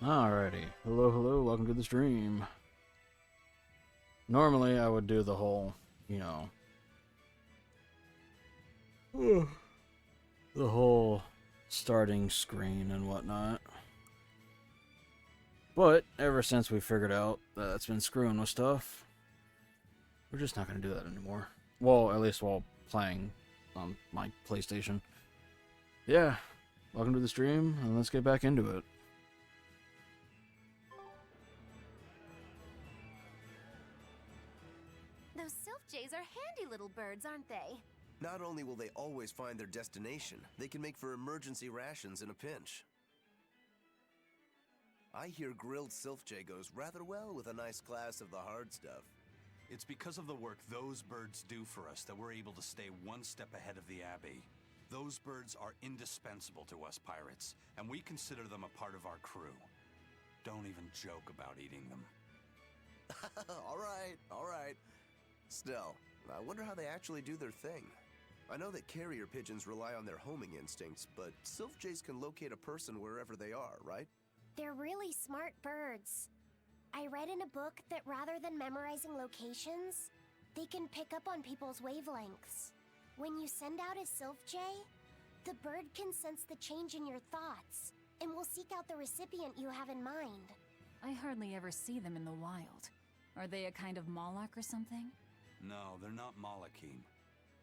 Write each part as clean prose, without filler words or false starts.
Alrighty. Hello, hello, welcome to the stream. Normally I would do the whole, you know, the whole starting screen and whatnot. But ever since we figured out that it's been screwing with stuff, we're just not going to do that anymore. Well, at least while playing on my PlayStation. Yeah, welcome to the stream, and let's get back into it. Those sylph jays are handy little birds, aren't they? Not only will they always find their destination, they can make for emergency rations in a pinch. I hear grilled sylph jay goes rather well with a nice glass of the hard stuff. It's because of the work those birds do for us that we're able to stay one step ahead of the Abbey. Those birds are indispensable to us pirates, and we consider them a part of our crew. Don't even joke about eating them. All right. Still, I wonder how they actually do their thing. I know that carrier pigeons rely on their homing instincts, but sylph jays can locate a person wherever they are, right? They're really smart birds. I read in a book that rather than memorizing locations, they can pick up on people's wavelengths. When you send out a sylph jay, the bird can sense the change in your thoughts and will seek out the recipient you have in mind. I hardly ever see them in the wild. Are they a kind of Moloch or something? No, they're not Malachim.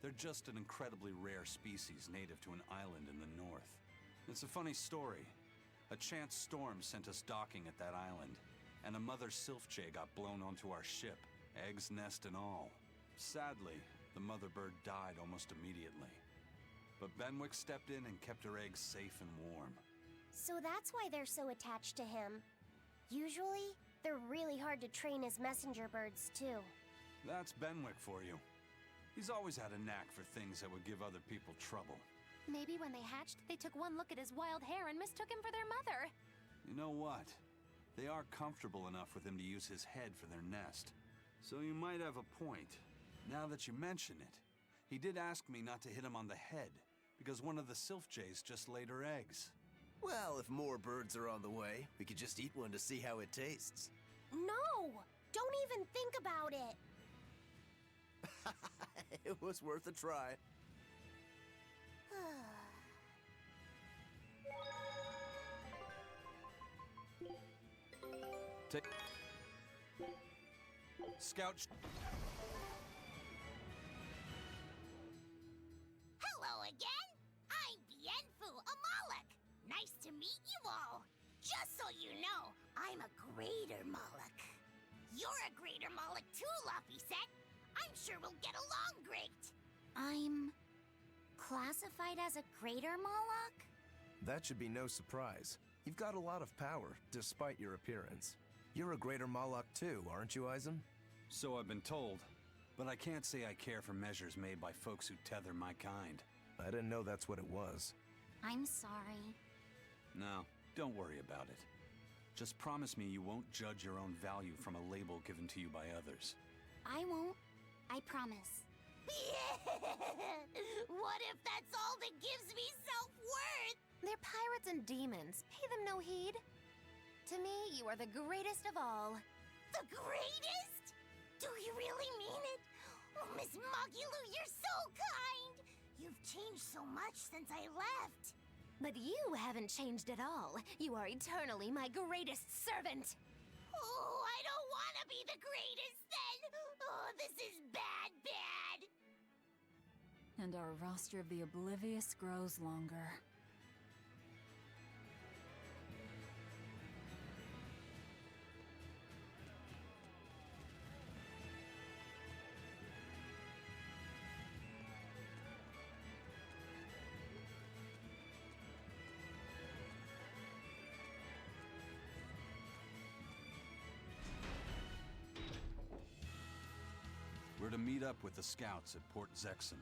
They're just an incredibly rare species native to an island in the north. It's a funny story. A chance storm sent us docking at that island, and a mother sylph jay got blown onto our ship, eggs, nest, and all. Sadly, the mother bird died almost immediately. But Benwick stepped in and kept her eggs safe and warm. So that's why they're so attached to him. Usually, they're really hard to train as messenger birds, too. That's Benwick for you. He's always had a knack for things that would give other people trouble. Maybe when they hatched, they took one look at his wild hair and mistook him for their mother. You know what? They are comfortable enough with him to use his head for their nest. So you might have a point. Now that you mention it, he did ask me not to hit him on the head, because one of the sylph jays just laid her eggs. Well, if more birds are on the way, we could just eat one to see how it tastes. No! Don't even think about it! It was worth a try. Take... Scout... Hello again! I'm Bienfu, a Moloch. Nice to meet you all. Just so you know, I'm a greater Moloch. You're a greater Moloch too, Laphicet. I'm sure we'll get along great. I'm classified as a greater Moloch? That should be no surprise. You've got a lot of power, despite your appearance. You're a greater Moloch too, aren't you, Eisen? So I've been told, but I can't say I care for measures made by folks who tether my kind. I didn't know that's what it was. I'm sorry. No, don't worry about it. Just promise me you won't judge your own value from a label given to you by others. I won't. I promise. What if that's all that gives me self-worth? They're pirates and demons. Pay them no heed. To me, you are the greatest of all. The greatest? Do you really mean it? Oh, Miss Magilu, you're so kind! You've changed so much since I left. But you haven't changed at all. You are eternally my greatest servant. Oh, I don't want to be the greatest then! Oh, this is bad. And our roster of the oblivious grows longer. We're to meet up with the scouts at Port Zexon.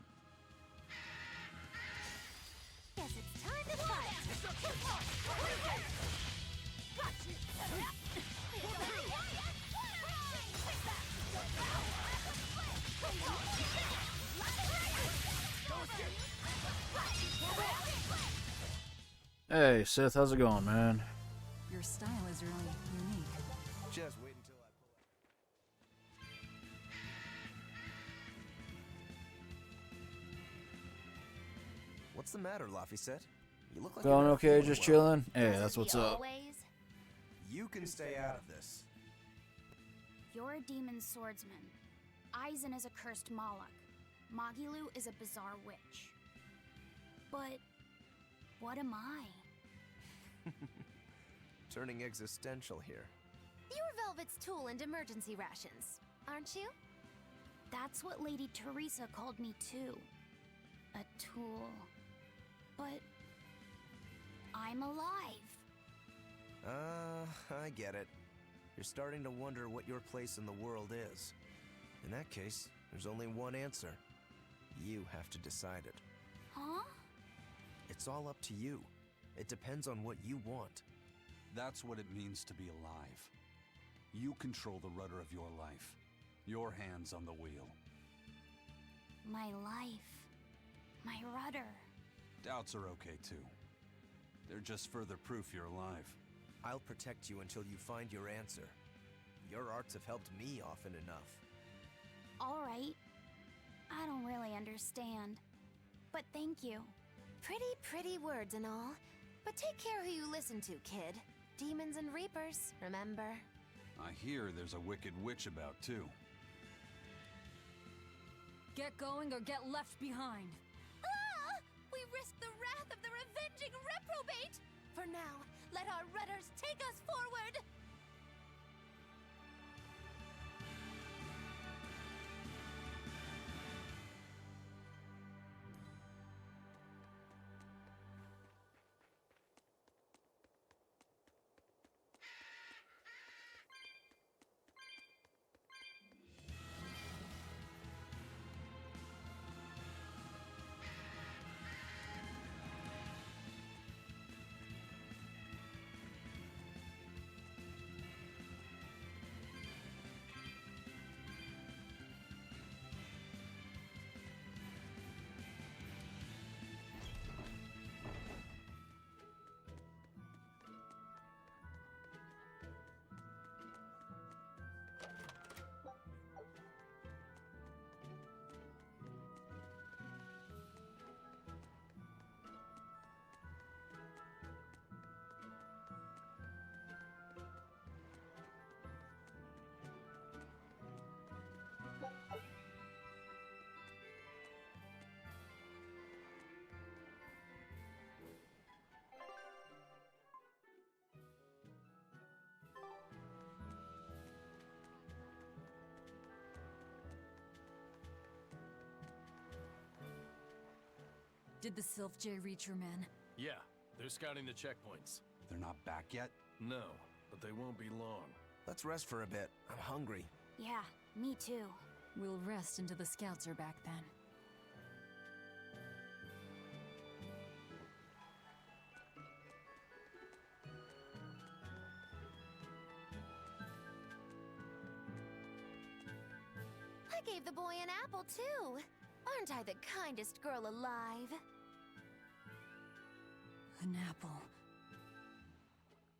Guess it's time to fight! Hey, Sith, how's it going, man? Your Your style is really unique. Just wait until I pull out. What's the matter, Laphicet? You look like Going you're not okay, feeling just well. chilling? Hey, Does that's he what's up. always? You can stay out of this. You're a demon swordsman. Aizen is a cursed Moloch. Magilu is a bizarre witch. But what am I? Turning existential here. You're Velvet's tool and emergency rations, aren't you? That's what Lady Teresa called me too. A tool. But I'm alive. I get it. You're starting to wonder what your place in the world is. In that case, there's only one answer. You have to decide it. Huh? It's all up to you. It depends on what you want. That's what it means to be alive. You control the rudder of your life. Your hands on the wheel. My life. My rudder. Doubts are okay too. They're just further proof you're alive. I'll protect you until you find your answer. Your arts have helped me often enough. All right. I don't really understand. But thank you. Pretty words and all. But take care who you listen to, kid. Demons and reapers, remember? I hear there's a wicked witch about too. Get going or get left behind. Ah! We risk the wrath of the revenging reprobate! For now, let our rudders take us forward! Did the Sylph J reach your men? Yeah, they're scouting the checkpoints. They're not back yet? No, but they won't be long. Let's rest for a bit. I'm hungry. Yeah, me too. We'll rest until the scouts are back then. I gave the boy an apple, too. Aren't I the kindest girl alive? An apple.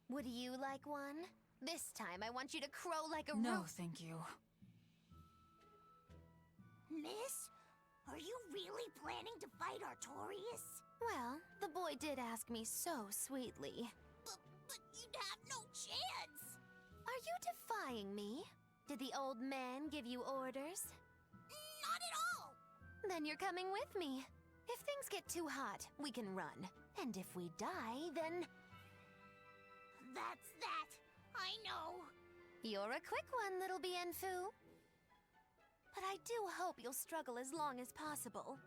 Would you like one? This time I want you to crow like a No, roo- thank you. Miss, are you really planning to fight Artorias? Well, the boy did ask me so sweetly. But you'd have no chance. Are you defying me? Did the old man give you orders? Not at all. Then you're coming with me. If things get too hot, we can run. And if we die, then That's that. I know. you're a quick one, little Bienfu. But I do hope you'll struggle as long as possible.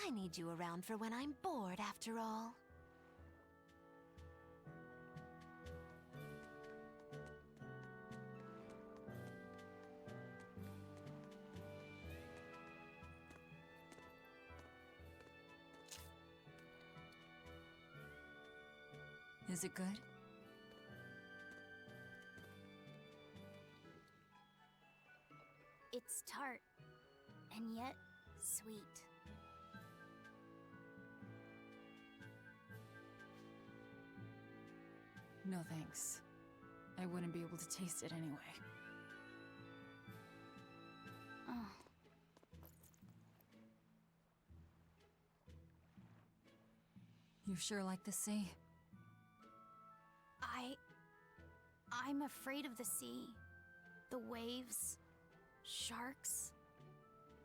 I need you around for when I'm bored, after all. Is it good? It's tart, and yet sweet. No thanks. I wouldn't be able to taste it anyway. Oh. You sure like the sea? I'm afraid of the sea. The waves, sharks,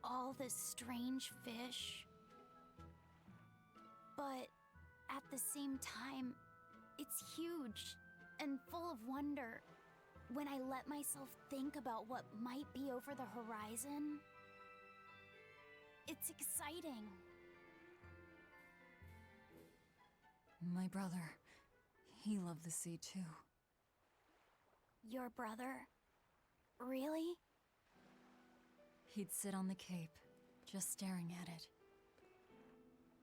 all this strange fish. But at the same time, it's huge and full of wonder. When I let myself think about what might be over the horizon, it's exciting. My brother, he loved the sea too. Your brother? Really? He'd sit on the cape, just staring at it.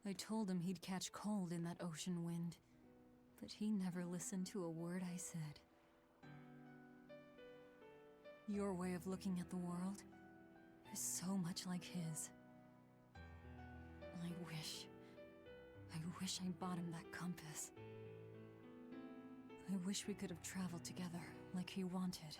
I told him he'd catch cold in that ocean wind, but he never listened to a word I said. Your way of looking at the world is so much like his. I wish I bought him that compass. I wish we could have traveled together like he wanted.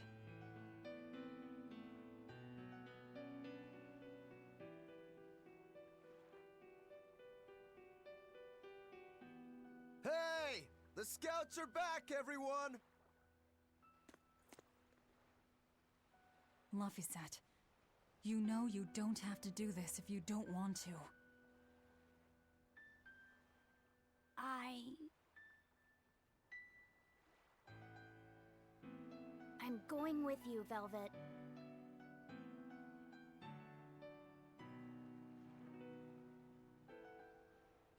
Hey! The scouts are back, everyone! Laphicet, you know you don't have to do this if you don't want to. I'm going with you, Velvet.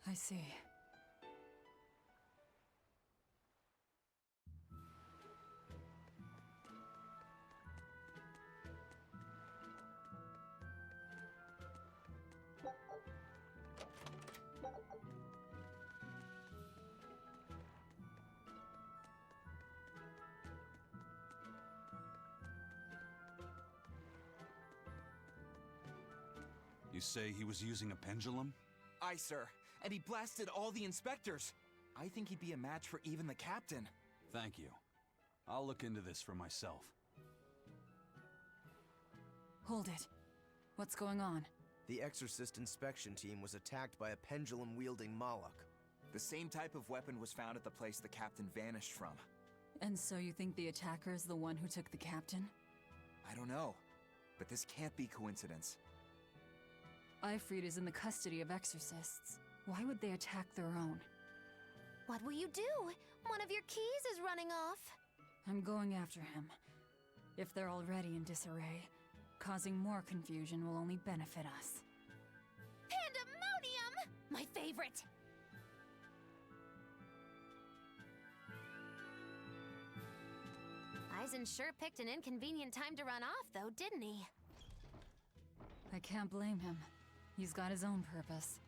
I see. You say he was using a pendulum? Aye, sir. And he blasted all the inspectors. I think he'd be a match for even the captain. Thank you. I'll look into this for myself. Hold it. What's going on? The Exorcist inspection team was attacked by a pendulum-wielding Moloch. The same type of weapon was found at the place the captain vanished from. And so you think the attacker's the one who took the captain? I don't know, but this can't be coincidence. Ifrit is in the custody of exorcists. Why would they attack their own? What will you do? One of your keys is running off. I'm going after him. If they're already in disarray, causing more confusion will only benefit us. Pandemonium! My favorite! Eisen sure picked an inconvenient time to run off, though, didn't he? I can't blame him. He's got his own purpose.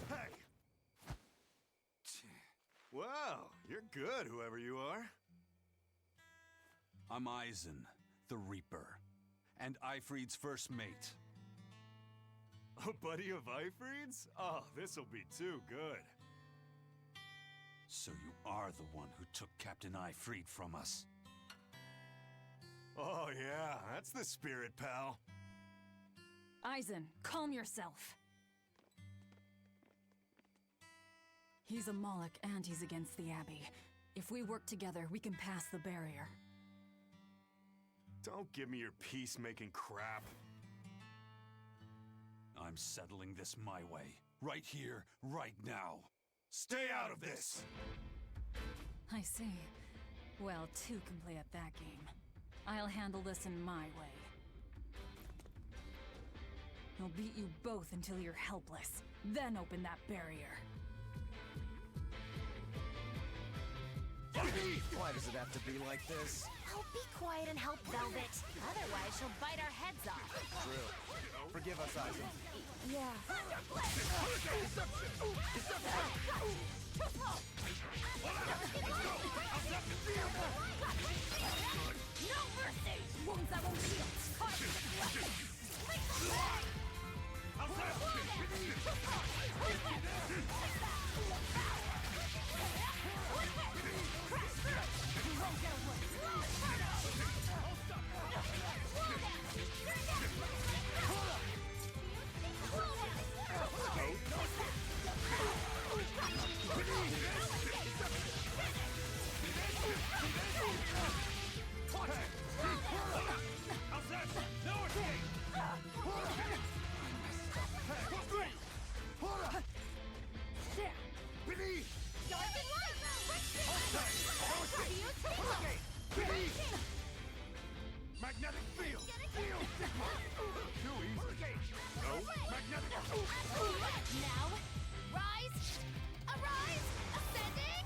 Hey! Wow, you're good, whoever you are. I'm Eisen, the Reaper, and Eifried's first mate. A buddy of Eifried's? Oh, this'll be too good. So you are the one who took Captain Eifried from us. Oh yeah, that's the spirit, pal. Eisen, calm yourself. He's a Moloch and he's against the Abbey. If we work together, we can pass the barrier. Don't give me your peacemaking crap. I'm settling this my way. Right here, right now. Stay out of this! I see. Well, two can play at that game. I'll handle this in my way. I'll beat you both until you're helpless. Then open that barrier. Why does it have to be like this? Oh, be quiet and help Velvet. Otherwise, she'll bite our heads off. True. Forgive us, Eisen. Yeah. No mercy! Wounds that won't heal! Magnetic field! Too easy. No, magnetic... Now, rise, arise, ascending,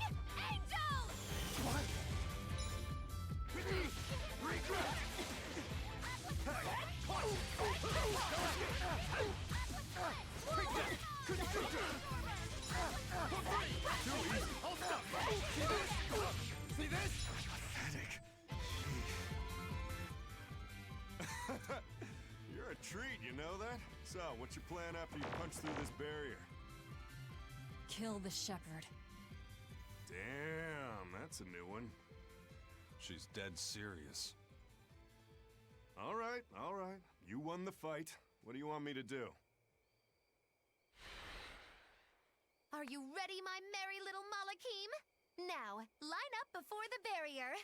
angel! What? Beneath! Regret! Too easy! Hold up! See this? See this? Pathetic. You're a treat, you know that? So, what's your plan after you punch through this barrier? Kill the shepherd. Damn, that's a new one. She's dead serious. All right. You won the fight. What do you want me to do? Are you ready, my merry little Malakim? Now, line up before the barrier.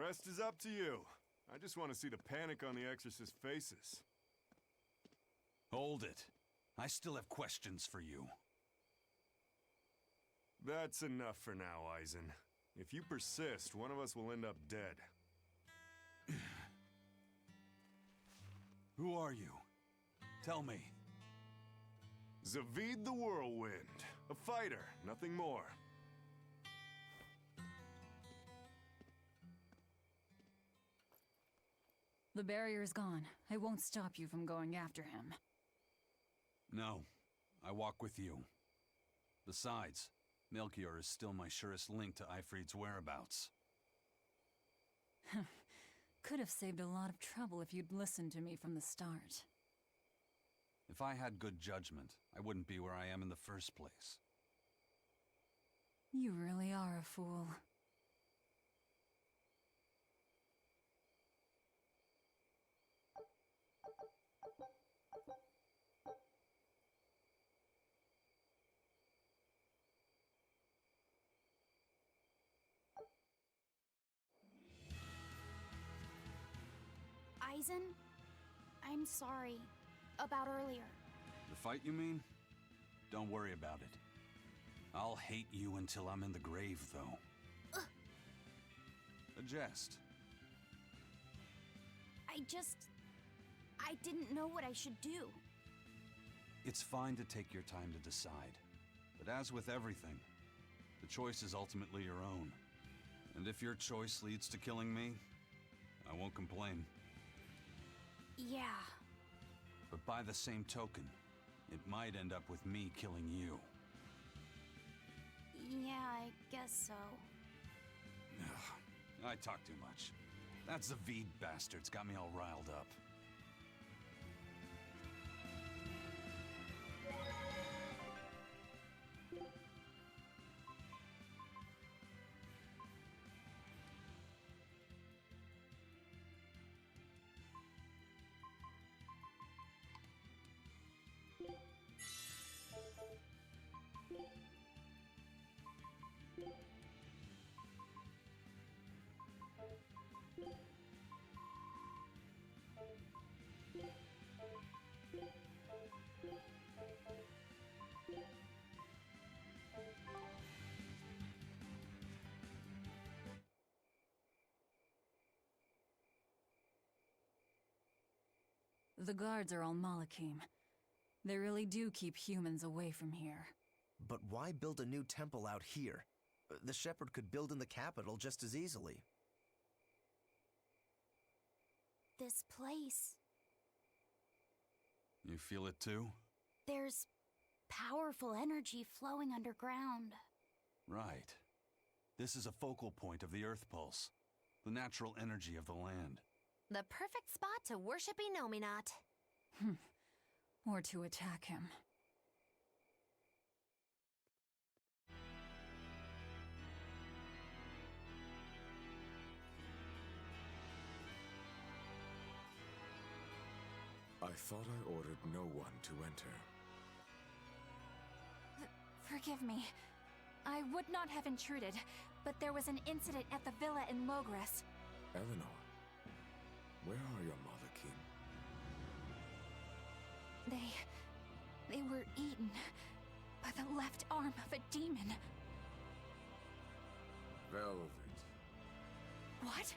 rest is up to you. I just want to see the panic on the Exorcist's faces. Hold it. I still have questions for you. That's enough for now, Eisen. If you persist, one of us will end up dead. Who are you? Tell me. Zavid the Whirlwind. A fighter, nothing more. The barrier's gone. I won't stop you from going after him. No, I walk with you. Besides, Melchior is still my surest link to Ifrit's whereabouts. Could have saved a lot of trouble if you'd listened to me from the start. If I had good judgment, I wouldn't be where I am in the first place. You really are a fool. Eisen, I'm sorry about earlier. The fight, you mean? Don't worry about it. I'll hate you until I'm in the grave, though. A jest. I didn't know what I should do. It's fine to take your time to decide. But as with everything, the choice is ultimately your own. And if your choice leads to killing me, I won't complain. Yeah. But by the same token, it might end up with me killing you. Yeah, I guess so. I talk too much. That Zavid bastard's got me all riled up. The guards are all Malakim. They really do keep humans away from here. But why build a new temple out here? The Shepherd could build in the capital just as easily. This place. You feel it too? There's powerful energy flowing underground. Right. This is a focal point of the Earth Pulse, the natural energy of the land. The perfect spot to worship Inominat. Or to attack him. I thought I ordered no one to enter. Forgive me. I would not have intruded, but there was an incident at the villa in Logres. Eleanor, where are your Malakim? They were eaten by the left arm of a demon. Velvet. What?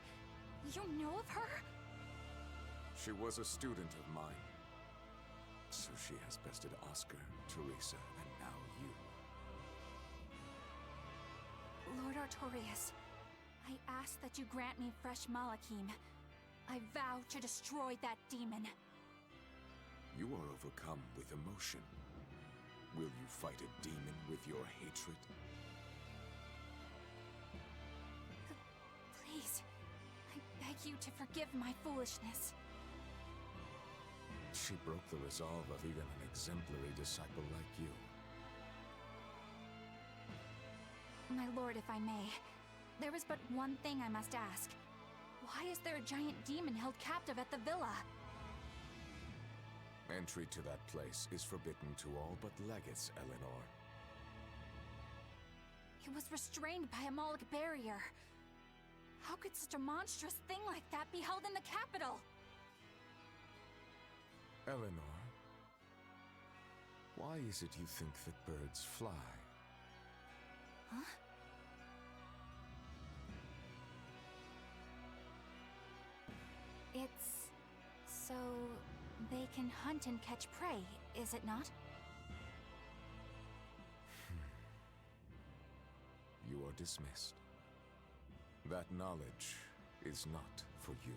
You know of her? She was a student of mine. So she has bested Oscar, Teresa, and now you. Lord Artorias, I ask that you grant me fresh Malakim. I vow to destroy that demon. You are overcome with emotion. Will you fight a demon with your hatred? Please, I beg you to forgive my foolishness. She broke the resolve of even an exemplary disciple like you. My lord, if I may, there is but one thing I must ask. Why is there a giant demon held captive at the villa? Entry to that place is forbidden to all but legates, Eleanor. It was restrained by a Moloch barrier. How could such a monstrous thing like that be held in the capital? Eleanor, why is it you think that birds fly? Huh? It's so they can hunt and catch prey, is it not? You are dismissed. That knowledge is not for you.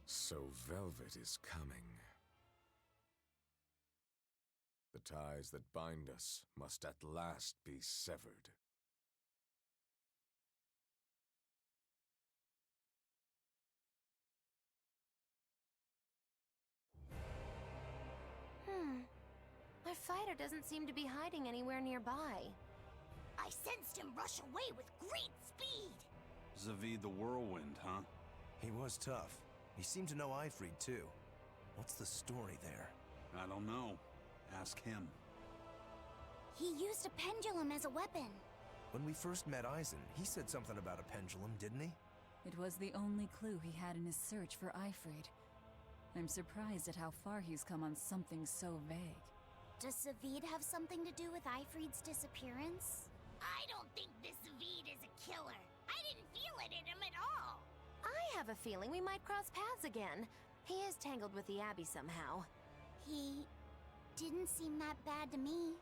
So Velvet is coming. The ties that bind us must at last be severed. Our fighter doesn't seem to be hiding anywhere nearby. I sensed him rush away with great speed. Zavid the Whirlwind, huh? He was tough. He seemed to know Ifrid, too. What's the story there? I don't know. Ask him. He used a pendulum as a weapon. When we first met Eisen, he said something about a pendulum, didn't he? It was the only clue he had in his search for Ifrid. I'm surprised at how far he's come on something so vague. Does Zavid have something to do with Ifrid's disappearance? I don't think this Zavid is a killer. I didn't feel it in him at all. I have a feeling we might cross paths again. He is tangled with the Abbey somehow. He didn't seem that bad to me.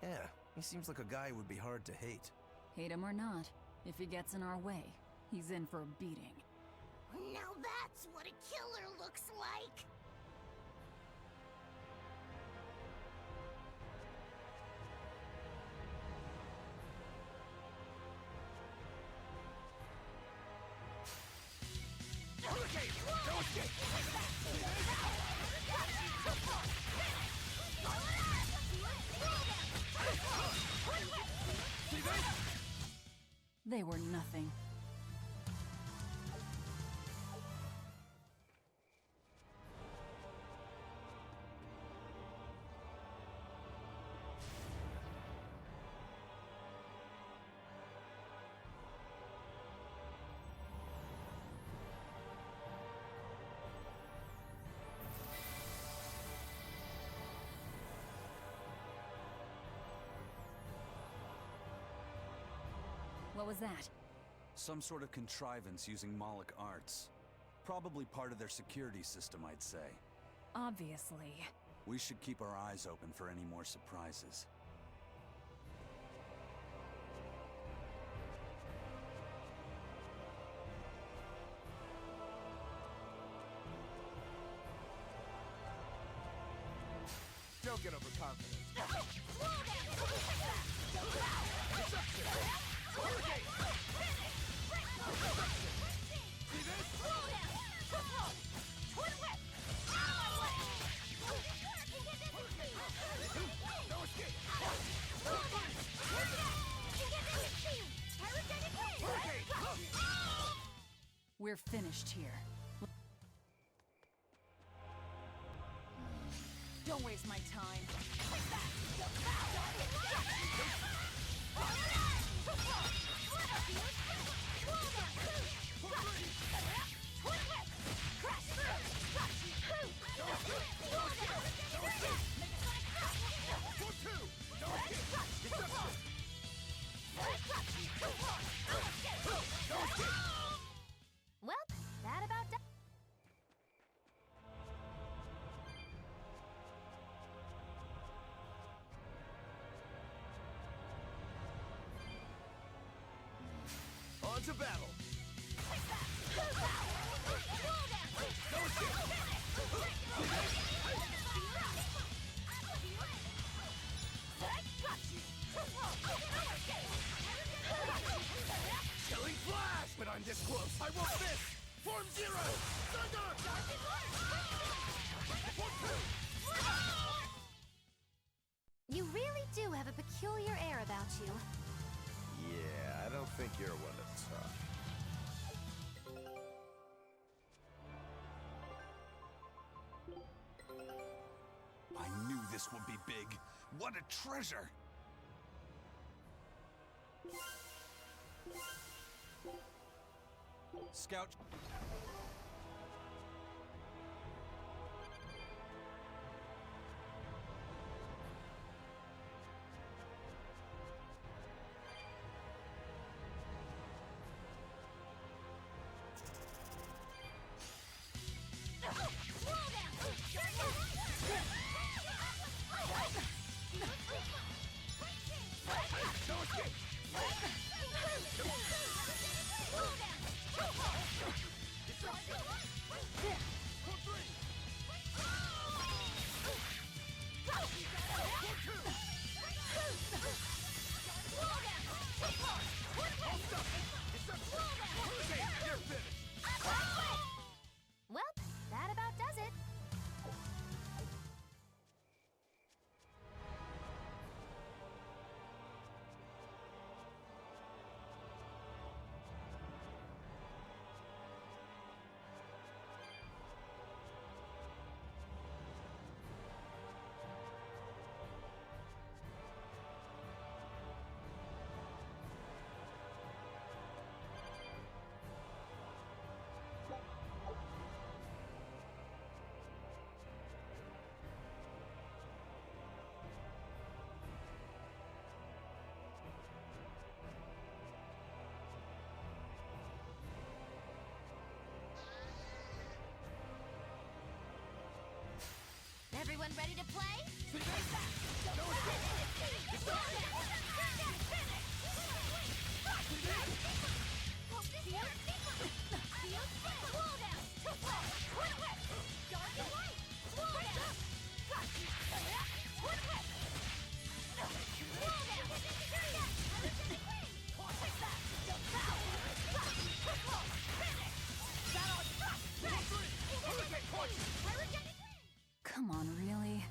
Yeah, he seems like a guy who would be hard to hate. Hate him or not, if he gets in our way, he's in for a beating. Now that's what a killer looks like. They were nothing. What was that? Some sort of contrivance using Moloch arts. Probably part of their security system, I'd say. Obviously. We should keep our eyes open for any more surprises. Don't get overconfident. We're finished here. Don't waste my time. Well, that about does. On to battle! Chilling flash! But I'm this close! I won't miss! Form zero! Thunder! You really do have a peculiar air about you. Yeah, I don't think you're one to talk. I knew this this would be big. What a treasure! Scout... Well, that about does it. Everyone ready to play? Come on, really?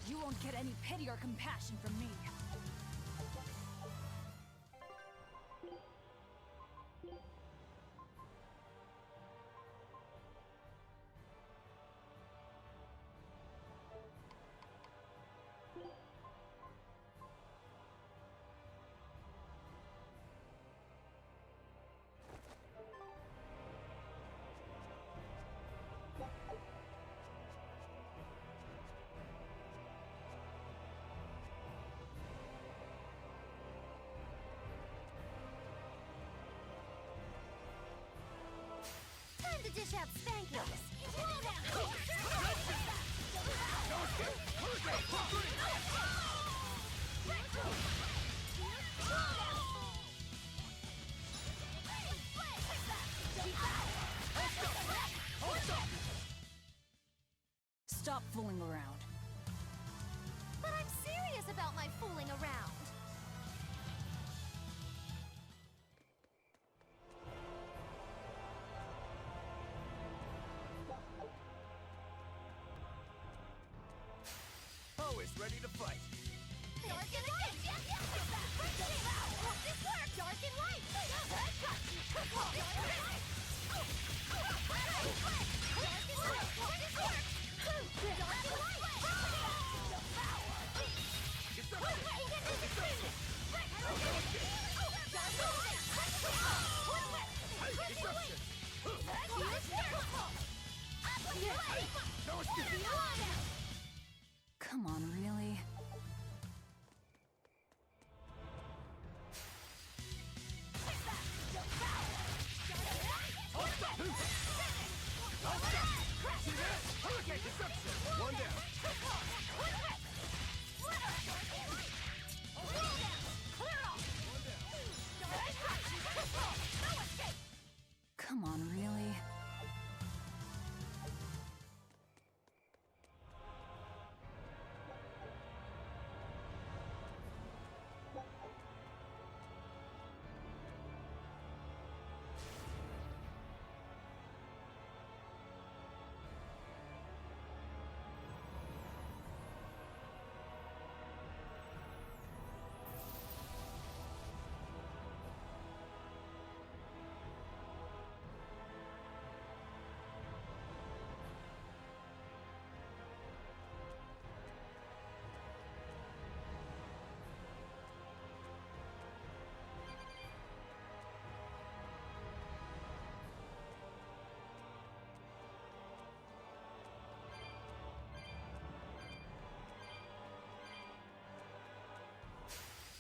You won't get any pity or compassion from me. Time to dish out spankings. Stop fooling around. But I'm serious about my fooling around. Always ready to fight. Dark and light! This works! Dark and light! Come on, really? One down. Come on, really?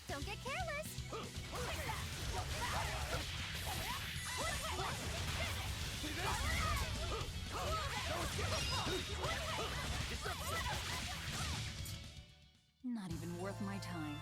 Don't get careless! Not even worth my time.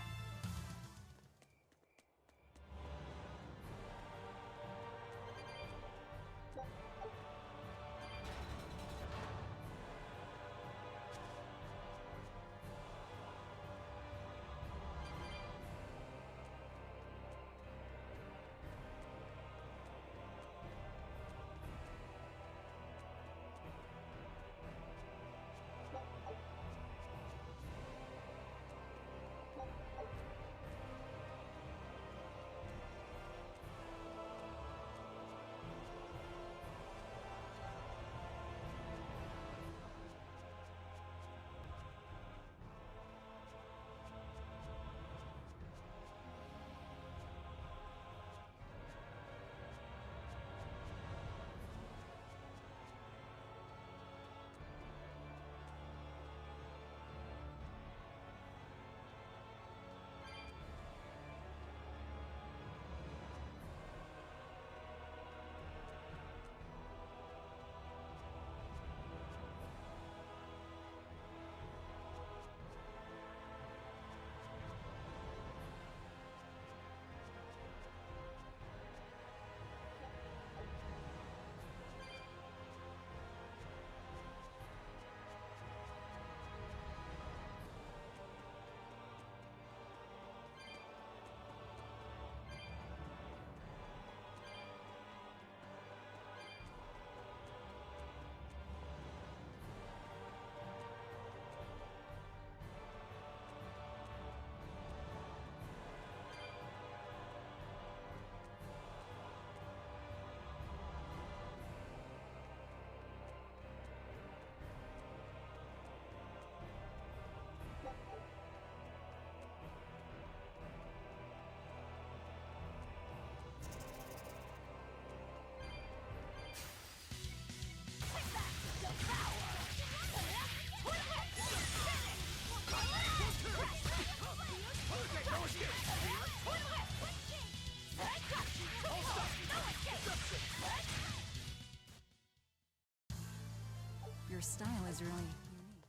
style is really unique.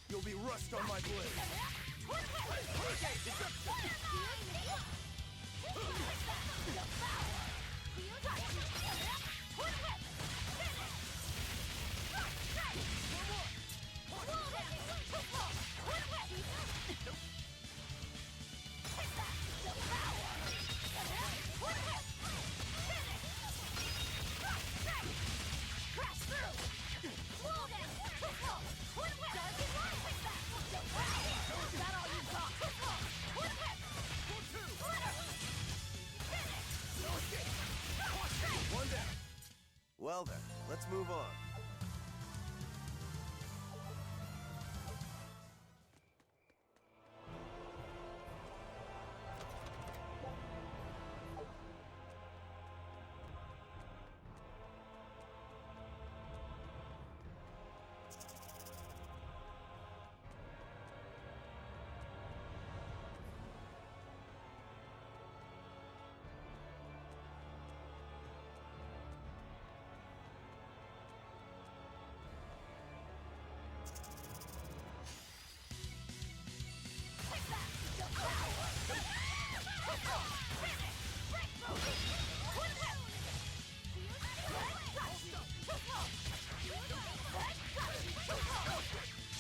You'll be rust on my blade. One down. Well then, let's move on.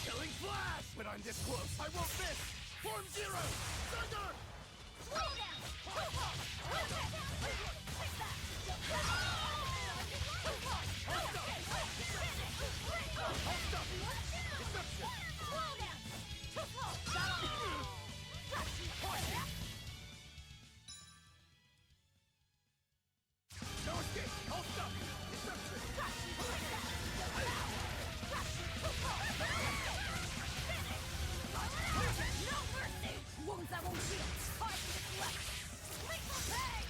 Killing flash! When I'm this close, I won't miss! Form zero! Thunder! No escape! I'll stop you! Wounds that won't heal. Hard to deflect. Lethal bang!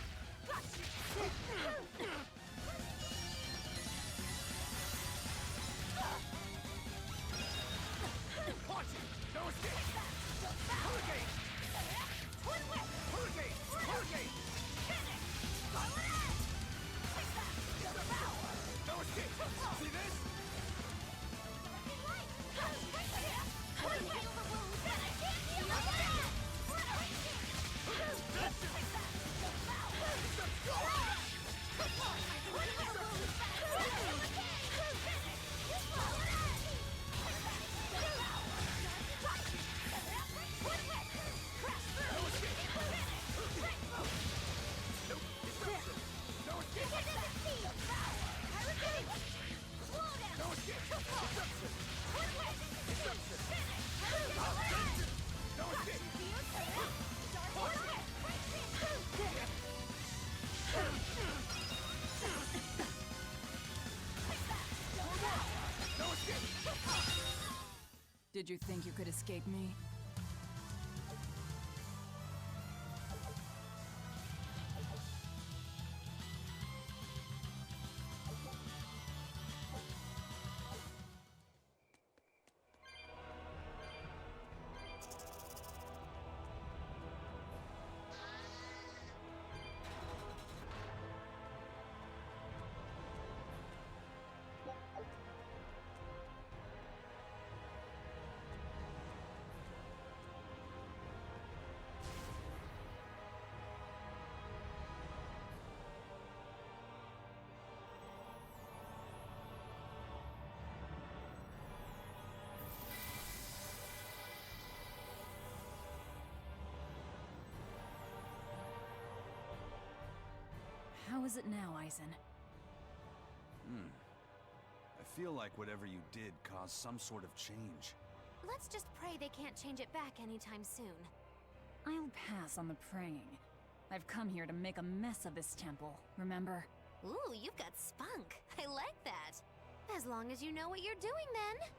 Watch it! No escape! Hurricane! Hurricane! Hurricane! No escape! See this? Did you think you could escape me? How is it now, Eisen? I feel like whatever you did caused some sort of change. Let's just pray they can't change it back anytime soon. I'll pass on the praying. I've come here to make a mess of this temple, remember? Ooh, you've got spunk. I like that. As long as you know what you're doing, then.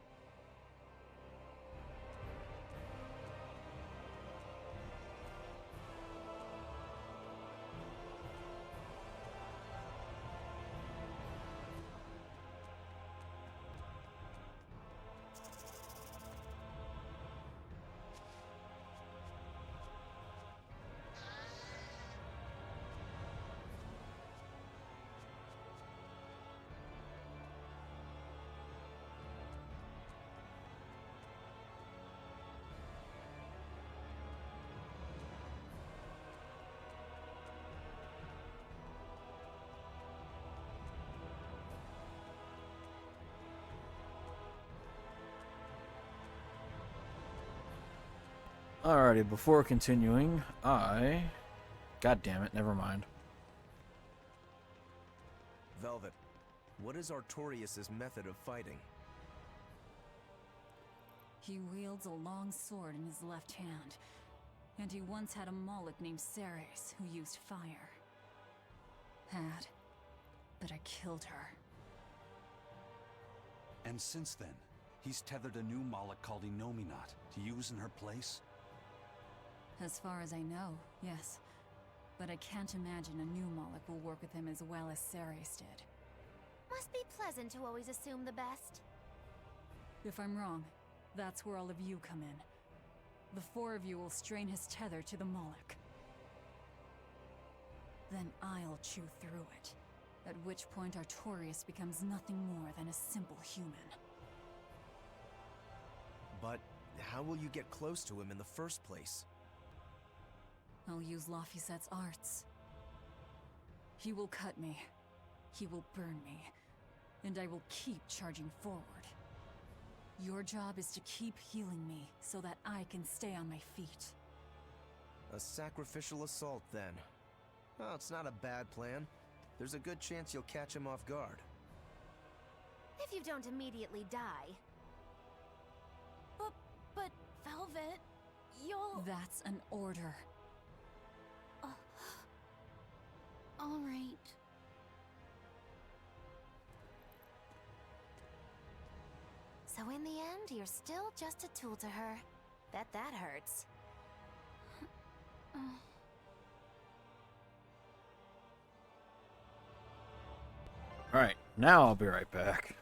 Alrighty, before continuing, God damn it, never mind. Velvet, what is Artorius' method of fighting? He wields a long sword in his left hand, and he once had a Moloch named Ceres who used fire. But I killed her. And since then, he's tethered a new Moloch called Inominat to use in her place? As far as I know, yes. But I can't imagine a new Moloch will work with him as well as Ceres did. Must be pleasant to always assume the best. If I'm wrong, that's where all of you come in. The four of you will strain his tether to the Moloch. Then I'll chew through it. At which point Artorius becomes nothing more than a simple human. But how will you get close to him in the first place? I'll use Laphicet's arts. He will cut me. He will burn me. And I will keep charging forward. Your job is to keep healing me so that I can stay on my feet. A sacrificial assault, then. Oh, it's not a bad plan. There's a good chance you'll catch him off guard. If you don't immediately die. But Velvet, you'll... That's an order. All right. So in the end, you're still just a tool to her. Bet that hurts. Alright, now I'll be right back.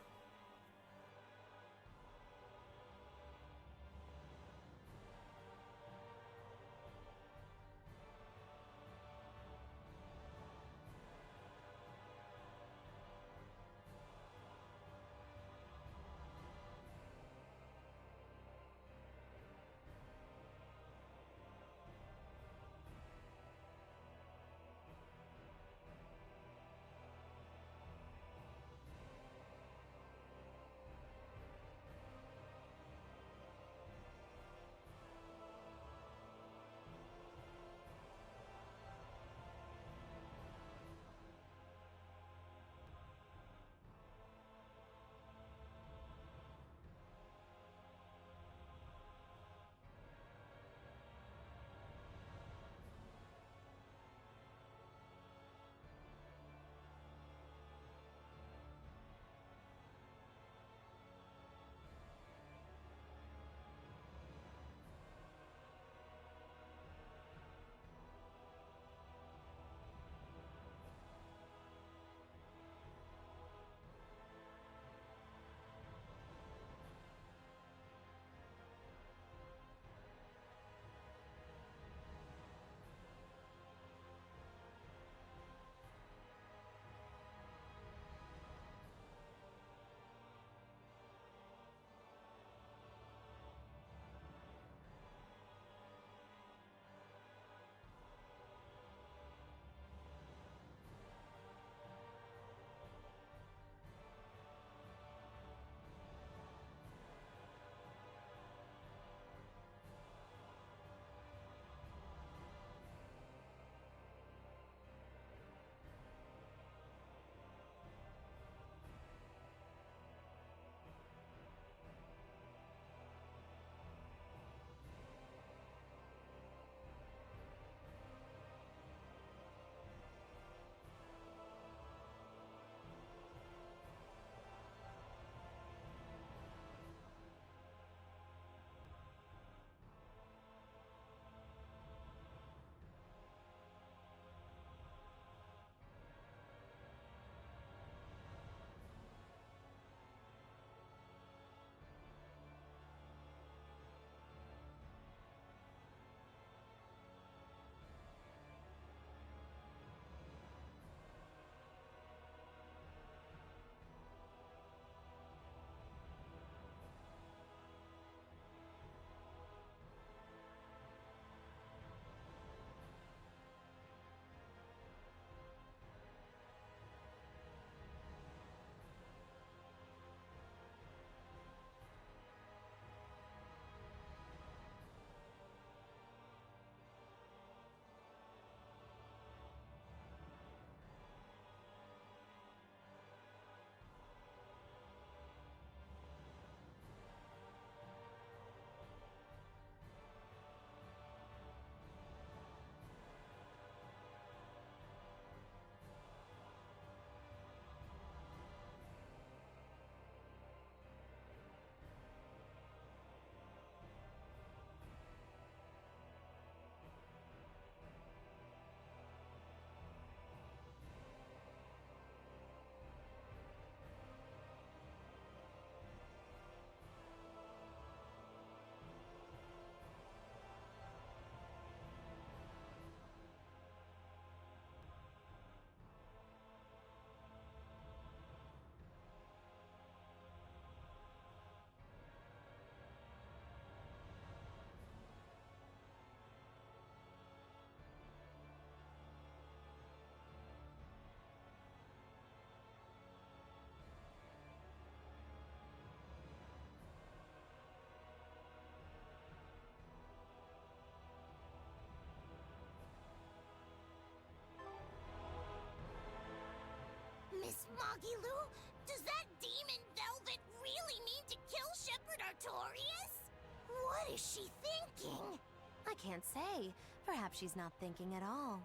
What is she thinking? I can't say. Perhaps she's not thinking at all.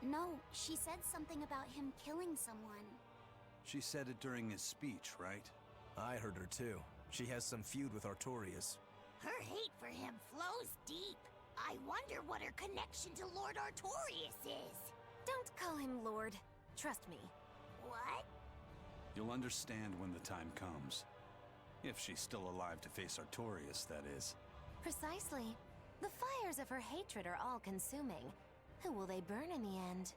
No, she said something about him killing someone. She said it during his speech, right? I heard her too. She has some feud with Artorias. Her hate for him flows deep. I wonder what her connection to Lord Artorias is. Don't call him Lord. Trust me. What? You'll understand when the time comes. If she's still alive to face Artorias, that is. Precisely. The fires of her hatred are all-consuming. Who will they burn in the end?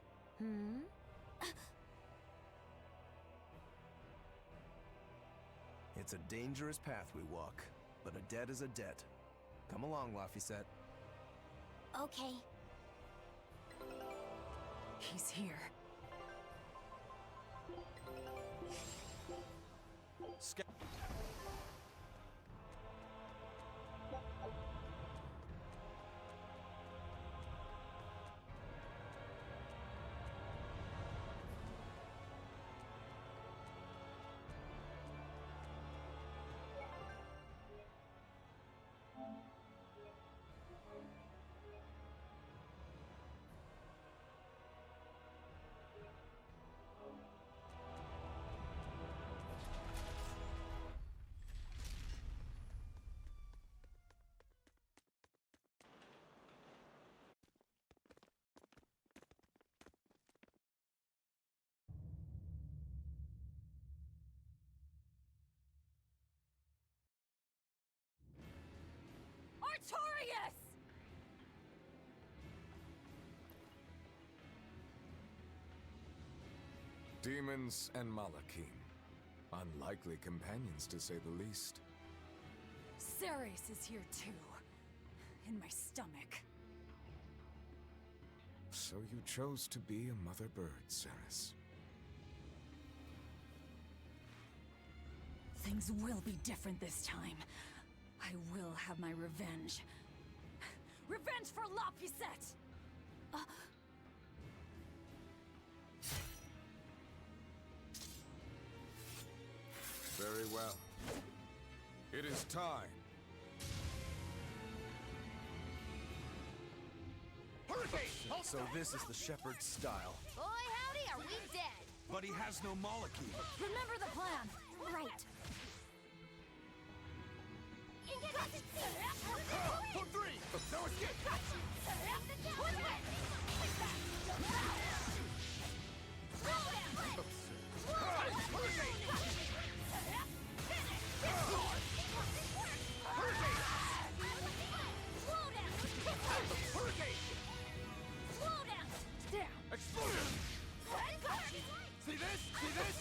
It's a dangerous path we walk, but a debt is a debt. Come along, Laphicet. Okay. He's here. Artorias! Demons and Malakim. Unlikely companions, to say the least. Ceres is here too. In my stomach. So you chose to be a mother bird, Ceres. Things will be different this time. I will have my revenge. Revenge for Laphicet! Very well. It is time. So this is the shepherd's style. Boy, howdy, are we dead? But he has no Malakim. Remember the plan! Right. For three! No escape! Explosion! See this? See this?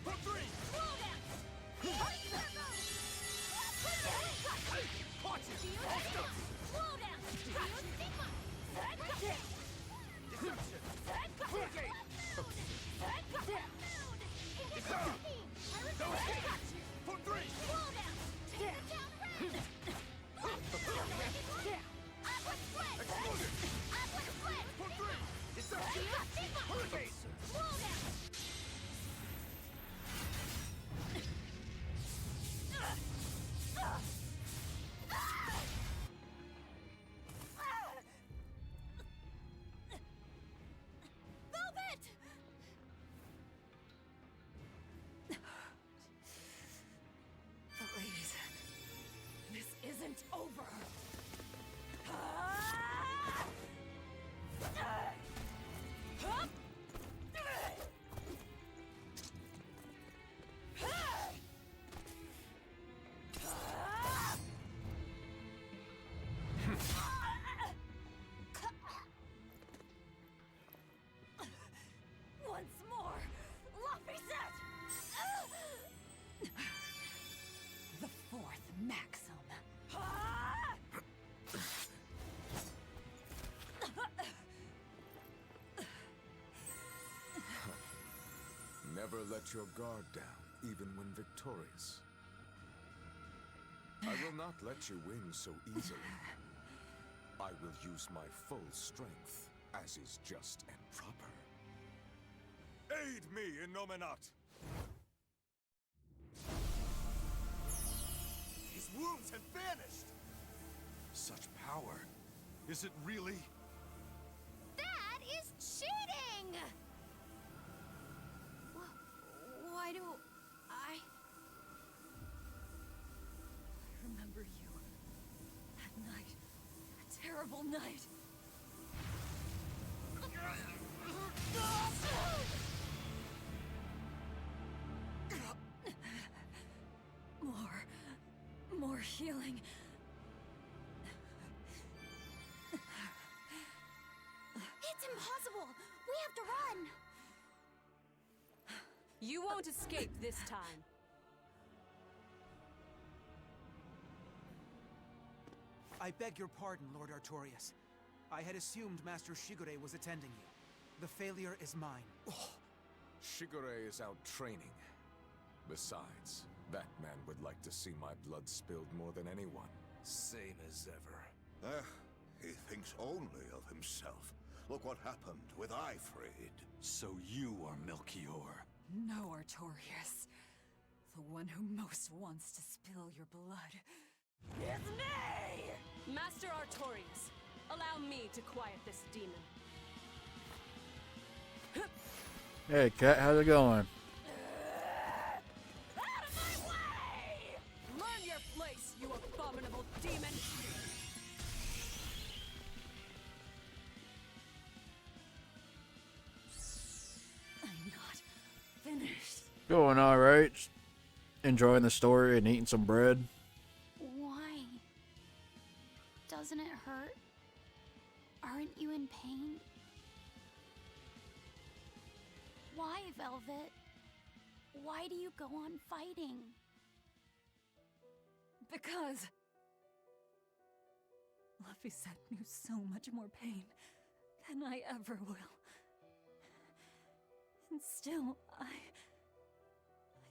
For three! Watch it! Deception! Hurricane! No escape! For three! Explosion! For three! Deception! Hurricane! Please. This isn't over. Once more, Laphicet! The fourth maxim. Never let your guard down, even when victorious. I will not let you win so easily. I will use my full strength, as is just and proper. Aid me in Nominat! His wounds have vanished! Such power. Is it really? That is cheating! Why do I remember you. That night. That terrible night. More healing. It's impossible! We have to run! You won't escape this time. I beg your pardon, Lord Artorias. I had assumed Master Shigure was attending you. The failure is mine. Oh, Shigure is out training. Besides, that man would like to see my blood spilled more than anyone. Same as ever. He thinks only of himself. Look what happened with Ifrid. So you are Melchior. No, Artorias. The one who most wants to spill your blood. It's me! Master Artorias, allow me to quiet this demon. Hey, Cat, how's it going? Out of my way! Learn your place, you abominable demon! I'm not finished. Going alright. Enjoying the story and eating some bread. Why? Doesn't it hurt? Aren't you in pain? Why, Velvet? Why do you go on fighting? Because Laphicet knew so much more pain than I ever will. And still, I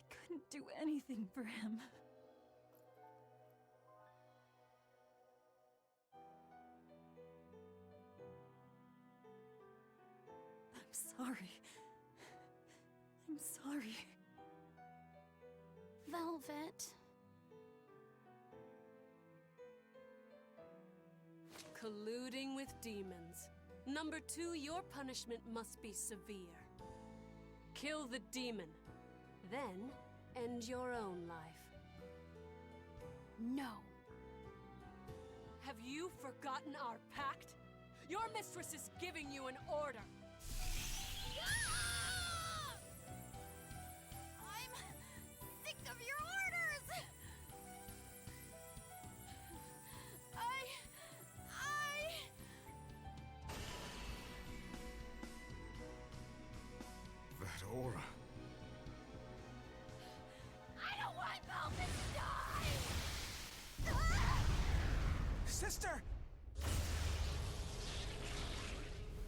couldn't do anything for him. I'm sorry. I'm sorry. Velvet. Colluding with demons. Number 2, your punishment must be severe. Kill the demon, then end your own life. No. Have you forgotten our pact? Your mistress is giving you an order. I'm sick of your orders! That aura. I don't want Velvet to die! Sister!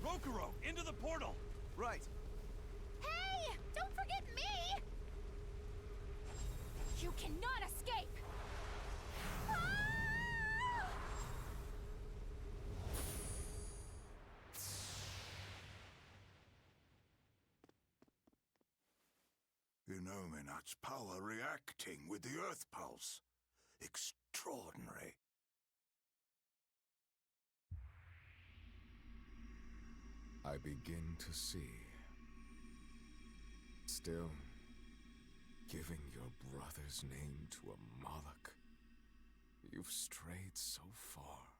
Rokuro, into the portal! Right. Hey! Don't forget me! You cannot escape! Ah! Illuminat's power reacting with the Earth Pulse. Extraordinary. I begin to see. Still, giving your brother's name to a Moloch. You've strayed so far.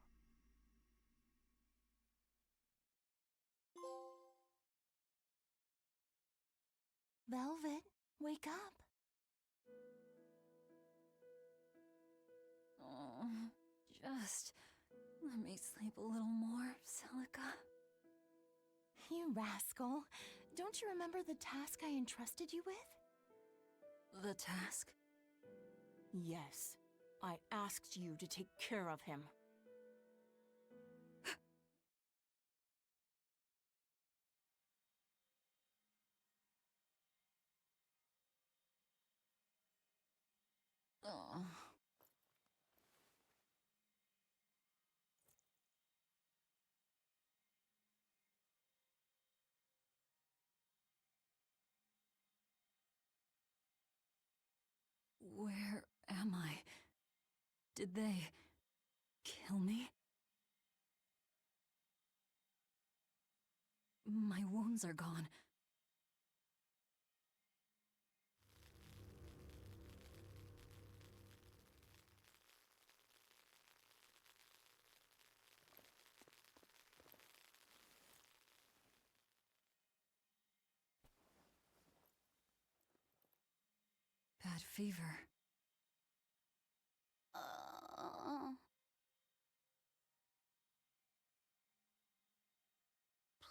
Velvet, wake up. Oh, just let me sleep a little more, Celica. You rascal. Don't you remember the task I entrusted you with? The task? Yes. I asked you to take care of him. Oh. Where am I? Did they kill me? My wounds are gone. Bad fever.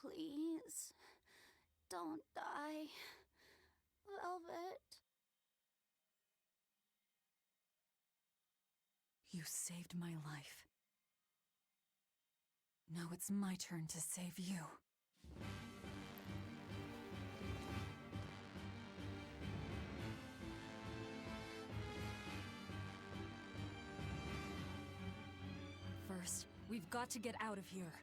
Please, don't die, Velvet. You saved my life. Now it's my turn to save you. First, we've got to get out of here.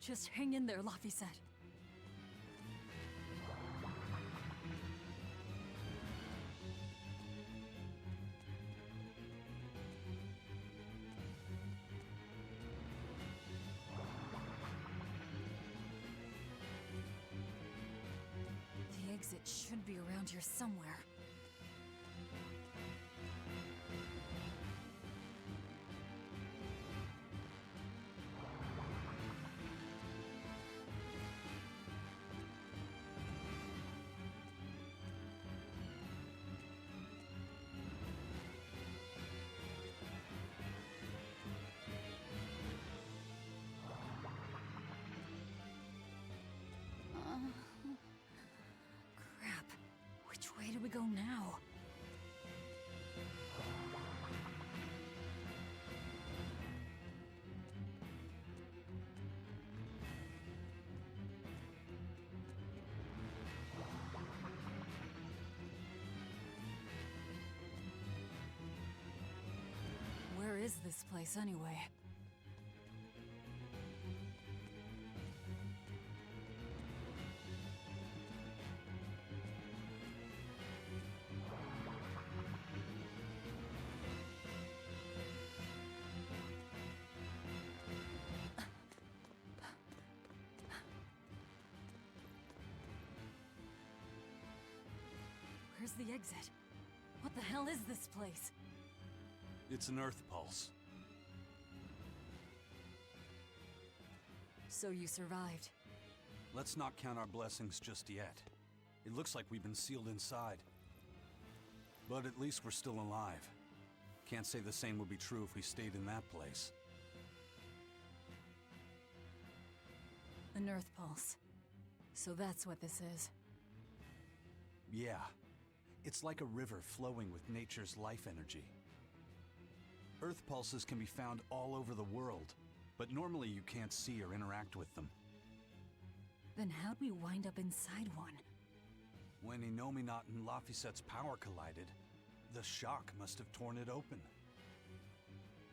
Just hang in there, Laphicet. The exit should be around here somewhere. Crap. Which way do we go now? Where is this place anyway? Where's the exit? What the hell is this place? It's an Earth pulse. So you survived. Let's not count our blessings just yet. It looks like we've been sealed inside. But at least we're still alive. Can't say the same would be true if we stayed in that place. An Earth pulse. So that's what this is. Yeah. It's like a river flowing with nature's life energy. Earth pulses can be found all over the world, but normally you can't see or interact with them. Then how'd we wind up inside one? When Innominat and Laphicet's power collided, the shock must have torn it open.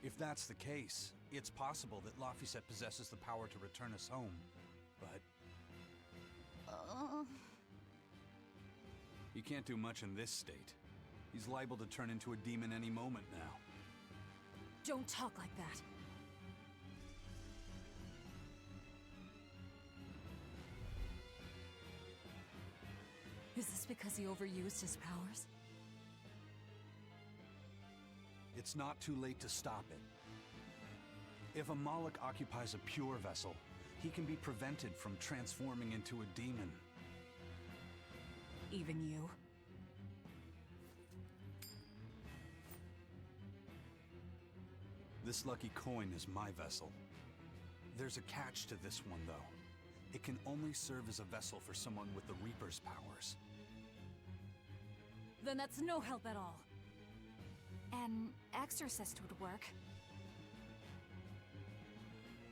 If that's the case, it's possible that Laphicet possesses the power to return us home, but... He can't do much in this state. He's liable to turn into a demon any moment now. Don't talk like that. Is this because he overused his powers? It's not too late to stop it. If a Moloch occupies a pure vessel, he can be prevented from transforming into a demon. Even you? This lucky coin is my vessel. There's a catch to this one, though. It can only serve as a vessel for someone with the Reaper's powers. Then that's no help at all. An exorcist would work.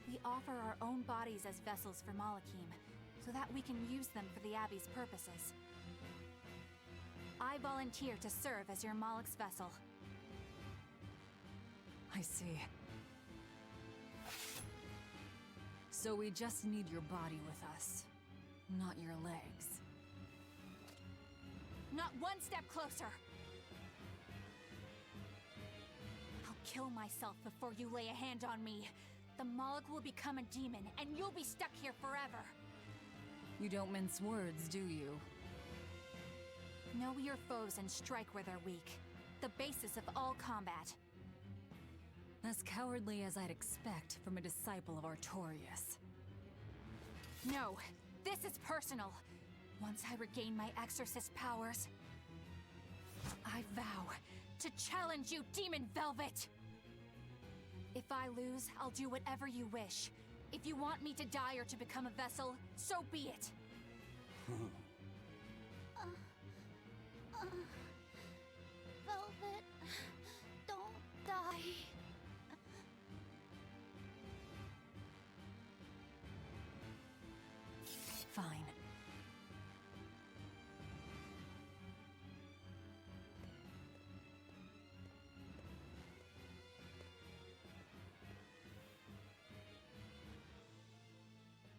We offer our own bodies as vessels for Malakim, so that we can use them for the Abbey's purposes. I volunteer to serve as your Malak's vessel. I see. So we just need your body with us, not your legs. Not one step closer! I'll kill myself before you lay a hand on me. The Malak will become a demon, and you'll be stuck here forever. You don't mince words, do you? Know your foes and strike where they're weak. The basis of all combat. As cowardly as I'd expect from a disciple of Artorias. No, this is personal. Once I regain my exorcist powers, I vow to challenge you, Demon Velvet! If I lose, I'll do whatever you wish. If you want me to die or to become a vessel, so be it. Velvet, don't die. Fine.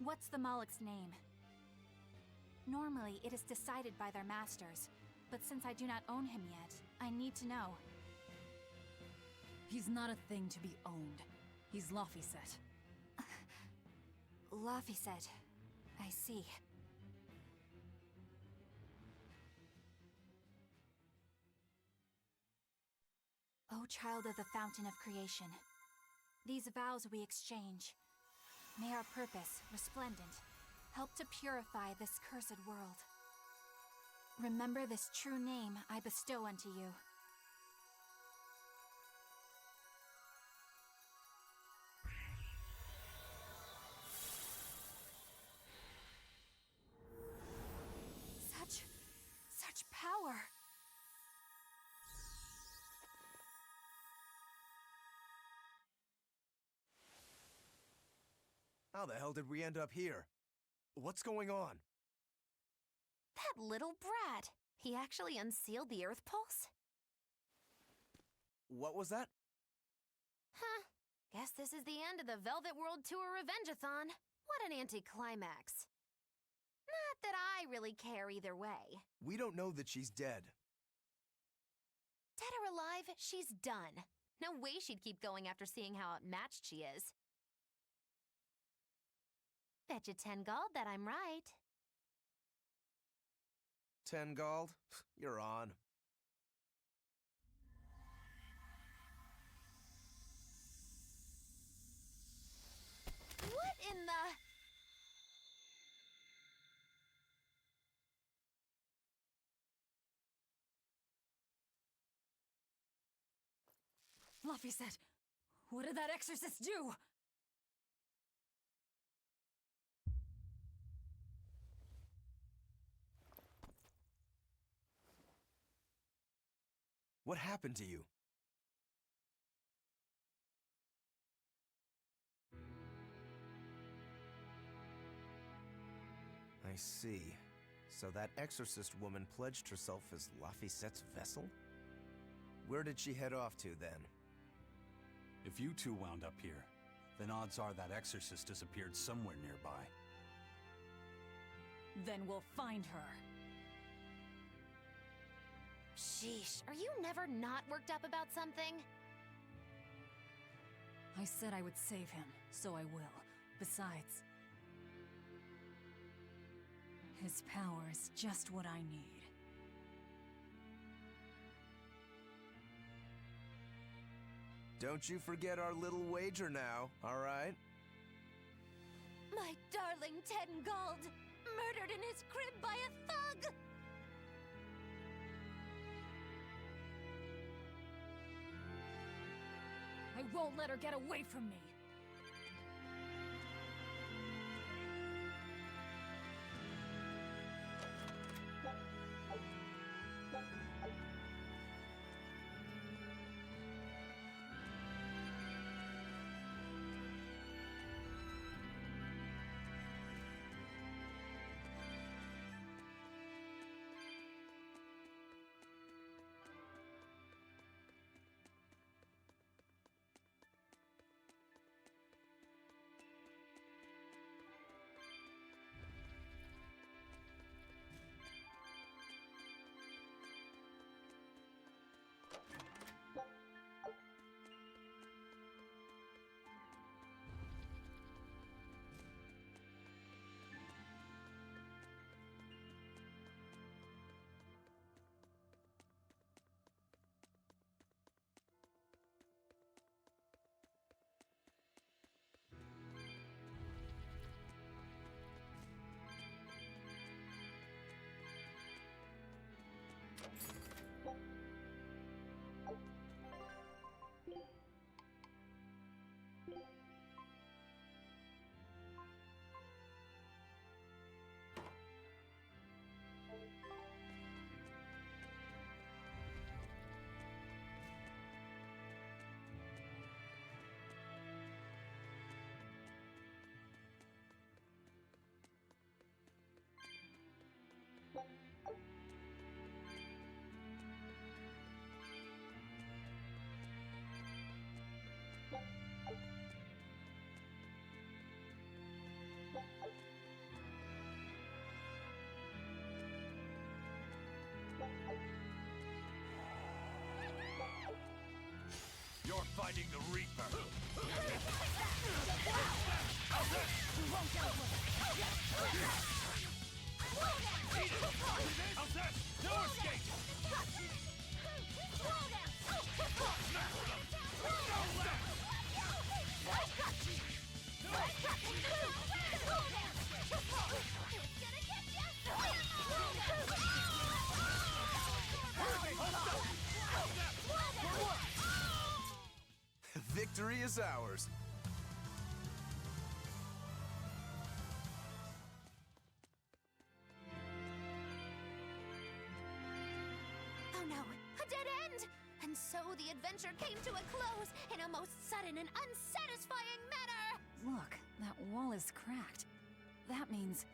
What's the Malak's name? Normally, it is decided by their masters, but since I do not own him yet, I need to know. He's not a thing to be owned. He's Laphicet. Laphicet. I see. O child of the Fountain of Creation, these vows we exchange. May our purpose, resplendent, help to purify this cursed world. Remember this true name I bestow unto you. Such power! How the hell did we end up here? What's going on? That little brat! He actually unsealed the Earth Pulse? What was that? Huh. Guess this is the end of the Velvet World Tour Revengeathon. What an anticlimax. Not that I really care either way. We don't know that she's dead. Dead or alive, she's done. No way she'd keep going after seeing how outmatched she is. Bet you 10 gold that I'm right. 10 gold? You're on. What in the... Laphicet! What did that exorcist do? What happened to you? I see. So that exorcist woman pledged herself as Laphicet's vessel? Where did she head off to, then? If you two wound up here, then odds are that exorcist disappeared somewhere nearby. Then we'll find her. Sheesh, are you never not worked up about something? I said I would save him, so I will. Besides, his power is just what I need. Don't you forget our little wager now, all right? My darling 10 gold, murdered in his crib by a thug! I won't let her get away from me! finding the Reaper. How's that? No escape! Victory is ours. Oh no, a dead end! And so the adventure came to a close in a most sudden and unsatisfying manner! Look, that wall is cracked. That means...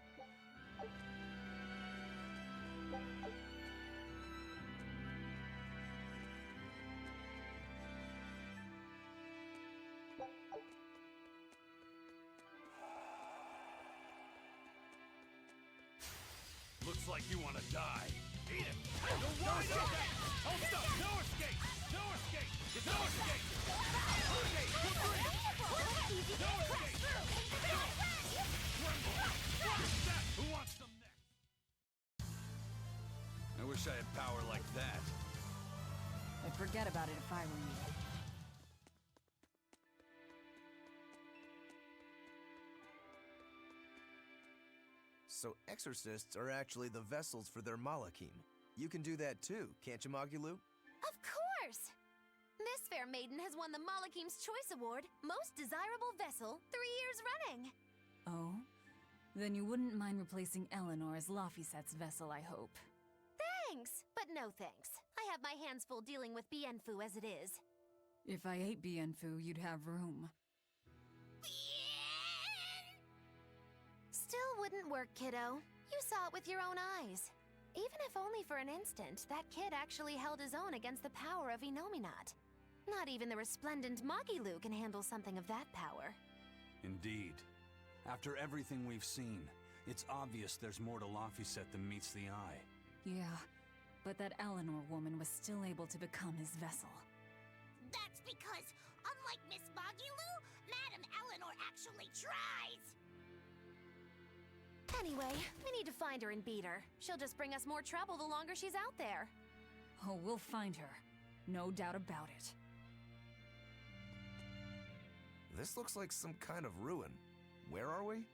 Looks like you want to die. Eat it! You're wide open! Hold up! No escape! No escape! No escape! Okay, you're free! No escape! Tremble! What's that? Who wants them next? I wish I had power like that. I'd forget about it if I were you. So exorcists are actually the vessels for their Malakim. You can do that too, can't you, Magilu? Of course! This fair maiden has won the Malakim's Choice Award, Most Desirable Vessel, 3 years running. Oh? Then you wouldn't mind replacing Eleanor as Lafisette's vessel, I hope. Thanks, but no thanks. I have my hands full dealing with Bienfu as it is. If I ate Bienfu, you'd have room. Still wouldn't work, kiddo. You saw it with your own eyes. Even if only for an instant, that kid actually held his own against the power of Inominat. Not even the resplendent Magilu can handle something of that power. Indeed. After everything we've seen, it's obvious there's more to Laphicet than meets the eye. Yeah, but that Eleanor woman was still able to become his vessel. That's because, unlike Miss Magilu, Madame Eleanor actually tries! Anyway, we need to find her and beat her. She'll just bring us more trouble the longer she's out there. Oh, we'll find her. No doubt about it. This looks like some kind of ruin. Where are we?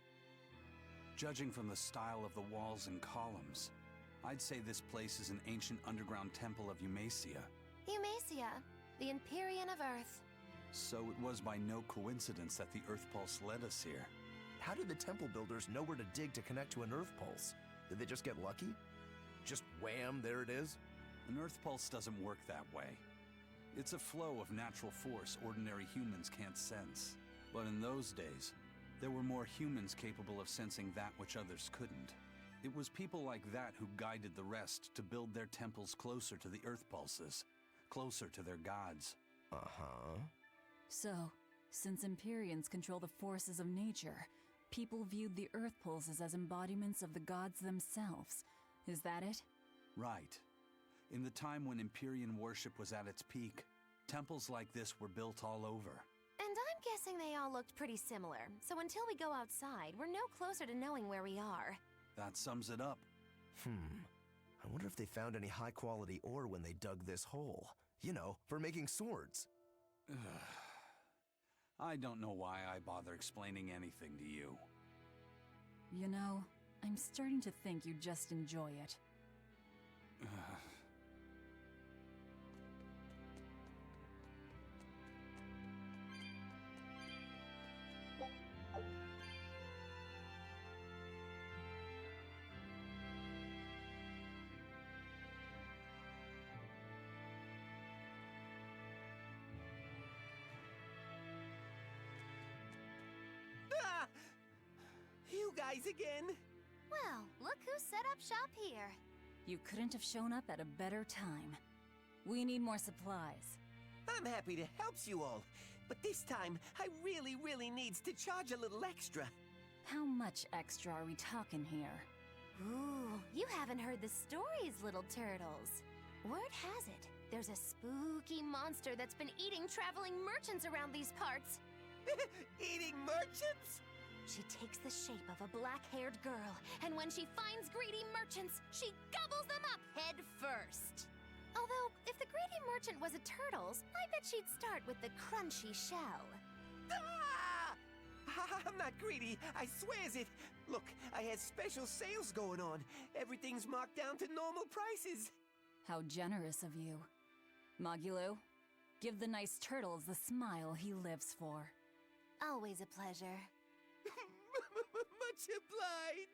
Judging from the style of the walls and columns, I'd say this place is an ancient underground temple of Eumacia. Eumacia, the Empyrean of Earth. So it was by no coincidence that the Earth Pulse led us here. How did the temple builders know where to dig to connect to an Earth Pulse? Did they just get lucky? Just wham, there it is? An Earth Pulse doesn't work that way. It's a flow of natural force ordinary humans can't sense. But in those days, there were more humans capable of sensing that which others couldn't. It was people like that who guided the rest to build their temples closer to the Earth Pulses, closer to their gods. Uh-huh. So, since Empyreans control the forces of nature, people viewed the Earth Pulses as embodiments of the gods themselves. Is that it? Right. In the time when Empyrean worship was at its peak, temples like this were built all over. And I'm guessing they all looked pretty similar, so until we go outside, we're no closer to knowing where we are. That sums it up. I wonder if they found any high-quality ore when they dug this hole. You know, for making swords. I don't know why I bother explaining anything to you. You know, I'm starting to think you just enjoy it. You guys again? Well, look who set up shop here. You couldn't have shown up at a better time. We need more supplies. I'm happy to help you all, but this time I really needs to charge a little extra. How much extra are we talking here? Ooh, you haven't heard the stories, little turtles. Word has it, There's a spooky monster that's been eating traveling merchants around these parts. Eating merchants? She takes the shape of a black-haired girl, and when she finds greedy merchants, she gobbles them up head first. Although, if the greedy merchant was a turtle's, I bet she'd start with the crunchy shell. Ah! I'm not greedy, I swears it. Look, I had special sales going on. Everything's marked down to normal prices. How generous of you. Magulu, give the nice turtles the smile he lives for. Always a pleasure. Much obliged.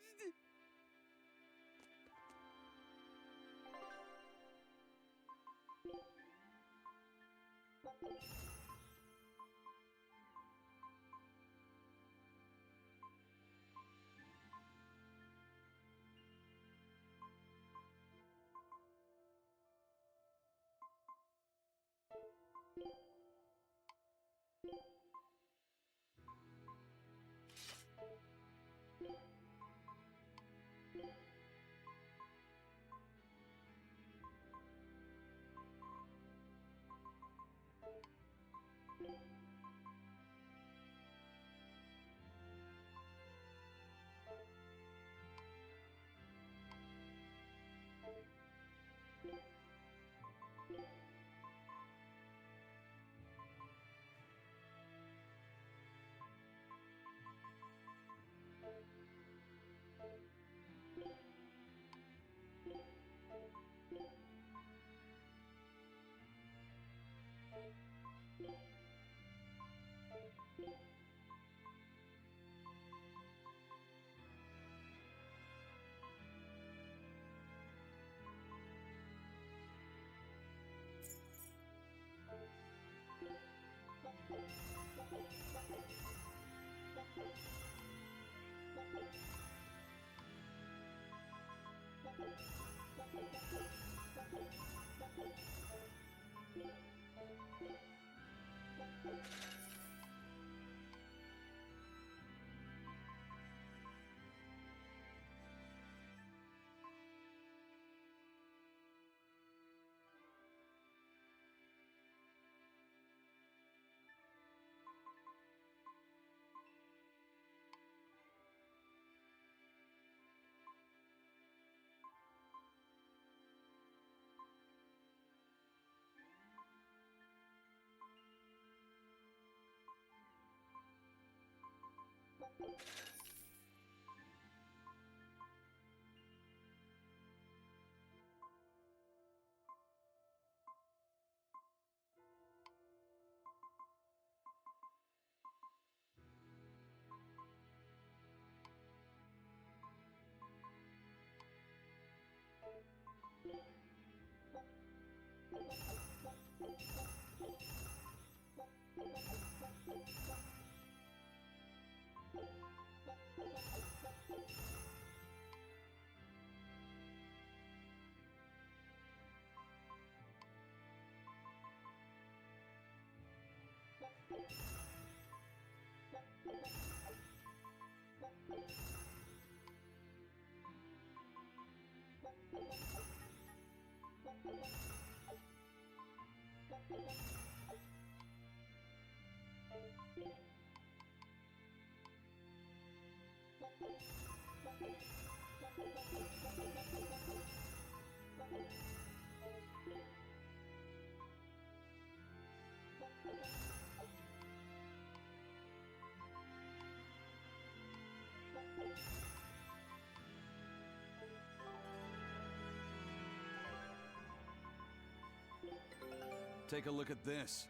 Take a look at this.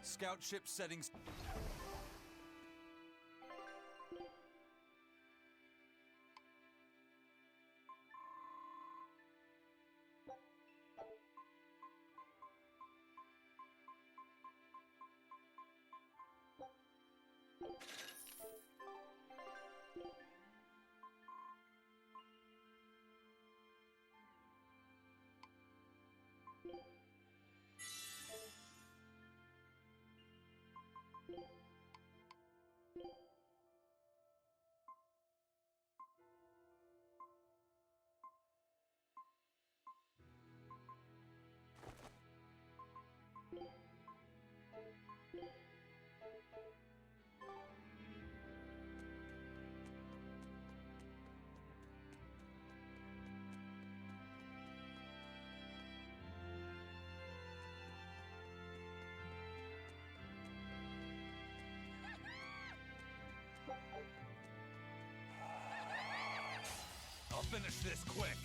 Scout ship settings. I'll finish this quick.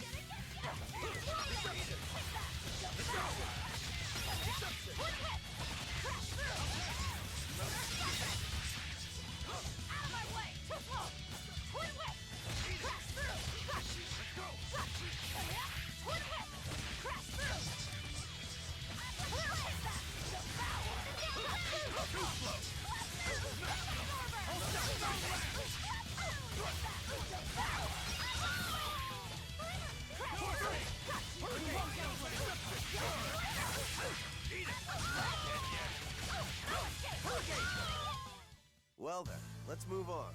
Well then, let's move on.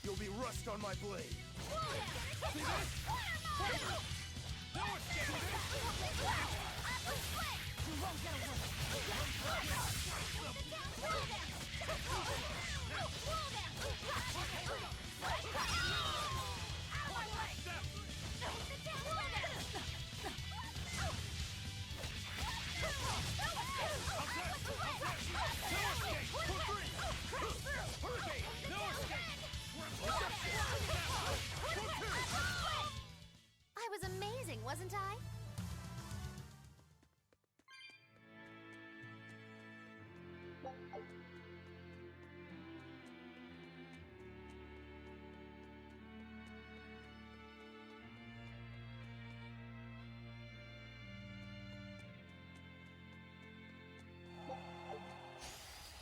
You'll be rust on my blade. See this? No escape! You won't get I was amazing, wasn't I?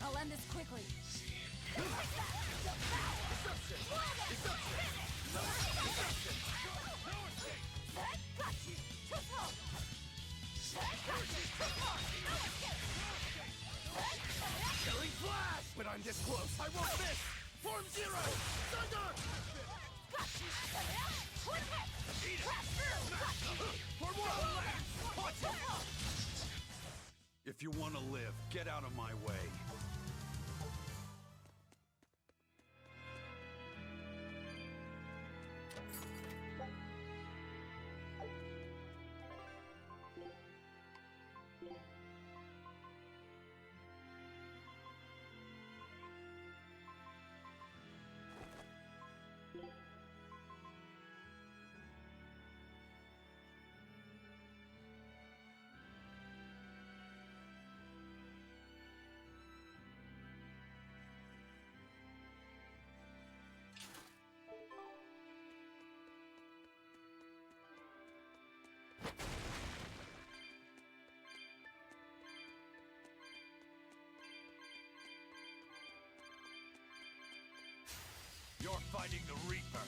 I'll end this quickly. Killing flash! But I'm this close. I won't miss. Form zero. Thunder! Eat it! For one! Watch it! If you want to live, get out of my way. You're fighting the Reaper.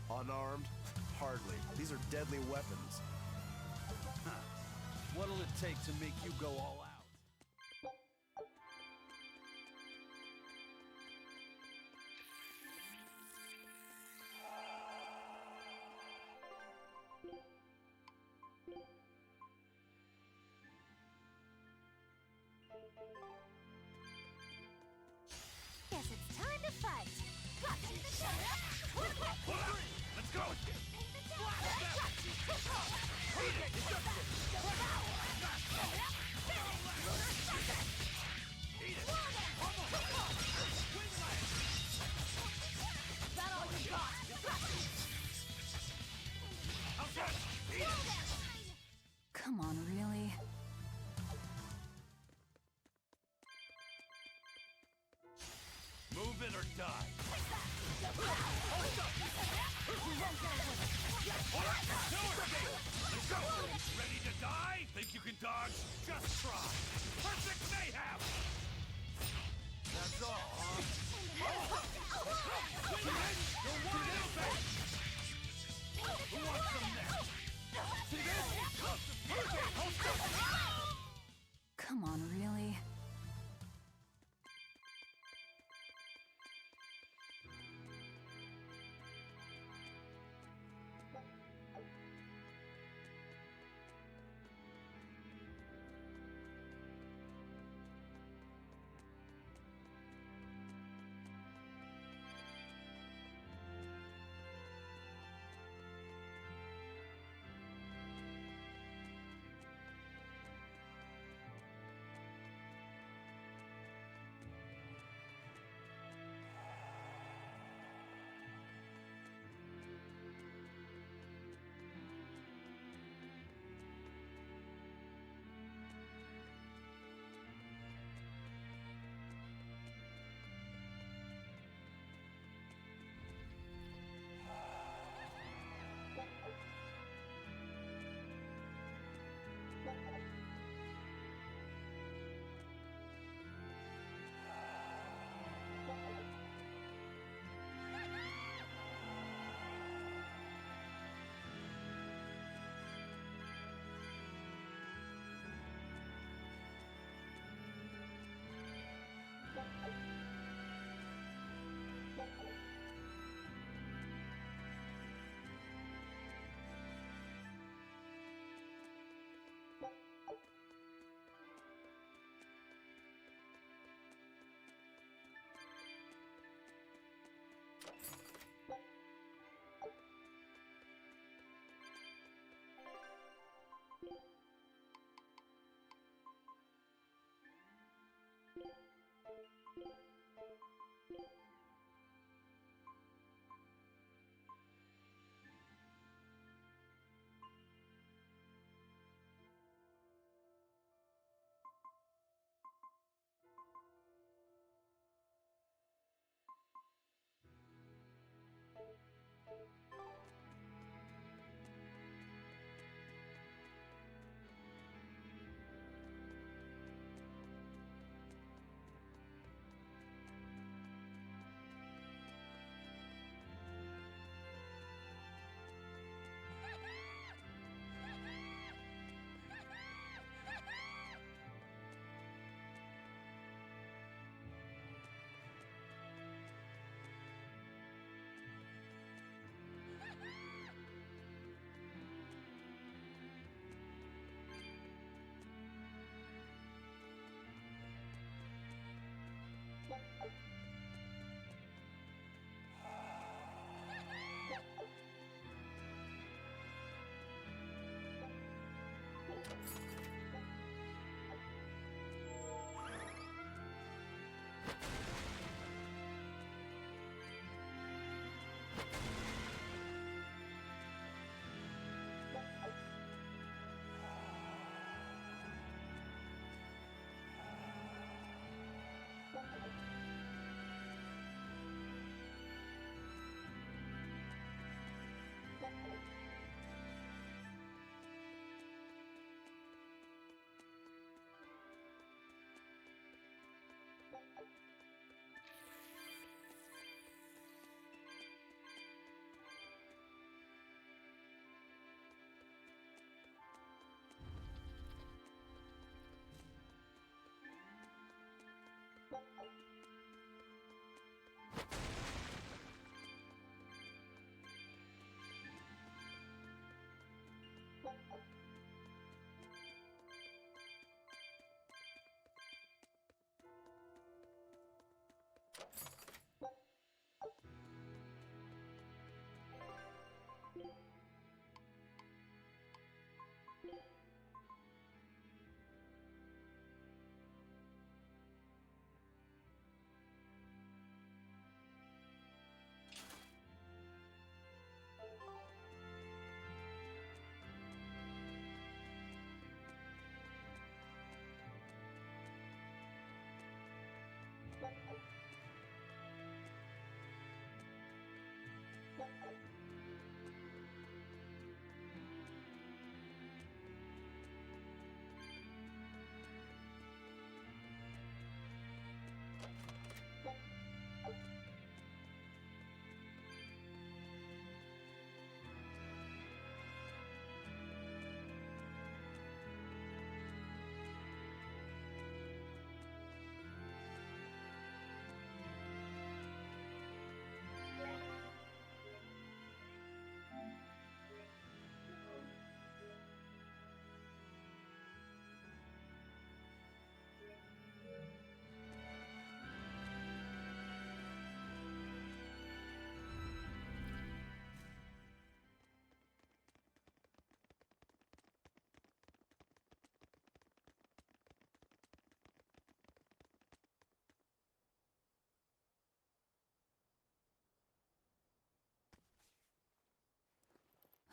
Unarmed? Hardly. These are deadly weapons. What'll it take to make you go all out? Guess it's time to fight. Let's go! Come on, really? Move it or die. Let's go! Ready to die? Think you can dodge? Just try. Perfect mayhem! That's all, huh?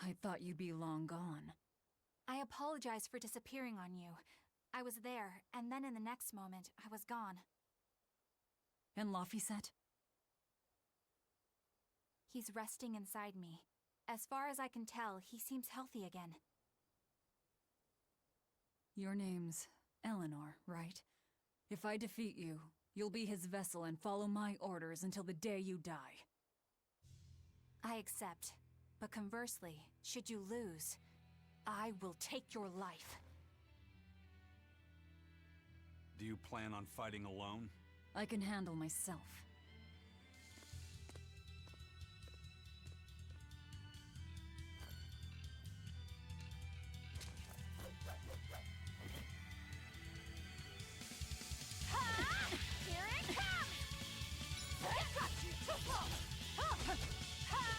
I thought you'd be long gone. I apologize for disappearing on you. I was there, and then in the next moment, I was gone. And Laphicet? He's resting inside me. As far as I can tell, he seems healthy again. Your name's Eleanor, right? If I defeat you, you'll be his vessel and follow my orders until the day you die. I accept. But conversely, should you lose, I will take your life. Do you plan on fighting alone? I can handle myself. Here it comes! I got you, Tuffle!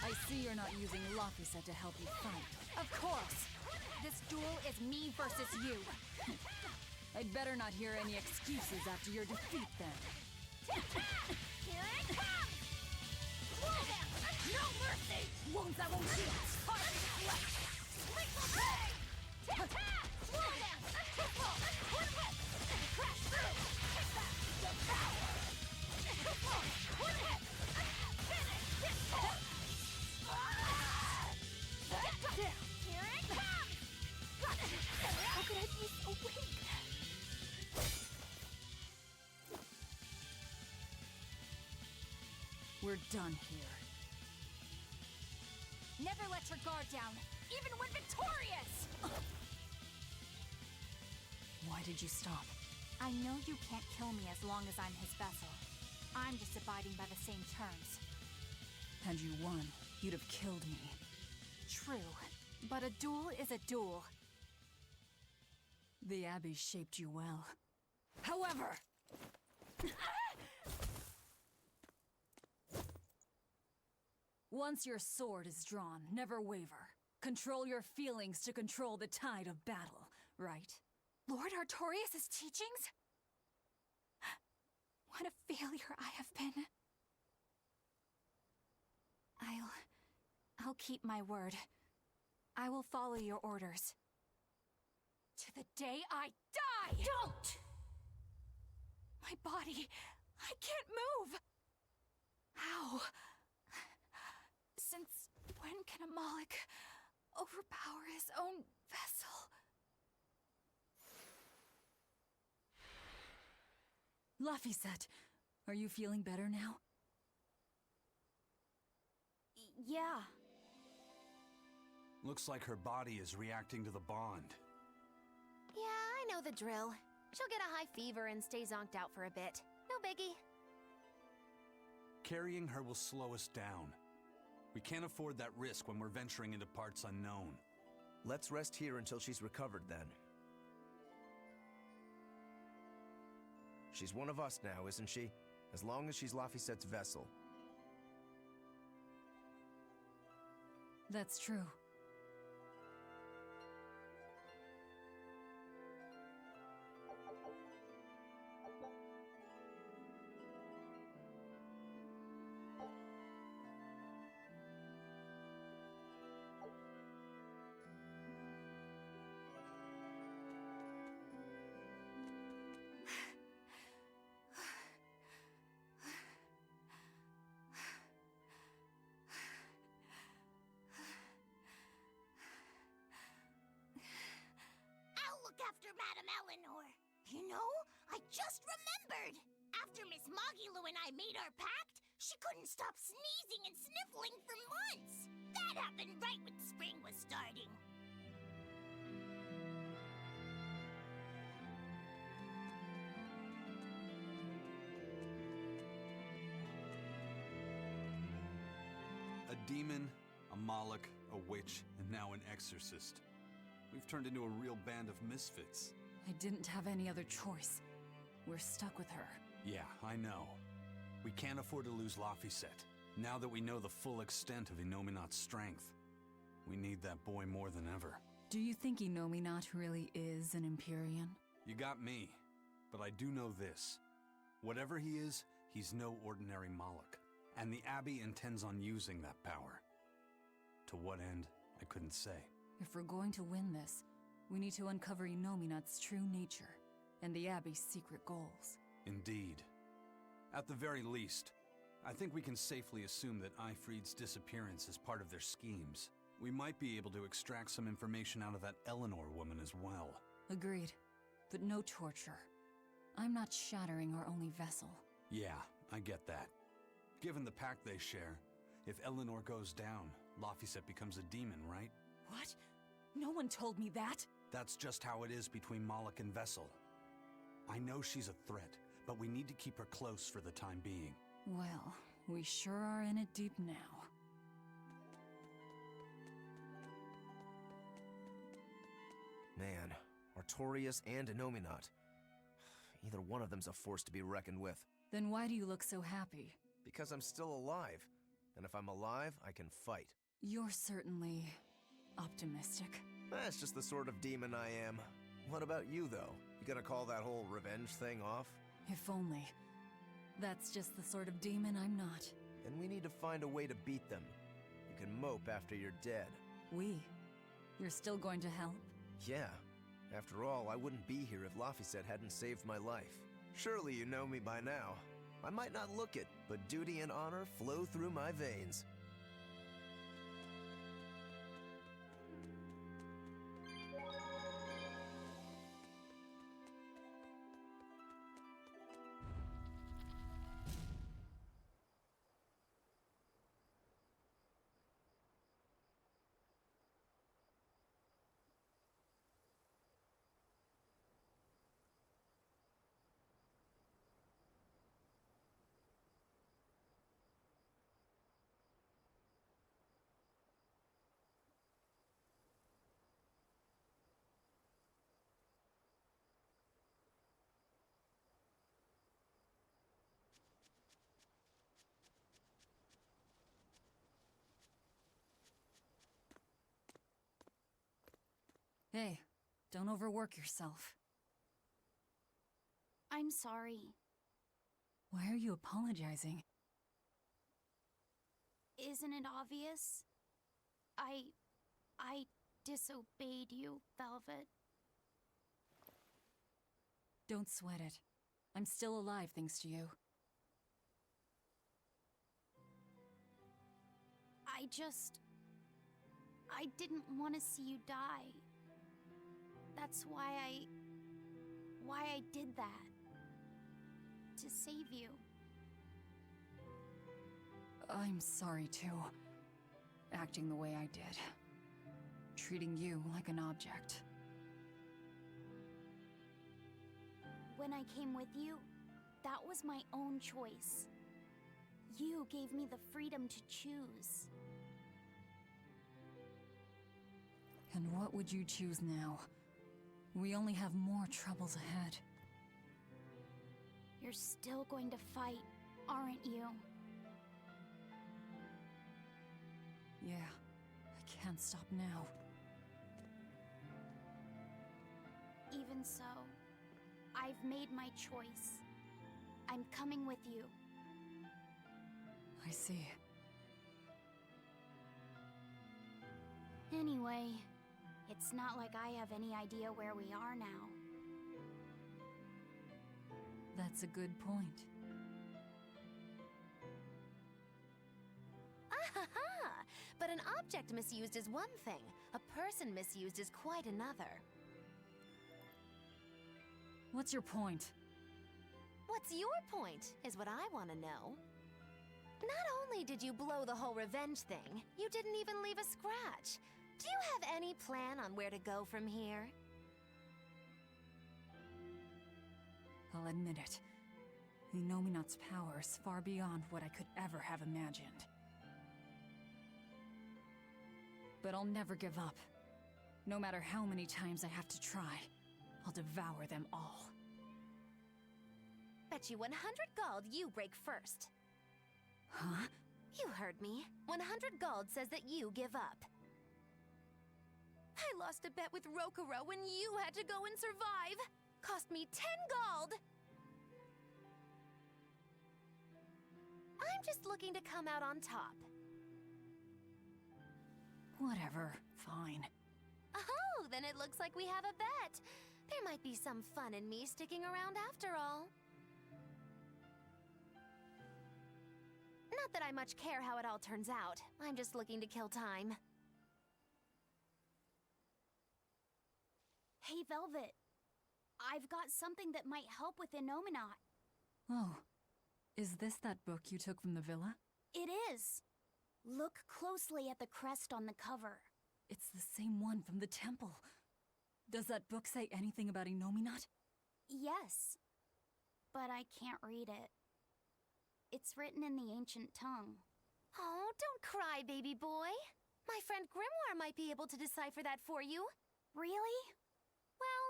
I see you're not using Laphicet to help you fight. Of course! This duel is me versus you! I'd better not hear any excuses after your defeat, then. Here it comes! Roll down! No mercy! Wounds I won't heal! Lethal play! Tap-tap! Roll down! Pitfall! One hit! Crash through! Take that! Devour! Pitfall! One hit! Finish! Pitfall! Down! Here it comes! How could I be so weak? We're done here. Never let your guard down, even when victorious! Why did you stop? I know you can't kill me as long as I'm his vessel. I'm just abiding by the same terms. Had you won, you'd have killed me. True, but a duel is a duel. The Abbey shaped you well. However... Once your sword is drawn, never waver. Control your feelings to control the tide of battle, right? Lord Artorias' teachings? What a failure I have been. I'll keep my word. I will follow your orders. To the day I die! Don't! My body, I can't move! How? Since when can a Moloch overpower his own vessel? Laphicet, are you feeling better now? Yeah. Looks like her body is reacting to the bond. Yeah, I know the drill. She'll get a high fever and stay zonked out for a bit. No biggie. Carrying her will slow us down. We can't afford that risk when we're venturing into parts unknown. Let's rest here until she's recovered, then. She's one of us now, isn't she? As long as she's Laphicet's vessel. That's true. After Madame Eleanor. You know, I just remembered! After Miss Mogilou and I made our pact, she couldn't stop sneezing and sniffling for months! That happened right when spring was starting. A demon, a Moloch, a witch, and now an exorcist. We've turned into a real band of misfits. I didn't have any other choice. We're stuck with her. Yeah, I know. We can't afford to lose Laphicet. Now that we know the full extent of Inominat's strength, we need that boy more than ever. Do you think Inominat really is an Empyrean? You got me, but I do know this. Whatever he is, he's no ordinary Moloch. And the Abbey intends on using that power. To what end, I couldn't say. If we're going to win this, we need to uncover Inominat's true nature and the Abbey's secret goals. Indeed. At the very least, I think we can safely assume that Ifrid's disappearance is part of their schemes. We might be able to extract some information out of that Eleanor woman as well. Agreed, but no torture. I'm not shattering our only vessel. Yeah, I get that. Given the pact they share, if Eleanor goes down, Laphicet becomes a demon, right? What? No one told me that! That's just how it is between Moloch and Vessel. I know she's a threat, but we need to keep her close for the time being. Well, we sure are in it deep now. Man, Artorias and Inominat. Either one of them's a force to be reckoned with. Then why do you look so happy? Because I'm still alive. And if I'm alive, I can fight. You're certainly optimistic. That's just the sort of demon I am. What about you, though? You gonna call that whole revenge thing off? If only. That's just the sort of demon I'm not. Then we need to find a way to beat them. You can mope after you're dead. We? You're still going to help? Yeah. After all, I wouldn't be here if Laphicet hadn't saved my life. Surely you know me by now. I might not look it, but duty and honor flow through my veins. Hey, don't overwork yourself. I'm sorry. Why are you apologizing? Isn't it obvious? I disobeyed you, Velvet. Don't sweat it. I'm still alive thanks to you. I didn't want to see you die. That's why I did that. To save you. I'm sorry too. Acting the way I did. Treating you like an object. When I came with you, that was my own choice. You gave me the freedom to choose. And what would you choose now? We only have more troubles ahead. You're still going to fight, aren't you? Yeah, I can't stop now. Even so, I've made my choice. I'm coming with you. I see. Anyway, it's not like I have any idea where we are now. That's a good point. Ah-ha-ha! But an object misused is one thing. A person misused is quite another. What's your point? What's your point, is what I want to know. Not only did you blow the whole revenge thing, you didn't even leave a scratch. Do you have any plan on where to go from here? I'll admit it. Inominat's power is far beyond what I could ever have imagined. But I'll never give up. No matter how many times I have to try, I'll devour them all. Bet you 100 gold you break first. Huh? You heard me. 100 gold says that you give up. I lost a bet with Rokuro when you had to go and survive. Cost me 10 gold. I'm just looking to come out on top. Whatever, fine. Oh, then it looks like we have a bet. There might be some fun in me sticking around after all. Not that I much care how it all turns out. I'm just looking to kill time. Hey, Velvet. I've got something that might help with Inominat. Oh, is this that book you took from the villa? It is. Look closely at the crest on the cover. It's the same one from the temple. Does that book say anything about Inominat? Yes, but I can't read it. It's written in the ancient tongue. Oh, don't cry, baby boy. My friend Grimoire might be able to decipher that for you. Really? Well,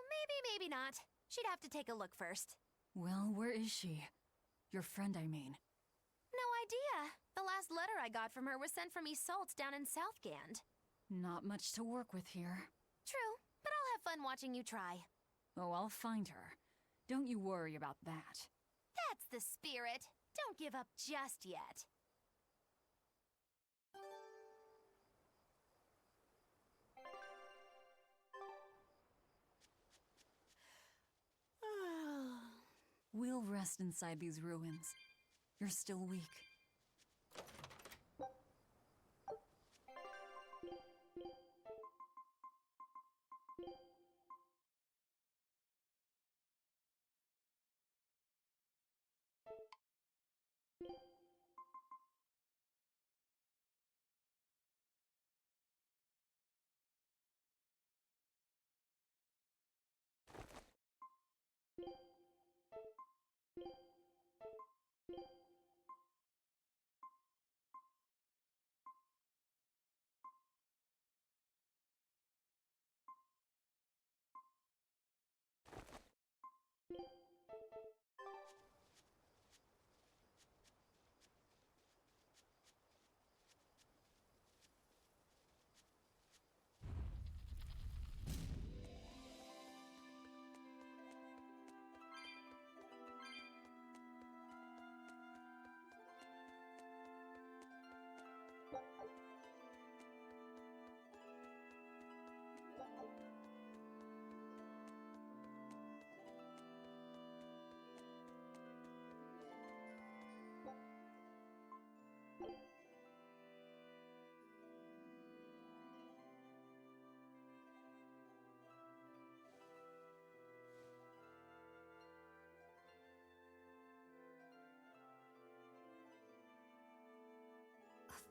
maybe not. She'd have to take a look first. Well, where is she? Your friend, I mean. No idea. The last letter I got from her was sent from Isolde down in Southgand. Not much to work with here. True, but I'll have fun watching you try. Oh, I'll find her. Don't you worry about that. That's the spirit. Don't give up just yet. We'll rest inside these ruins. You're still weak.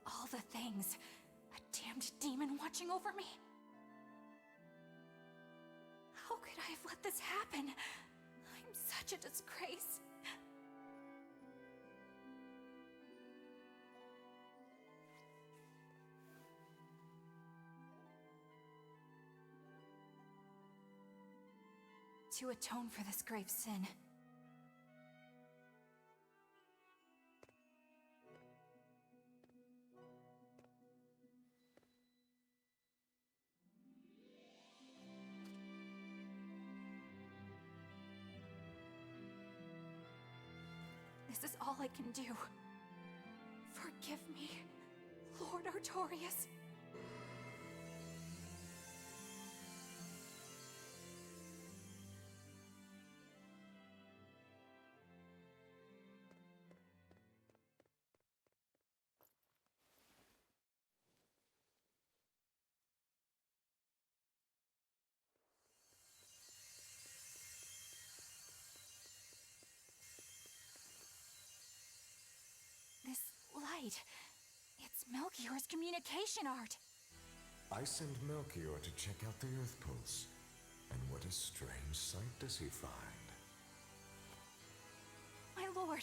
All the things. A damned demon watching over me. How could I have let this happen? I'm such a disgrace. To atone for this grave sin, this is all I can do. Forgive me, Lord Artorias. This light, it's Melchior's communication art. I send Melchior to check out the Earth Pulse. And what a strange sight does he find? My lord,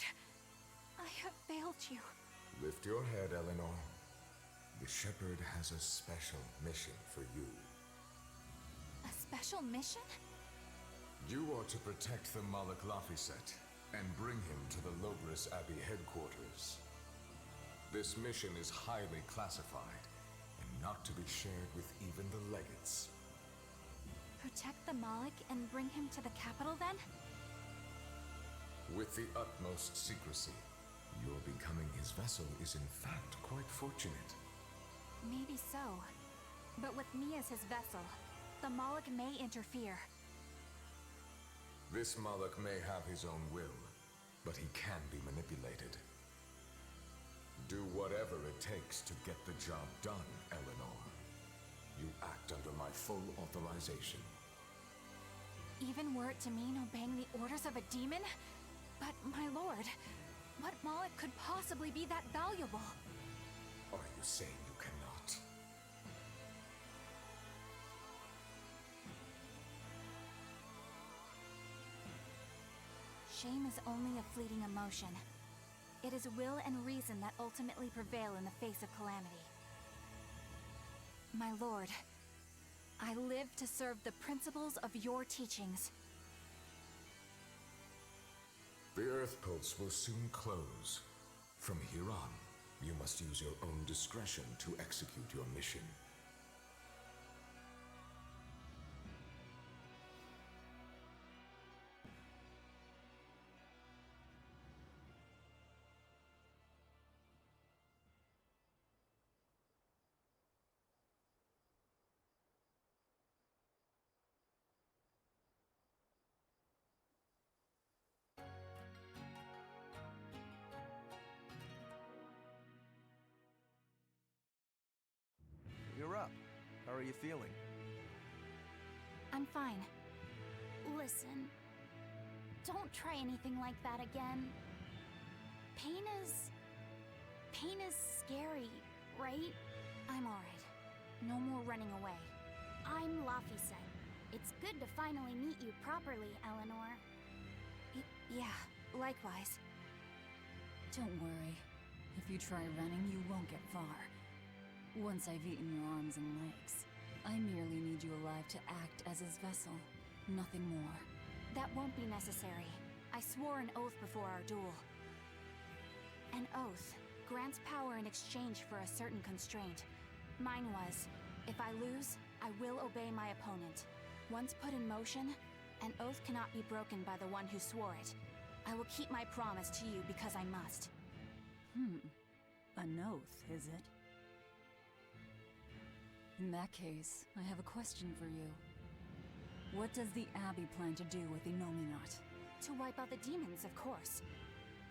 I have failed you. Lift your head, Eleanor. The Shepherd has a special mission for you. A special mission? You are to protect the Malak Laphicet and bring him to the Logris Abbey headquarters. This mission is highly classified and not to be shared with even the legates. Protect the Malik and bring him to the capital, then? With the utmost secrecy. Your becoming his vessel is in fact quite fortunate. Maybe so. But with me as his vessel, the Malik may interfere. This Malak may have his own will, but he can be manipulated. Do whatever it takes to get the job done, Eleanor. You act under my full authorization. Even were it to mean obeying the orders of a demon? But, my lord, what Malik could possibly be that valuable? Are you saying you cannot? Shame is only a fleeting emotion. It is will and reason that ultimately prevail in the face of calamity. My lord, I live to serve the principles of your teachings. The Earth Pulse will soon close. From here on, you must use your own discretion to execute your mission. are you feeling? I'm fine. Listen, don't try anything like that again. Pain is scary, right? I'm alright. No more running away. I'm Laphicet. It's good to finally meet you properly, Eleanor. Yeah, likewise. Don't worry. If you try running, you won't get far. Once I've eaten your arms and legs, I merely need you alive to act as his vessel. Nothing more. That won't be necessary. I swore an oath before our duel. An oath grants power in exchange for a certain constraint. Mine was, if I lose, I will obey my opponent. Once put in motion, an oath cannot be broken by the one who swore it. I will keep my promise to you because I must. An oath, is it? In that case, I have a question for you. What does the Abbey plan to do with Innominat? To wipe out the demons, of course.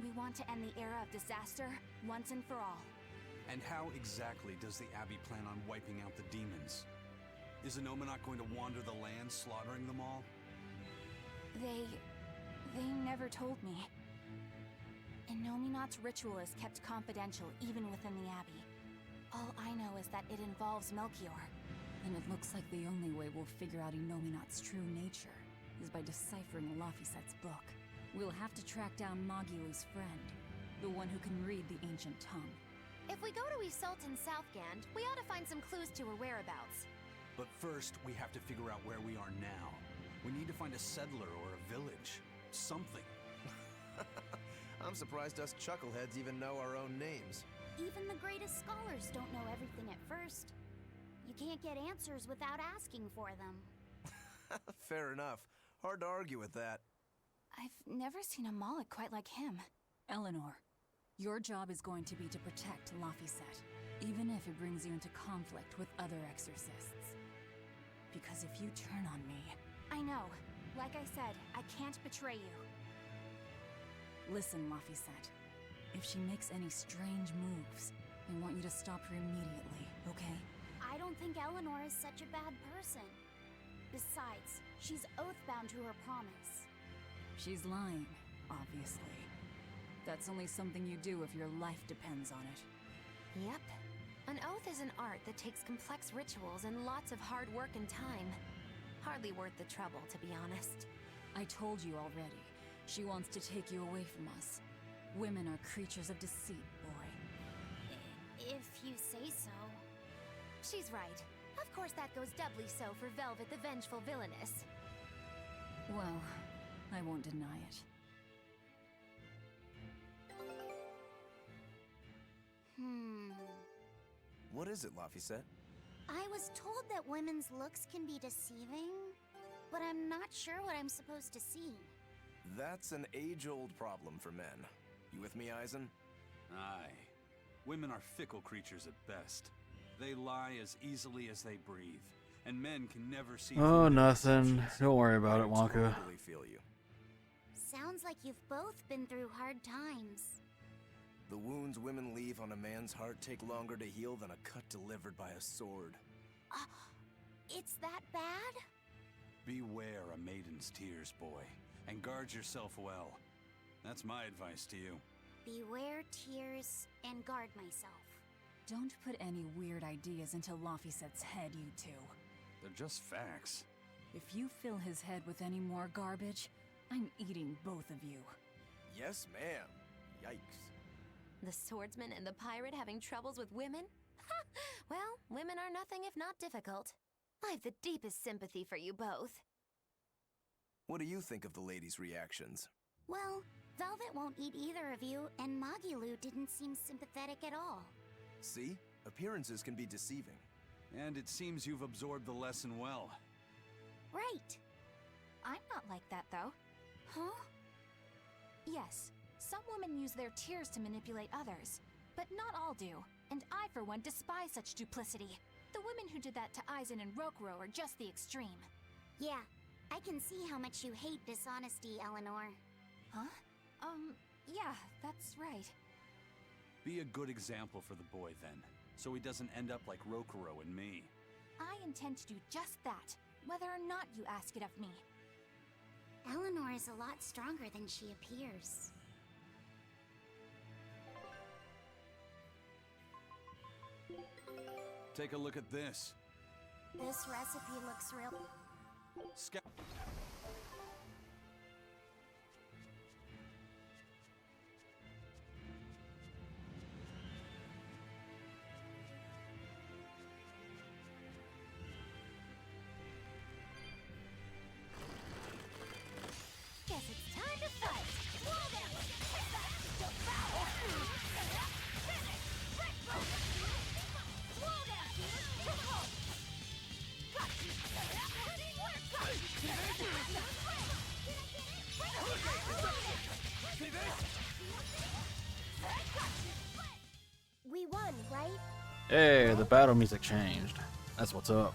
We want to end the era of disaster once and for all. And how exactly does the Abbey plan on wiping out the demons? Is Innominat going to wander the land, slaughtering them all? They never told me. Innominat's ritual is kept confidential even within the Abbey. All I know is that it involves Melchior. And it looks like the only way we'll figure out Innominat's true nature is by deciphering Laphicet's book. We'll have to track down Magilu's friend, the one who can read the ancient tongue. If we go to Isolt in Southgand, we ought to find some clues to her whereabouts. But first, we have to figure out where we are now. We need to find a settler or a village. Something. I'm surprised us chuckleheads even know our own names. Even the greatest scholars don't know everything at first. You can't get answers without asking for them. Fair enough. Hard to argue with that. I've never seen a Moloch quite like him. Eleanor, your job is going to be to protect Laphicet, even if it brings you into conflict with other exorcists. Because if you turn on me... I know. Like I said, I can't betray you. Listen, Laphicet. If she makes any strange moves, I want you to stop her immediately, okay? I don't think Eleanor is such a bad person. Besides, she's oath-bound to her promise. She's lying, obviously. That's only something you do if your life depends on it. Yep. An oath is an art that takes complex rituals and lots of hard work and time. Hardly worth the trouble, to be honest. I told you already. She wants to take you away from us. Women are creatures of deceit, boy. If you say so. She's right. Of course that goes doubly so for Velvet the Vengeful Villainess. Well, I won't deny it. What is it, Laphicet? I was told that women's looks can be deceiving, but I'm not sure what I'm supposed to see. That's an age-old problem for men. You with me, Eisen? Aye. Women are fickle creatures at best. They lie as easily as they breathe, and men can never see... Oh, nothing. Don't worry about it, Wonka. Totally feel you. Sounds like you've both been through hard times. The wounds women leave on a man's heart take longer to heal than a cut delivered by a sword. It's that bad? Beware a maiden's tears, boy, and guard yourself well. That's my advice to you. Beware tears and guard myself. Don't put any weird ideas into Laphicet's head, you two. They're just facts. If you fill his head with any more garbage, I'm eating both of you. Yes, ma'am. Yikes. The swordsman and the pirate having troubles with women? Ha! Well, women are nothing if not difficult. I've the deepest sympathy for you both. What do you think of the ladies' reactions? Well, Velvet won't eat either of you, and Magilu didn't seem sympathetic at all. See? Appearances can be deceiving. And it seems you've absorbed the lesson well. Right. I'm not like that, though. Huh? Yes, some women use their tears to manipulate others, but not all do, and I, for one, despise such duplicity. The women who did that to Eisen and Rokuro are just the extreme. Yeah, I can see how much you hate dishonesty, Eleanor. Huh? Yeah, that's right. Be a good example for the boy, then, so he doesn't end up like Rokuro and me. I intend to do just that, whether or not you ask it of me. Eleanor is a lot stronger than she appears. Take a look at this. This recipe looks real. Scout. Guess it's time to fight! Wall down! Wall down! We won, right? Hey, the battle music changed. That's what's up.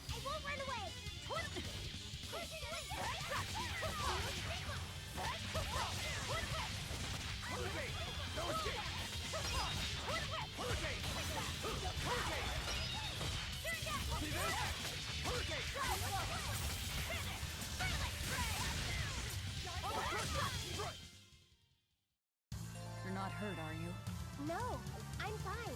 I won't run away! You're not hurt, are you? No, I'm fine.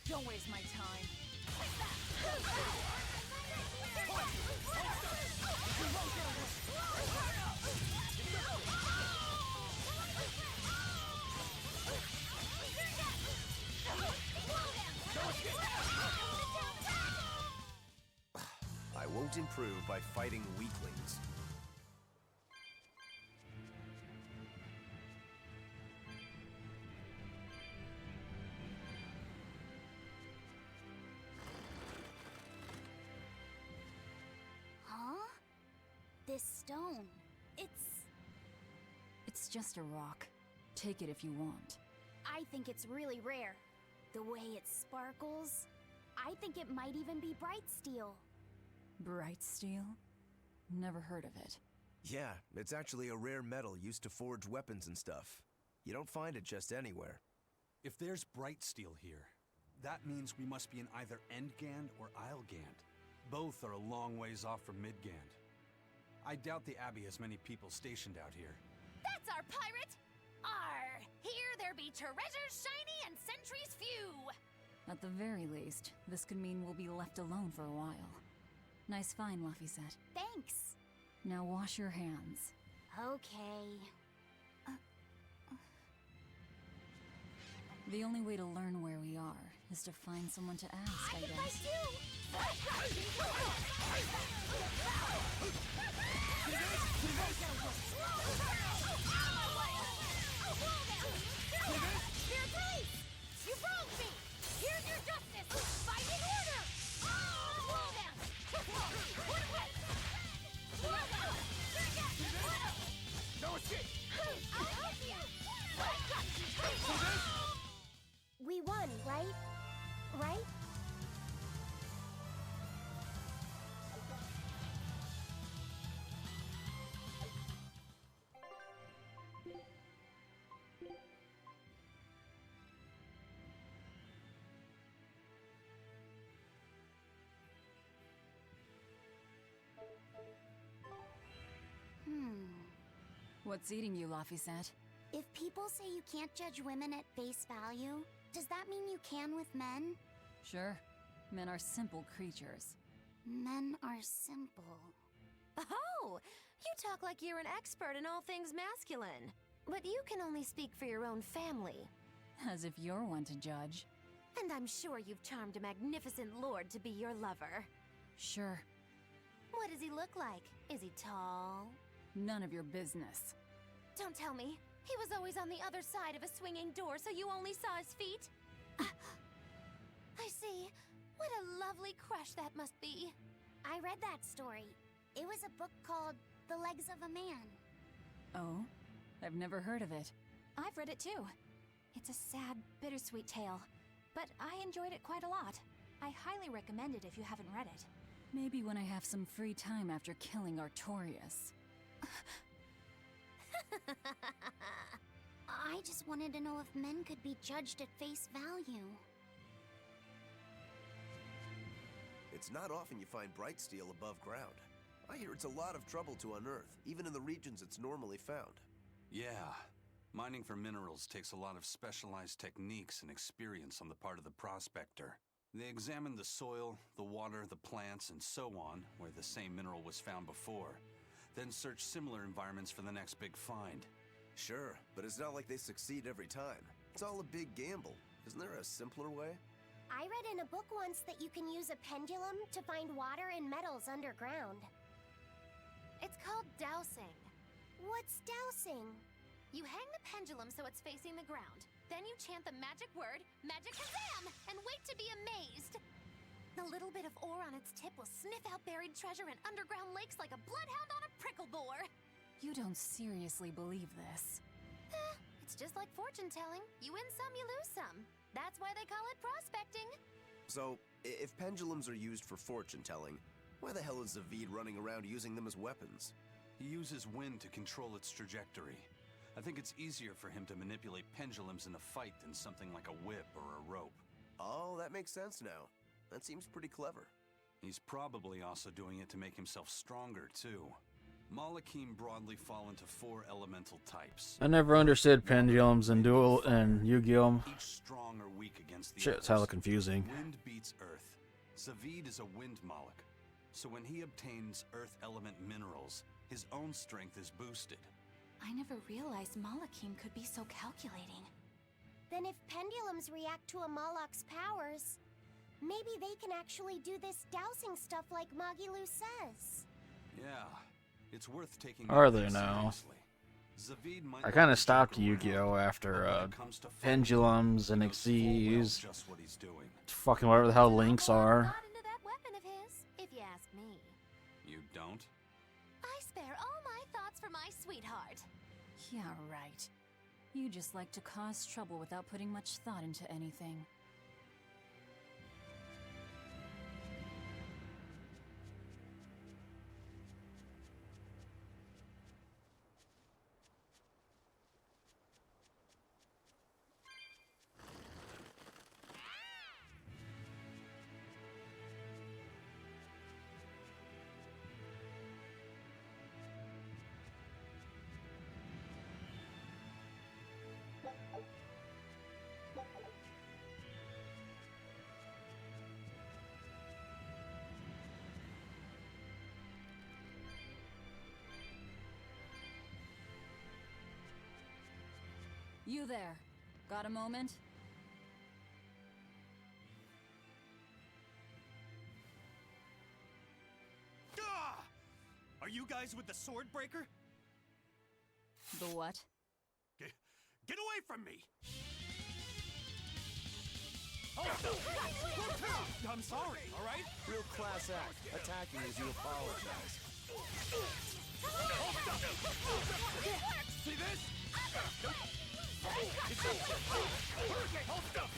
Don't waste my time. I won't improve by fighting weaklings. Huh? This stone. It's just a rock. Take it if you want. I think it's really rare. The way it sparkles. I think it might even be bright steel. Bright steel? Never heard of it. Yeah, it's actually a rare metal used to forge weapons and stuff. You don't find it just anywhere. If there's bright steel here, that means we must be in either Endgand or Islegand. Both are a long ways off from Midgand. I doubt the Abbey has many people stationed out here. That's our pirate! Arr! Here there be treasures shiny and sentries few! At the very least, this could mean we'll be left alone for a while. Nice find, Laphicet. Thanks. Now wash your hands. Okay. The only way to learn where we are is to find someone to ask, I guess. You broke me! Here's your justice! Fight in order! Slow down! Put away! Slow down! No escape! I'll help you! We won, right? Right? What's eating you, Laphicet? If people say you can't judge women at face value, does that mean you can with men? Sure. Men are simple creatures. Men are simple. Oh! You talk like you're an expert in all things masculine. But you can only speak for your own family. As if you're one to judge. And I'm sure you've charmed a magnificent lord to be your lover. Sure. What does he look like? Is he tall? None of your business. Don't tell me. He was always on the other side of a swinging door, so you only saw his feet? I see. What a lovely crush that must be. I read that story. It was a book called The Legs of a Man. Oh? I've never heard of it. I've read it too. It's a sad, bittersweet tale, but I enjoyed it quite a lot. I highly recommend it if you haven't read it. Maybe when I have some free time after killing Artorias. I just wanted to know if men could be judged at face value. It's not often you find bright steel above ground. I hear it's a lot of trouble to unearth, even in the regions it's normally found. Yeah. Mining for minerals takes a lot of specialized techniques and experience on the part of the prospector. They examine the soil, the water, the plants, and so on, where the same mineral was found before. Then search similar environments for the next big find. Sure, but it's not like they succeed every time. It's all a big gamble. Isn't there a simpler way? I read in a book once that you can use a pendulum to find water and metals underground. It's called dowsing. What's dowsing? You hang the pendulum so it's facing the ground. Then you chant the magic word, Magic Kazam, and wait to be amazed. The little bit of ore on its tip will sniff out buried treasure in underground lakes like a bloodhound on a prickle bore. You don't seriously believe this. It's just like fortune telling. You win some, you lose some. That's why they call it prospecting. So, if pendulums are used for fortune telling, why the hell is Zavid running around using them as weapons? He uses wind to control its trajectory. I think it's easier for him to manipulate pendulums in a fight than something like a whip or a rope. Oh, that makes sense now. That seems pretty clever. He's probably also doing it to make himself stronger, too. Malakim broadly fall into 4 elemental types. I never understood pendulums and duel and Yu-Gi-Oh. Each strong or weak against the Shit, it's others. hella confusing. Wind beats earth. Zavid is a wind Moloch. So when he obtains earth element minerals, his own strength is boosted. I never realized Malakim could be so calculating. Then if pendulums react to a Moloch's powers, maybe they can actually do this dowsing stuff like Magilu says. Yeah, it's worth taking. Are that they now? seriously. Zavid might I not kind be of stopped joking around, Yu-Gi-Oh after but when it comes to fighting, pendulums and he knows full well Xyz, just what he's doing. fucking whatever the hell links are. Not into that weapon of his, if you ask me. You don't? I spare all my thoughts for my sweetheart. Yeah, right. You just like to cause trouble without putting much thought into anything. You there. Got a moment? Ah! Are you guys with the Swordbreaker? The what? Get away from me! I'm sorry, all right? Real class act, attacking as you apologize. See this? Hurricane, hold up!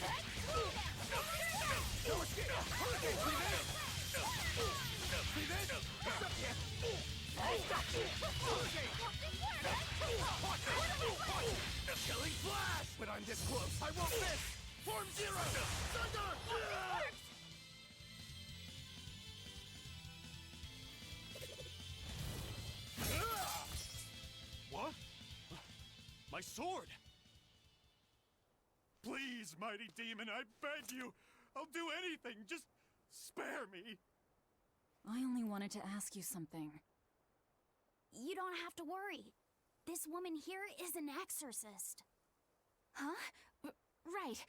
No escape! Hurricane, see this? See this? What's up here? Hold up! Hurricane! Watch it! Killing flash! When I'm this close, I won't miss! Form zero! Thunder! What? My sword! Please, mighty demon, I beg you! I'll do anything, just spare me! I only wanted to ask you something. You don't have to worry. This woman here is an exorcist. Huh? Right.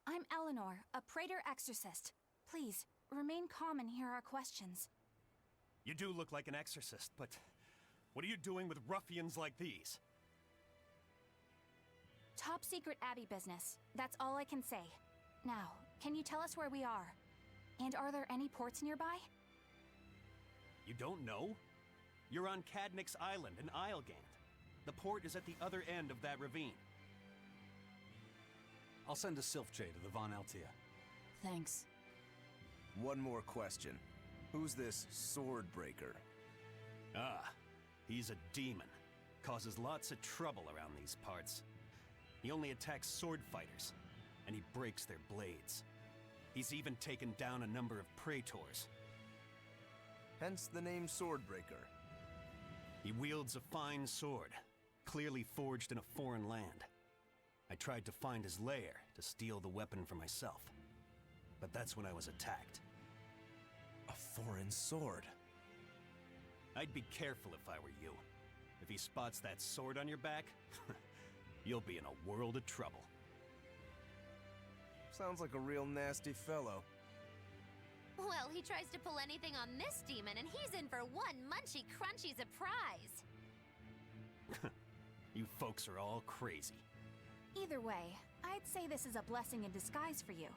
I'm Eleanor, a Praetor exorcist. Please, remain calm and hear our questions. You do look like an exorcist, but what are you doing with ruffians like these? Top secret Abbey business. That's all I can say. Now, can you tell us where we are? And are there any ports nearby? You don't know? You're on Cadnix Island in Islegand. The port is at the other end of that ravine. I'll send a Sylph-J to the Von Altia. Thanks. One more question. Who's this Swordbreaker? Ah, he's a demon. Causes lots of trouble around these parts. He only attacks sword fighters, and he breaks their blades. He's even taken down a number of praetors. Hence the name Swordbreaker. He wields a fine sword, clearly forged in a foreign land. I tried to find his lair to steal the weapon for myself, but that's when I was attacked. A foreign sword. I'd be careful if I were you. If he spots that sword on your back, you'll be in a world of trouble. Sounds like a real nasty fellow. Well, he tries to pull anything on this demon, and he's in for one munchy crunchy surprise. You folks are all crazy. Either way, I'd say this is a blessing in disguise for you.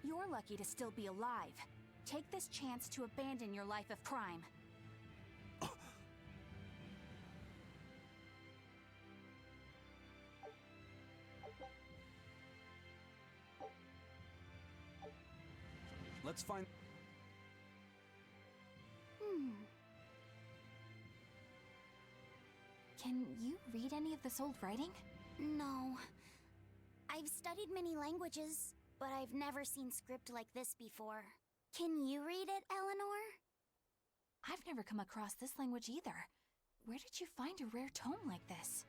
You're lucky to still be alive. Take this chance to abandon your life of crime. Let's find... Can you read any of this old writing? No. I've studied many languages, but I've never seen script like this before. Can you read it, Eleanor? I've never come across this language either. Where did you find a rare tome like this?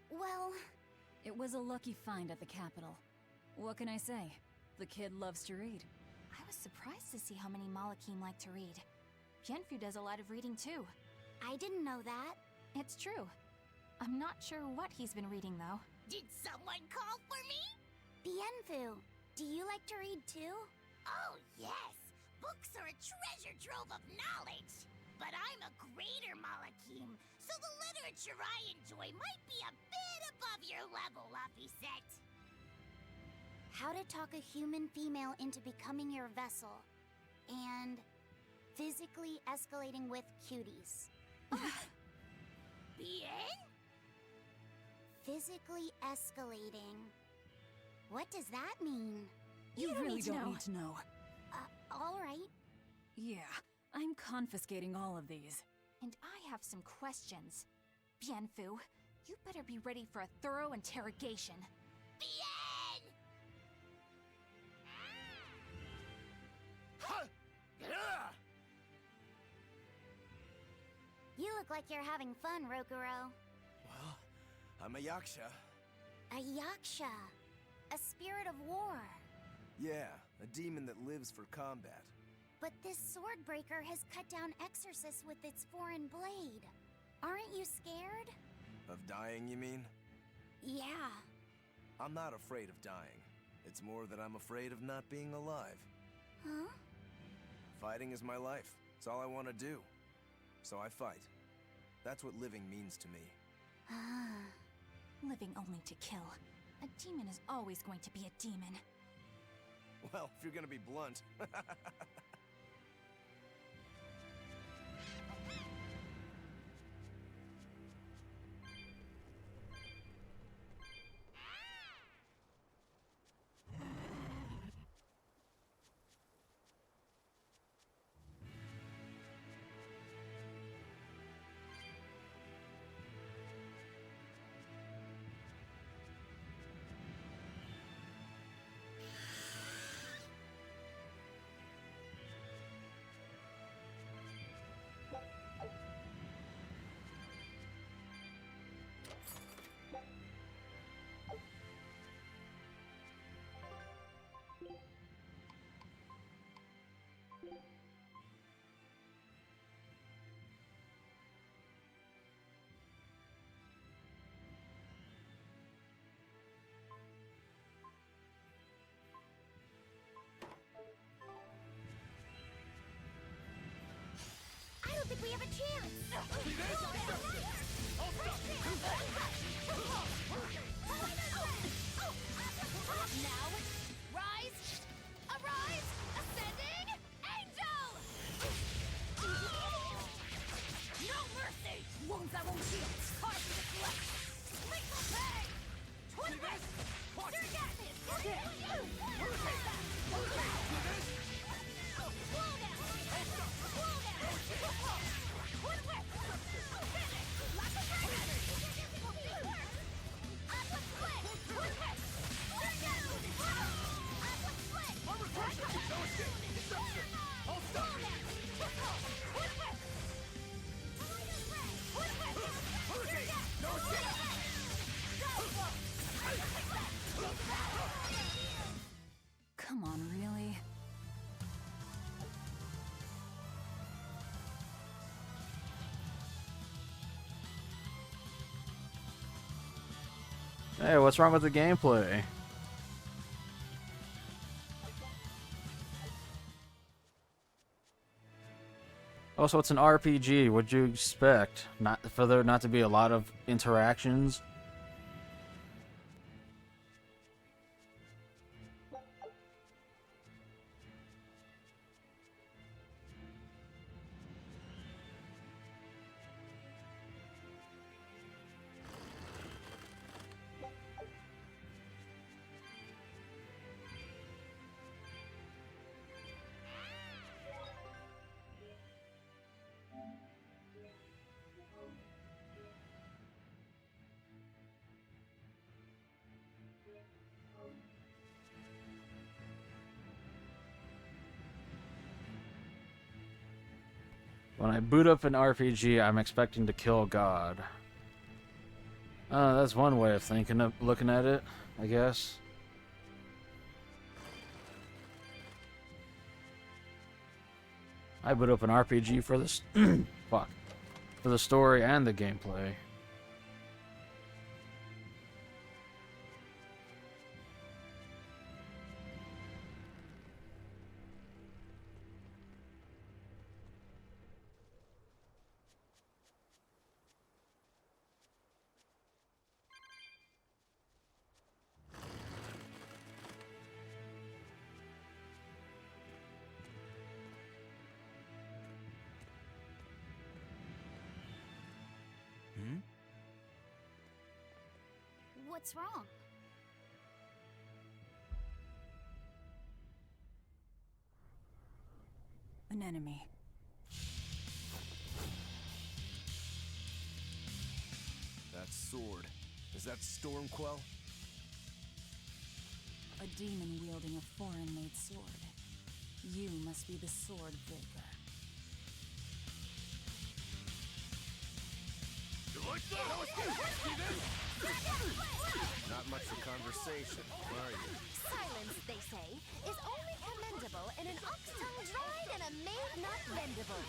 Well... It was a lucky find at the capital. What can I say? The kid loves to read. I was surprised to see how many Malakim like to read. Bienfu does a lot of reading too. I didn't know that. It's true. I'm not sure what he's been reading though. Did someone call for me? Bienfu, do you like to read too? Oh, yes. Books are a treasure trove of knowledge. But I'm a greater Malakim, so the literature I enjoy might be a bit above your level, Laphicet. How to talk a human female into becoming your vessel. And physically escalating with cuties. Bien? Physically escalating. What does that mean? You really don't need to know. All right. Yeah, I'm confiscating all of these. And I have some questions. Bienfu, you better be ready for a thorough interrogation. Bien! You look like you're having fun, Rokuro. Well, I'm a yaksha. A yaksha. A spirit of war. Yeah, a demon that lives for combat. But this Swordbreaker has cut down exorcists with its foreign blade. Aren't you scared? Of dying, you mean? Yeah. I'm not afraid of dying. It's more that I'm afraid of not being alive. Huh? Fighting is my life. It's all I want to do. So I fight. That's what living means to me. Living only to kill. A demon is always going to be a demon. Well, if you're gonna be blunt. I don't think we have a chance. Now, rise! Arise! Ascending! Angel! No mercy! Wounds that won't heal! Hard to deflect! Lethal bang! Twin whip! Surgatis! Slow down! Slow down! Twin whip! Finish! Lock of dragon! Aqua split! Twin whip! Surgatis! Aqua split! No escape! Deception! Hold stop! Twin whip! Twin whip! Hurricane! No escape! Come on, really? Hey, what's wrong with the gameplay? Also, it's an RPG. What'd you expect? Not for there not to be a lot of interactions? When I boot up an RPG, I'm expecting to kill God. That's one way of thinking of looking at it, I guess. I boot up an RPG for this fuck. For the story and the gameplay. What's wrong? An enemy. That sword. Is that Stormquell? A demon wielding a foreign-made sword. You must be the sword breaker. You like that? No escape! Not much for conversation, are you? Silence, they say, is only commendable in an ox tongue dried and a maid not bendable.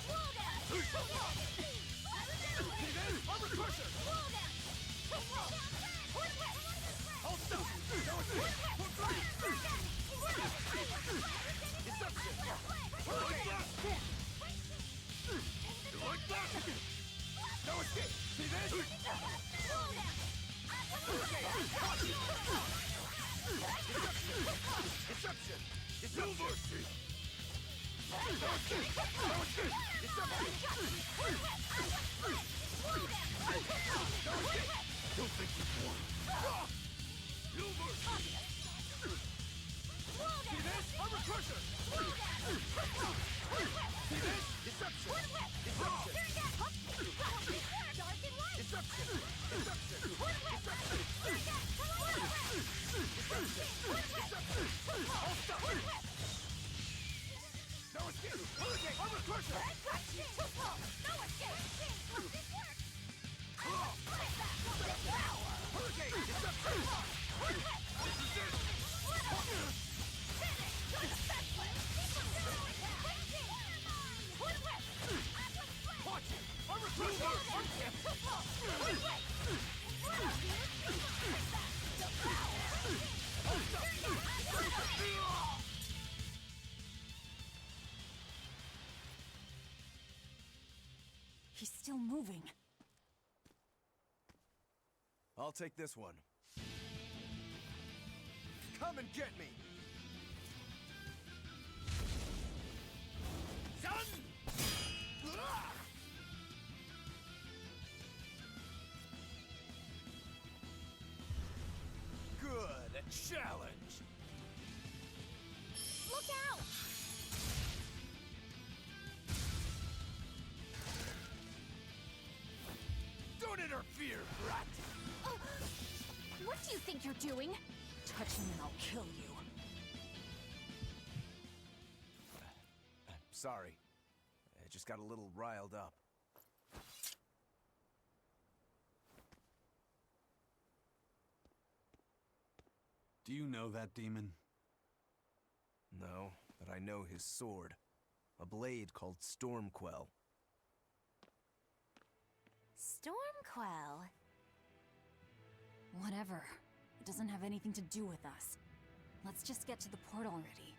Slow down! Armor Crusher! Hold still! No escape! For three! Deception! Like that! You like that? No escape! See this? Deception! Deception! No mercy! No escape! No escape! Deception! No escape! Don't think you've won. No mercy! See this? Armor Crusher! See this? Deception! Deception! Deception! Deception! All stop! No escape! Hurricane! Armor Crusher! No escape! Hurricane! Deception! This is it! Watch it! Armor Crusher! He's still moving. I'll take this one. Come and get me! Son! Good, a challenge! Look out! Don't interfere, brat! What do you think you're doing? Touch him and I'll kill you. Sorry. I just got a little riled up. Do you know that demon? No, but I know his sword. A blade called Stormquell. Stormquell? Whatever. It doesn't have anything to do with us. Let's just get to the port already.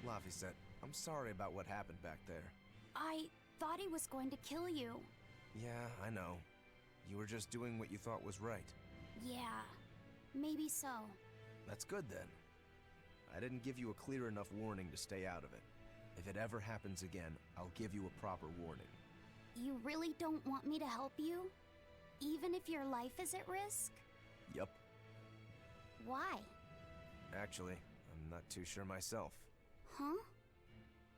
Laphicet, I'm sorry about what happened back there. I thought he was going to kill you. Yeah, I know. You were just doing what you thought was right. Yeah, maybe so. That's good then. I didn't give you a clear enough warning to stay out of it. If it ever happens again, I'll give you a proper warning. You really don't want me to help you? Even if your life is at risk? Yup. Why? Actually, I'm not too sure myself. Huh?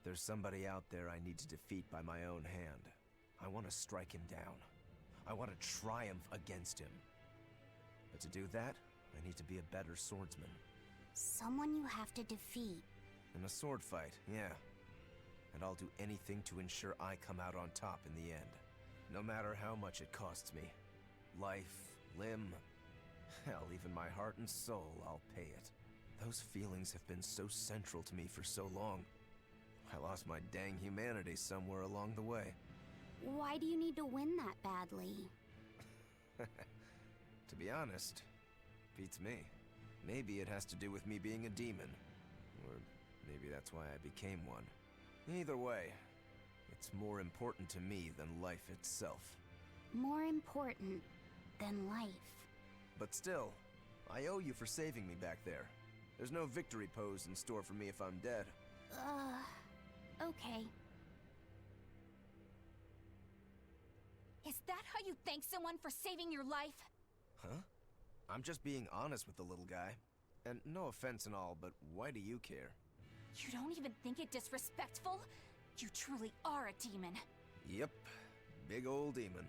There's somebody out there I need to defeat by my own hand. I want to strike him down. I want to triumph against him. But to do that, I need to be a better swordsman. Someone you have to defeat. In a sword fight, yeah. And I'll do anything to ensure I come out on top in the end. No matter how much it costs me. Life, limb, hell, even my heart and soul, I'll pay it. Those feelings have been so central to me for so long. I lost my dang humanity somewhere along the way. Why do you need to win that badly? To be honest, beats me. Maybe it has to do with me being a demon. Or maybe that's why I became one. Either way, it's more important to me than life itself. More important than life. But still, I owe you for saving me back there. There's no victory pose in store for me if I'm dead. Okay. Is that how you thank someone for saving your life? Huh? I'm just being honest with the little guy. And no offense and all, but why do you care? You don't even think it disrespectful? You truly are a demon. Yep. Big old demon.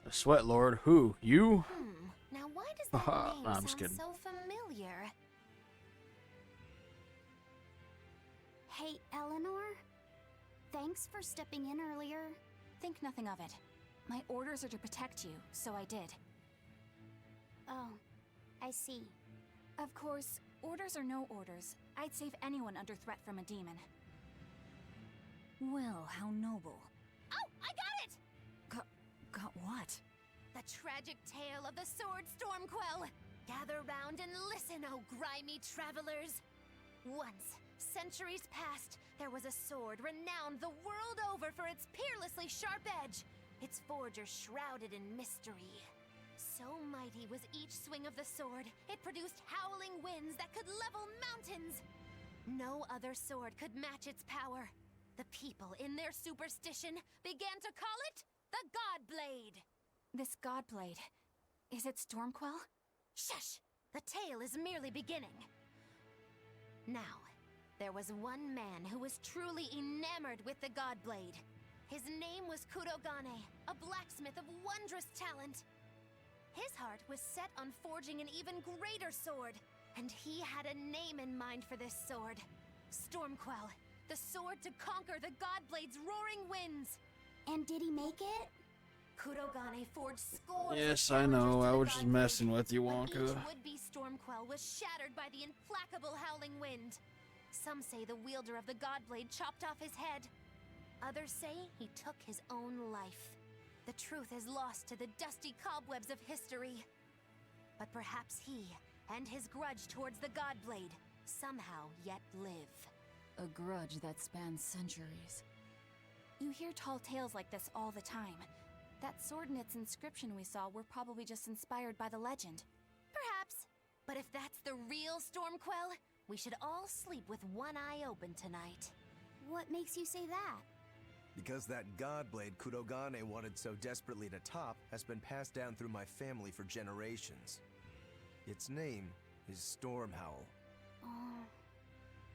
A sweat lord? Who? You? Now why does that Haha, name nah, I'm sound just kidding. so familiar? Hey, Eleanor? Thanks for stepping in earlier. Think nothing of it. My orders are to protect you, so I did. Oh, I see. Of course, orders or no orders, I'd save anyone under threat from a demon. Well, how noble. Oh, I got it! Got what? The tragic tale of the sword Stormquell. Gather round and listen, oh grimy travelers. Once, centuries past, there was a sword renowned the world over for its peerlessly sharp edge, its forger shrouded in mystery. So mighty was each swing of the sword, it produced howling winds that could level mountains. No other sword could match its power. The people, in their superstition, began to call it the God Blade. This Godblade, is it Stormquell? Shush! The tale is merely beginning. Now, there was one man who was truly enamored with the Godblade. His name was Kurogane, a blacksmith of wondrous talent. His heart was set on forging an even greater sword, and he had a name in mind for this sword. Stormquell, the sword to conquer the Godblade's roaring winds. And did he make it? Kurogane forged scores Yes, of I know. challengers I to was the just Godblade, messing with you, but Wonka. each would-be Stormquell was shattered by the implacable howling wind. Some say the wielder of the Godblade chopped off his head. Others say he took his own life. The truth is lost to the dusty cobwebs of history. But perhaps he, and his grudge towards the Godblade, somehow yet live. A grudge that spans centuries. You hear tall tales like this all the time. That sword and its inscription we saw were probably just inspired by the legend. Perhaps. But if that's the real Stormquell, we should all sleep with one eye open tonight. What makes you say that? Because that Godblade Kurogane wanted so desperately to top has been passed down through my family for generations. Its name is Stormhowl. Oh.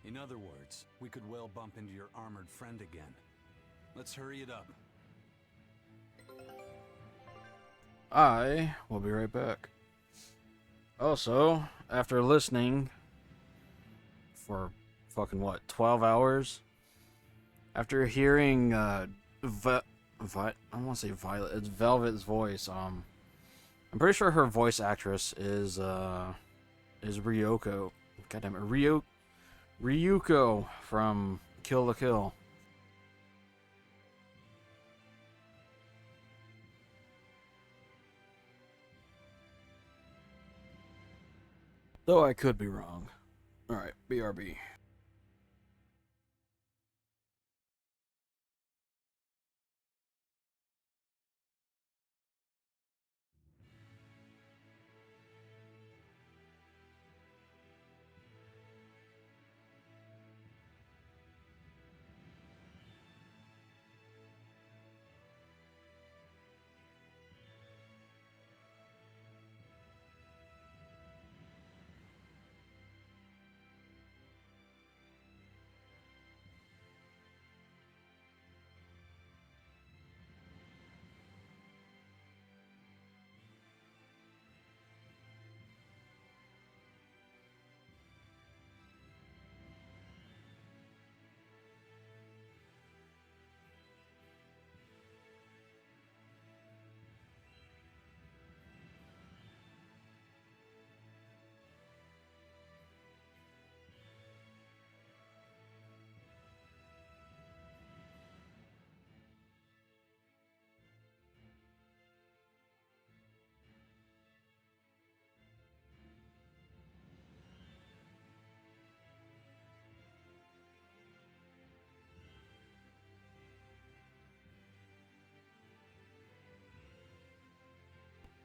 In other words, we could well bump into your armored friend again. Let's hurry it up. I will be right back. Also, after listening for fucking what, 12 hours? After hearing I want to say Violet, it's Velvet's voice. I'm pretty sure her voice actress is Ryoko. Goddamn it, Ryuko from Kill la Kill. Though I could be wrong. Alright, BRB.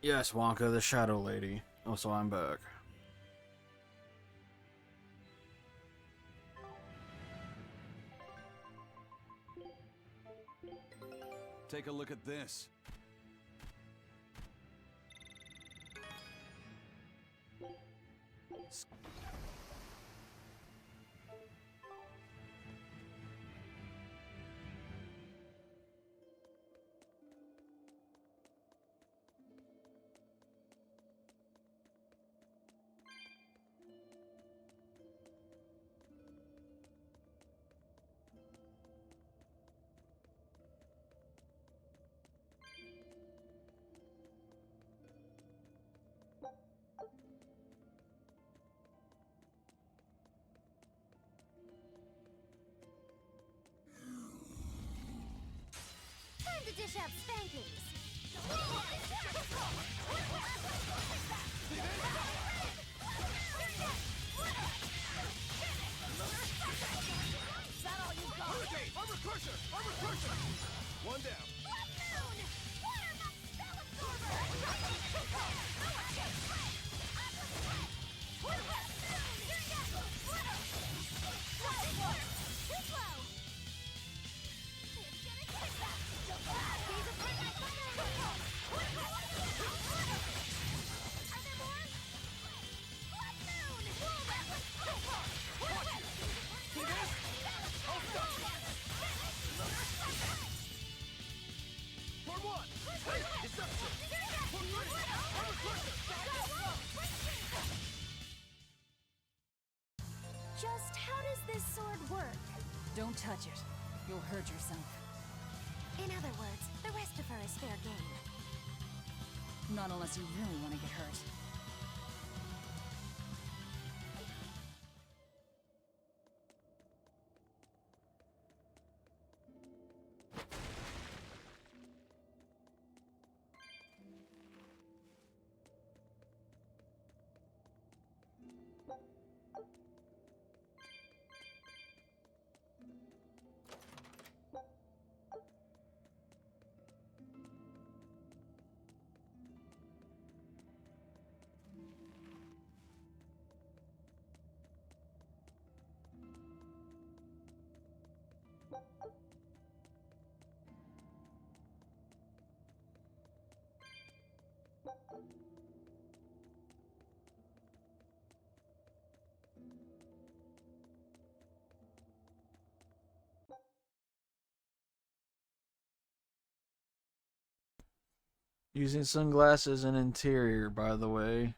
Yes, Wonka, the Shadow Lady. Also, I'm back. Take a look at this. dish out spankings. Is that all you got? Hurricane! Armor crusher! Armor crusher! One down. Just how does this sword work? Don't touch it. You'll hurt yourself. In other words, the rest of her is fair game. Not unless you really want to get hurt. Using sunglasses and interior, by the way.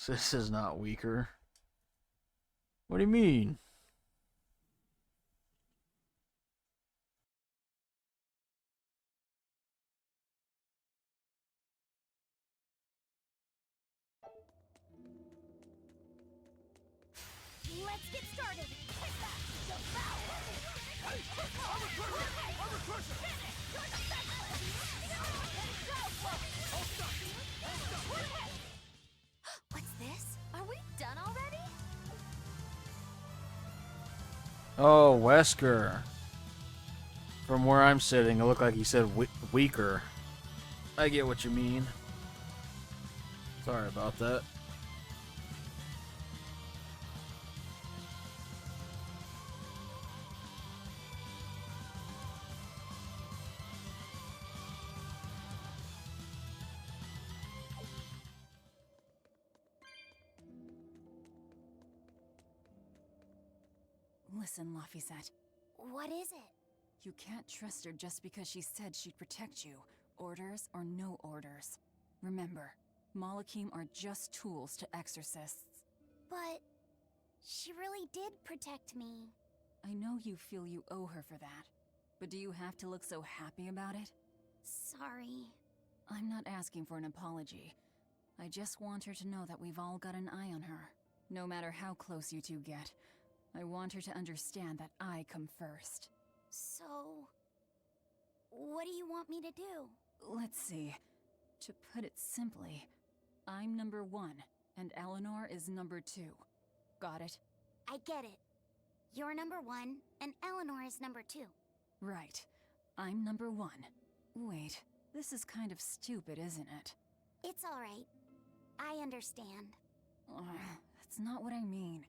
This is not weaker. What do you mean? Let's get started. What's this? Are we done already? Oh, Wesker. From where I'm sitting, it looked like he said weaker. I get what you mean. Sorry about that. Listen, Laphicet. What is it? You can't trust her just because she said she'd protect you, orders or no orders. Remember, Malakim are just tools to exorcists. But she really did protect me. I know you feel you owe her for that, but do you have to look so happy about it? Sorry. I'm not asking for an apology. I just want her to know that we've all got an eye on her. No matter how close you two get, I want her to understand that I come first. So, what do you want me to do? Let's see. To put it simply, I'm number 1, and Eleanor is number 2. Got it? I get it. You're number 1, and Eleanor is number 2. Right. I'm number 1. Wait, this is kind of stupid, isn't it? It's alright. I understand. That's not what I mean.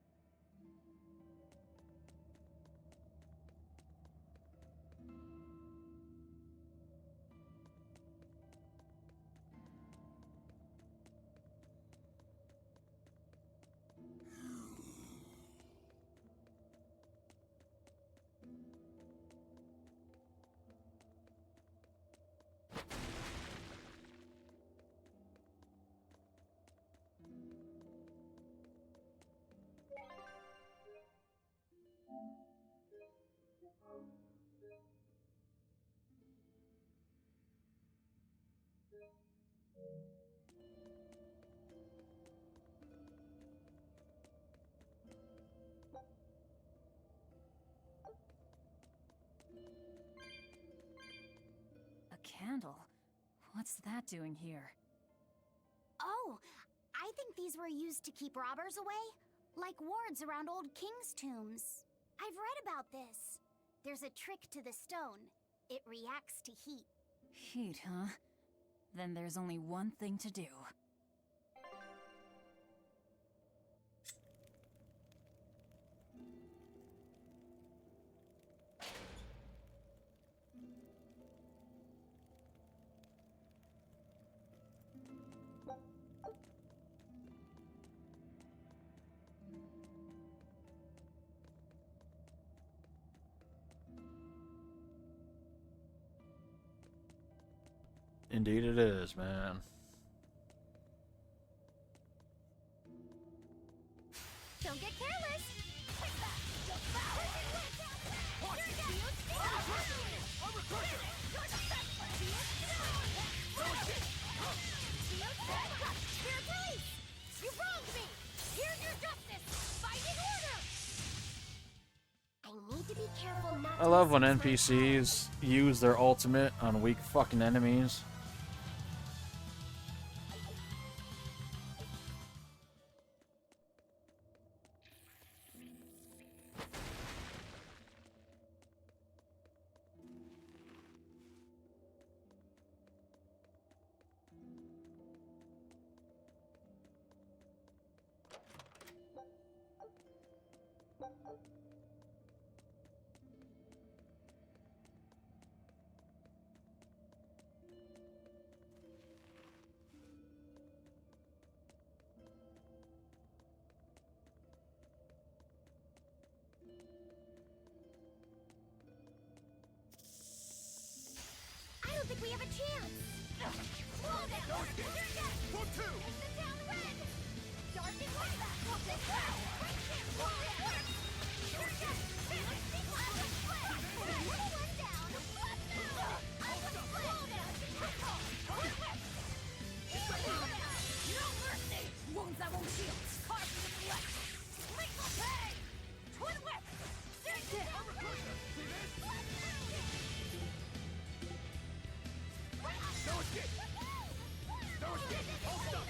candle. What's that doing here? Oh, I think these were used to keep robbers away, like wards around old king's tombs. I've read about this. There's a trick to the stone. It reacts to heat. Heat, huh? Then there's only one thing to do. Indeed it is, man. Don't get careless! You wronged me! Here's your justice! Fight in order! I need to be careful not I to love when misuse my NPCs use their ultimate on weak fucking enemies. I don't think we have a chance! Slow down! One, two! Take them down red! Dark and white! Walk this way! Right here! Walk this way! You're just feeling the lava split! One down! Left now! I will slow down! One whip! No mercy! Wounds that won't heal! Carved into the left! Lethal pay! Twin whip! Dig down! No escape! No escape! Hold stop!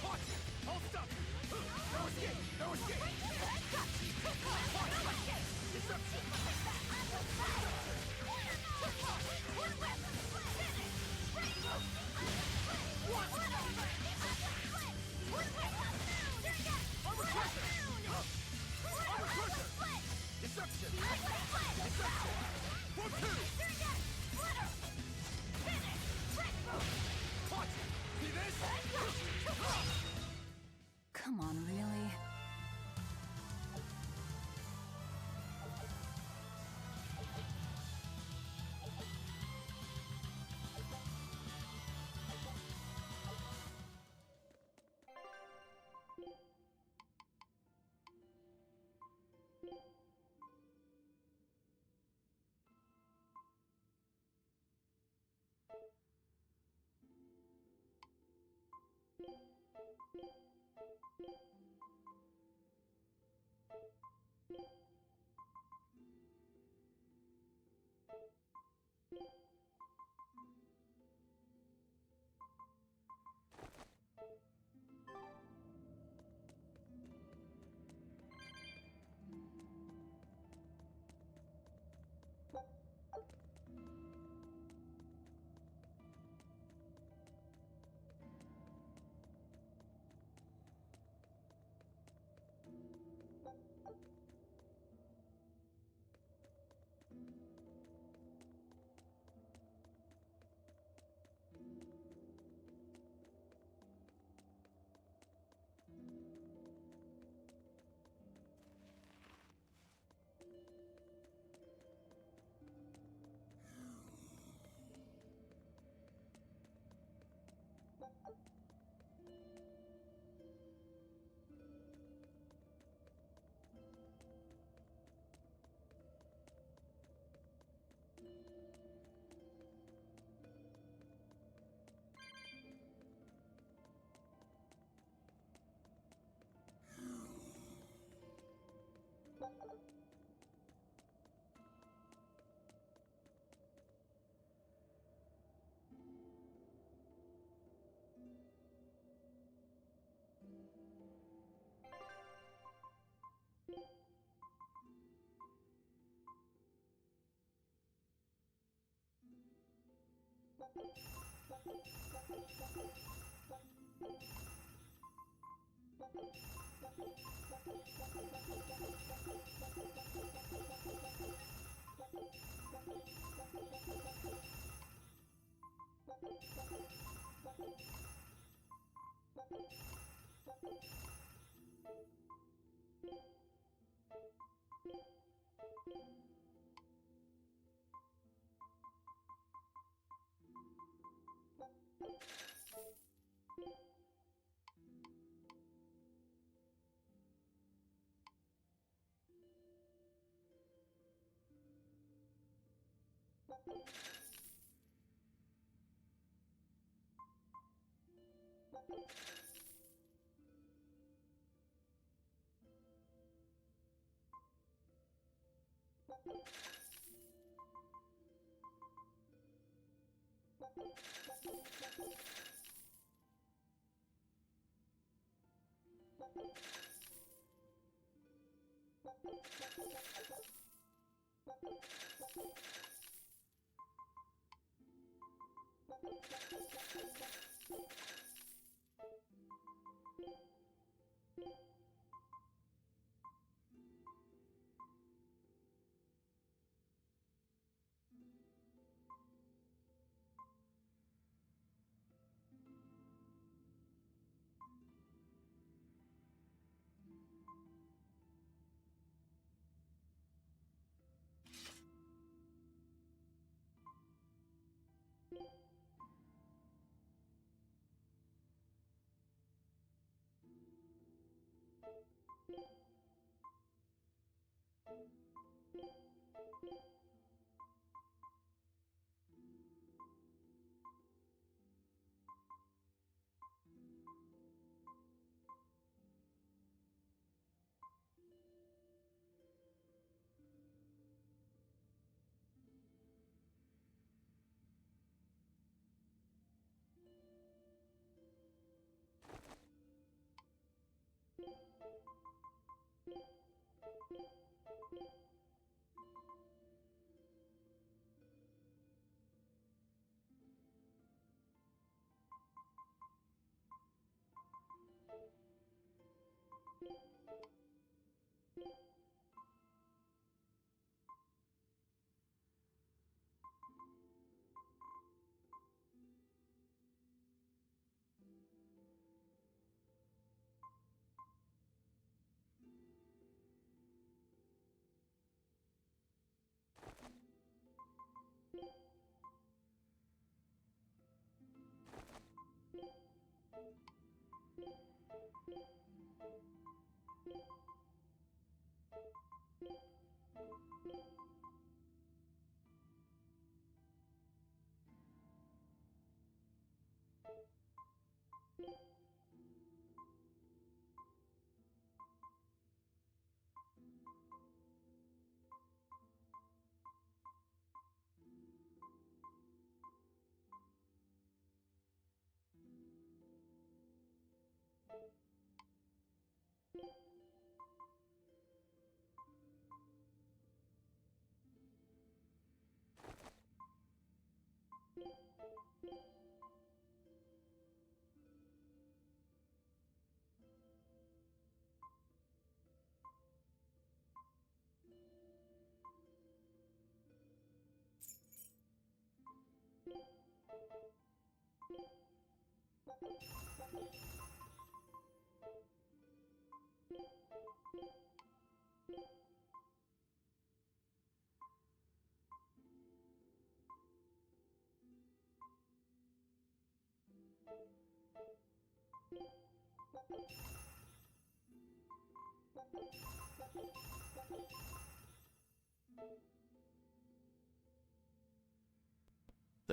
Watch it! Hold stop! No escape! No escape! Disruption! Disruption! One, two! See this? Come on, really?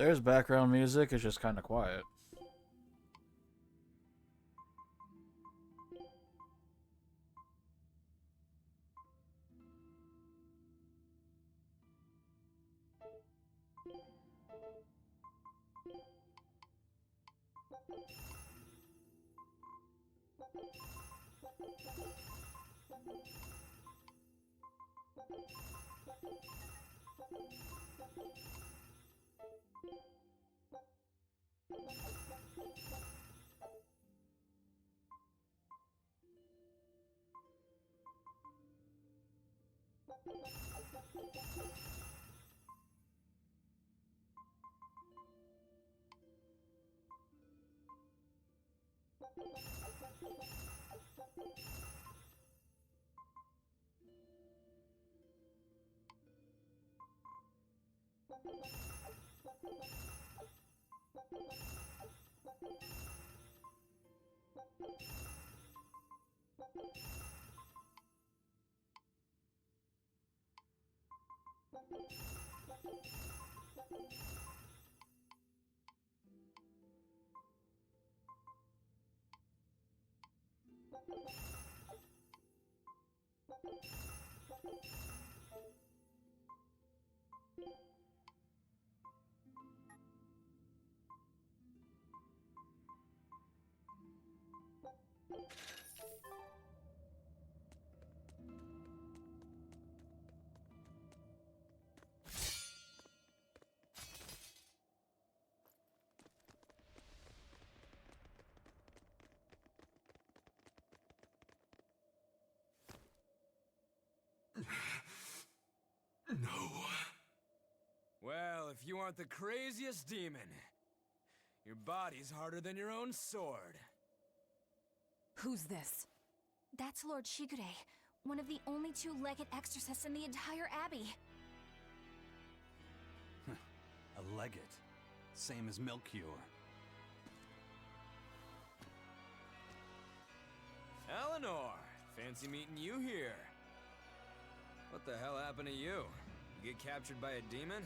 There's background music, it's just kind of quiet. No. Well, if you aren't the craziest demon, your body's harder than your own sword. Who's this? That's Lord Shigure, one of the only two-legged exorcists in the entire abbey. A legate. Same as Melchior. Eleanor! Fancy meeting you here. What the hell happened to you? You get captured by a demon?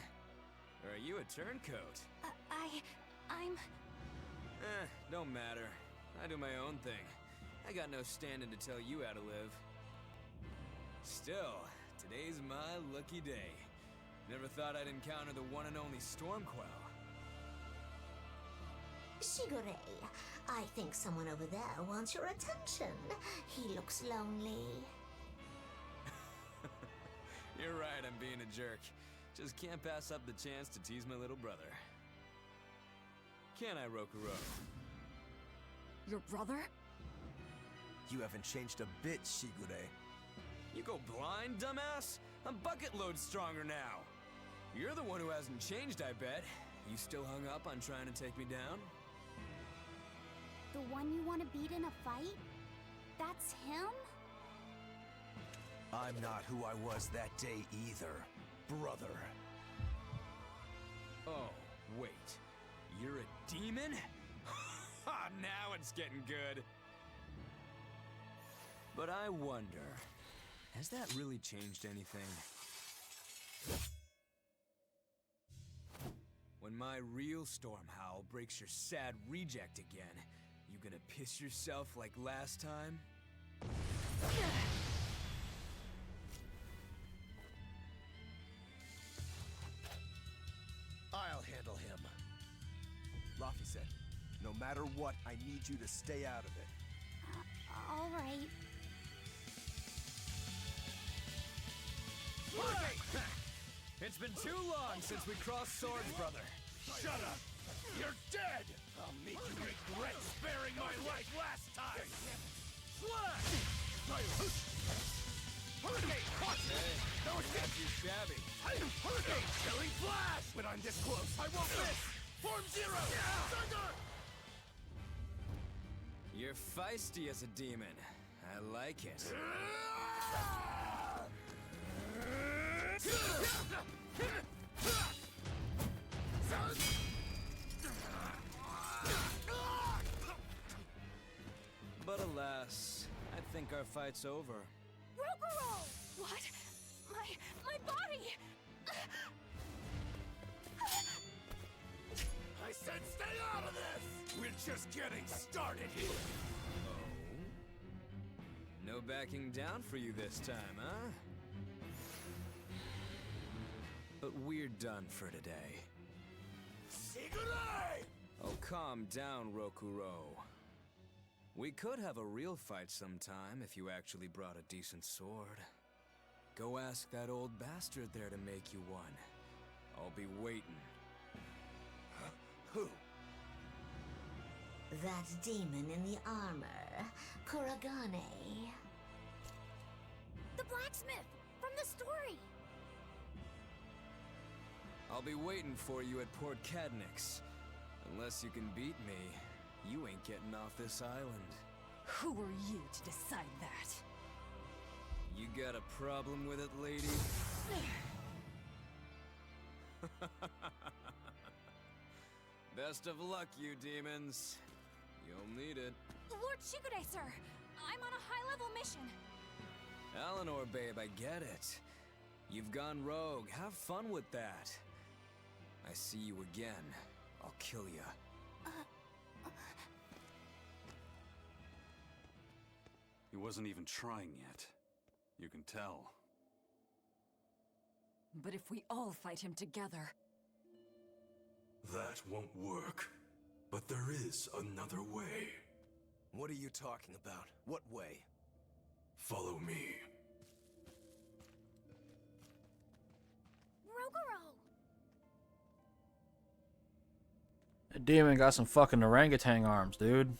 Or are you a turncoat? I'm... Don't matter. I do my own thing. I got no standing to tell you how to live. Still, today's my lucky day. Never thought I'd encounter the one and only Stormquell. Shigure, I think someone over there wants your attention. He looks lonely. You're right, I'm being a jerk. Just can't pass up the chance to tease my little brother. Can I, Rokuro? Your brother? You haven't changed a bit, Shigure. You go blind, dumbass? I'm bucket load stronger now. You're the one who hasn't changed, I bet. You still hung up on trying to take me down? The one you want to beat in a fight? That's him? I'm not who I was that day either, brother. Oh, wait. You're a demon? Ha! Now it's getting good. But I wonder, has that really changed anything? When my real Storm Howl breaks your sad reject again, you gonna piss yourself like last time? I'll handle him. Rafi said, no matter what, I need you to stay out of it. All right. It's been too long since we crossed swords, brother. Shut up! You're dead! I'll make you regret sparing my life last time! Slash! Hurricane! Watch it! No escape! You shabby. Hurricane! Chilling flash! When I'm this close, I won't miss! Form zero! Thunder! You're feisty as a demon. I like it. But alas, I think our fight's over. Rokuro! What? My body! I said stay out of this! We're just getting started here! No backing down for you this time, huh? But we're done for today. Shigure! Oh, calm down, Rokuro. We could have a real fight sometime if you actually brought a decent sword. Go ask that old bastard there to make you one. I'll be waiting. Who? that demon in the armor, Kuragane. The blacksmith from the story. I'll be waiting for you at Port Cadnix. Unless you can beat me, you ain't getting off this island. Who are you to decide that? You got a problem with it, lady? Best of luck, you demons. You'll need it. Lord Shigure, sir! I'm on a high-level mission. Eleanor, babe, I get it. You've gone rogue. Have fun with that. I see you again, I'll kill you. He wasn't even trying yet. You can tell. But if we all fight him together... That won't work. But there is another way. What are you talking about? What way? Follow me. Rogoro! That demon got some fucking orangutan arms, dude.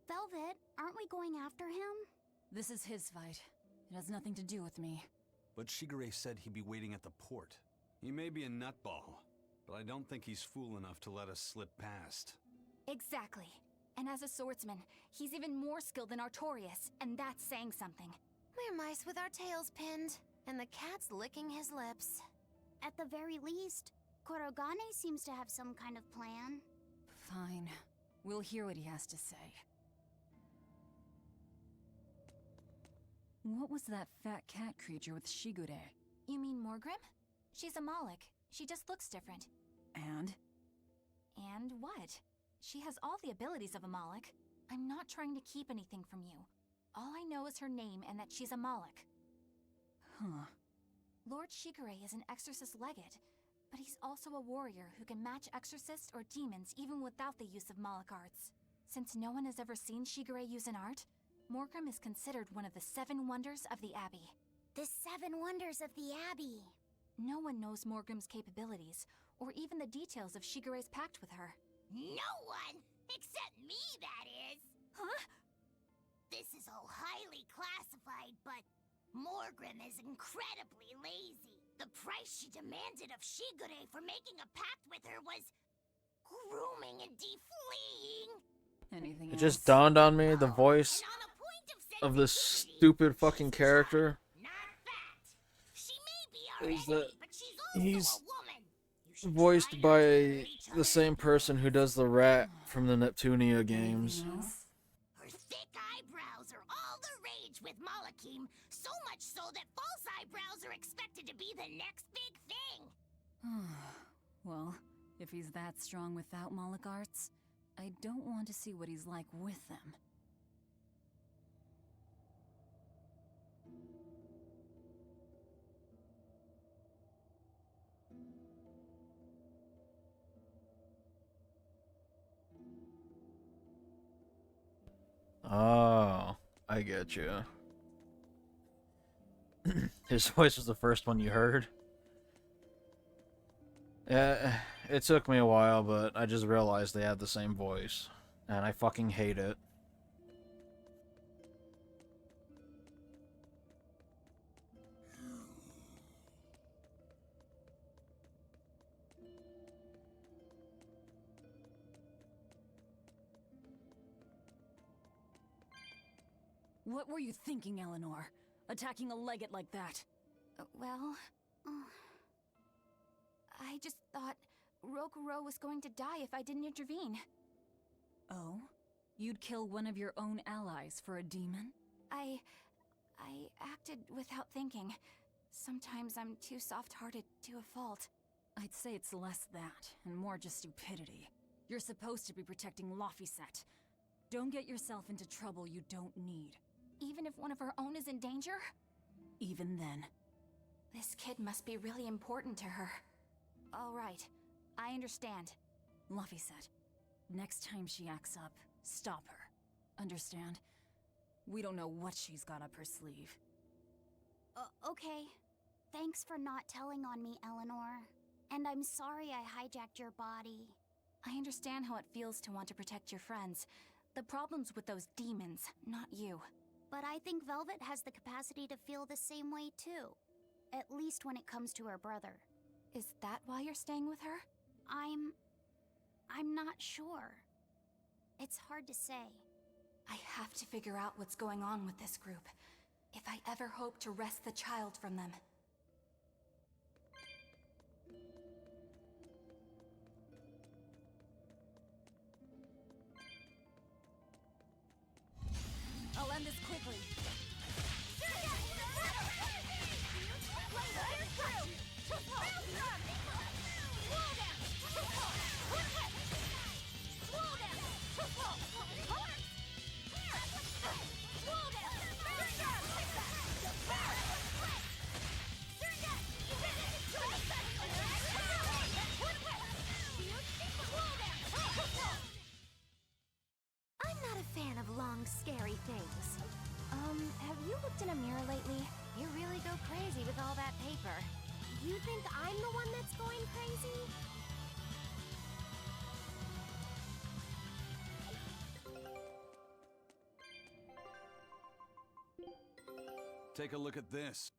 Velvet, aren't we going after him? This is his fight. It has nothing to do with me. But Shigure said he'd be waiting at the port. He may be a nutball, but I don't think he's fool enough to let us slip past. Exactly. And as a swordsman, he's even more skilled than Artorias, and that's saying something. We're mice with our tails pinned, and the cat's licking his lips. At the very least, Kurogane seems to have some kind of plan. Fine. We'll hear what he has to say. What was that fat cat creature with Shigure? You mean Morgrim? She's a Moloch. She just looks different. And? And what? She has all the abilities of a Moloch. I'm not trying to keep anything from you. All I know is her name and that she's a Moloch. Huh. Lord Shigure is an exorcist legate, but he's also a warrior who can match exorcists or demons even without the use of Moloch arts. Since no one has ever seen Shigure use an art, Morgrim is considered one of the 7 wonders of the Abbey. The 7 wonders of the Abbey. No one knows Morgrim's capabilities, or even the details of Shigure's pact with her. No one! Except me, that is! Huh? This is all highly classified, but Morgrim is incredibly lazy. The price she demanded of Shigure for making a pact with her was grooming and defleeing. Anything It else? just dawned on me the voice of this stupid fucking character is that he's voiced by the same person who does the rat from the Neptunia games. Her thick eyebrows are all the rage with Malakim, so much so that false eyebrows are expected to be the next big thing. Well, if he's that strong without Moloch arts, I don't want to see what he's like with them. Oh, I get you. His voice was the first one you heard. Yeah, it took me a while, but I just realized they had the same voice, and I fucking hate it. What were you thinking, Eleanor? Attacking a legate like that? Well... I just thought Rokuro was going to die if I didn't intervene. Oh? You'd kill one of your own allies for a demon? I acted without thinking. Sometimes I'm too soft-hearted to a fault. I'd say it's less that, and more just stupidity. You're supposed to be protecting Laphicet. Don't get yourself into trouble you don't need. Even if one of her own is in danger? Even then. This kid must be really important to her. All right, I understand. Laphicet, next time she acts up, stop her. Understand? We don't know what she's got up her sleeve. Okay. Thanks for not telling on me, Eleanor. And I'm sorry I hijacked your body. I understand how it feels to want to protect your friends. The problem's with those demons, not you. But I think Velvet has the capacity to feel the same way too. At least when it comes to her brother. Is that why you're staying with her? I'm not sure. It's hard to say. I have to figure out what's going on with this group. If I ever hope to wrest the child from them. I'll end this quickly. I'm not a fan of long, scary things. Have you looked in a mirror lately? You really go crazy with all that paper. You think I'm the one that's going crazy? Take a look at this.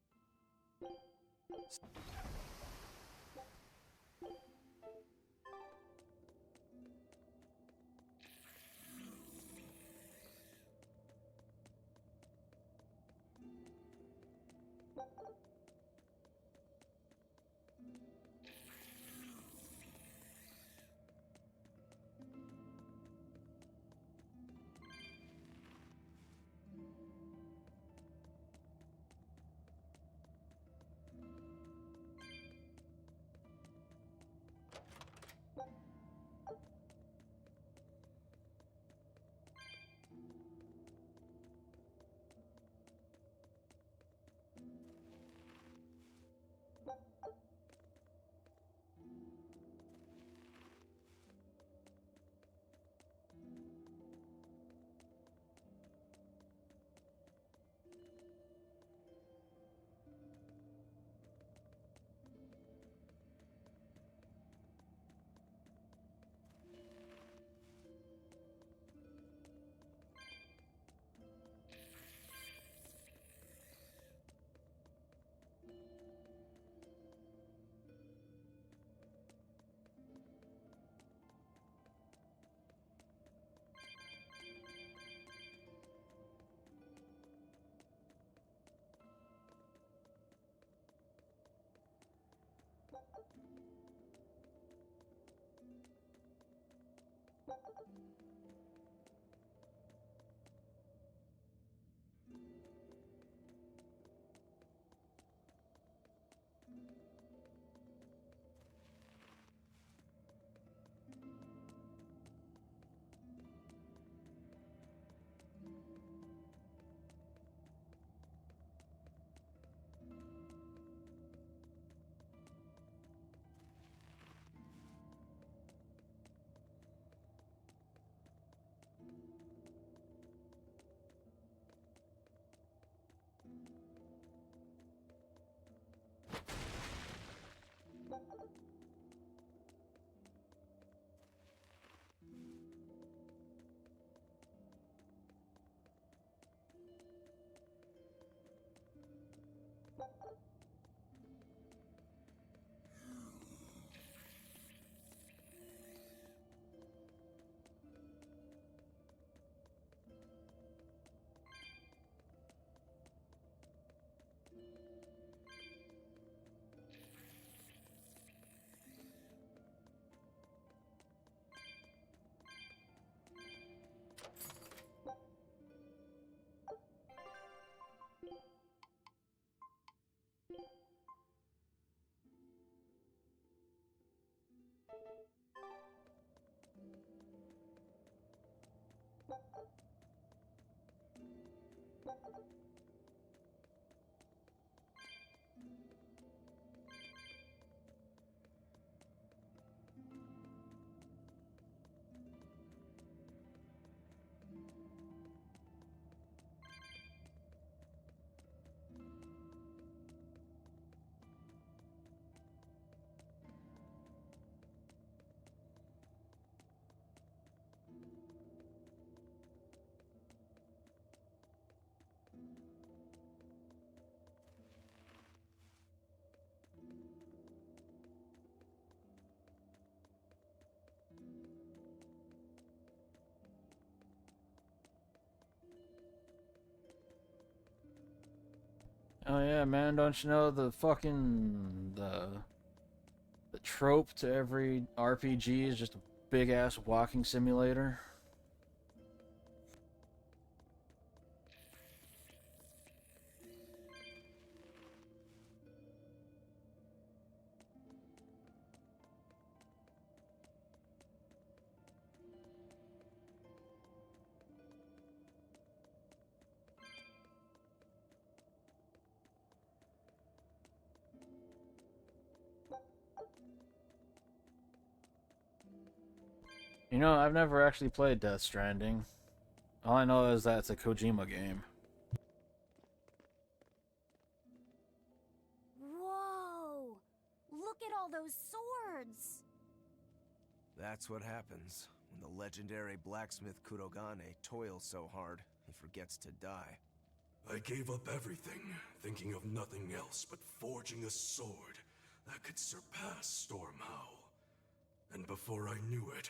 Oh yeah, man, don't you know the fucking the trope to every RPG is just a big ass walking simulator? You know, I've never actually played Death Stranding. All I know is that it's a Kojima game. Whoa! Look at all those swords! That's what happens when the legendary blacksmith Kurogane toils so hard he forgets to die. I gave up everything, thinking of nothing else but forging a sword that could surpass Stormhowl. And before I knew it...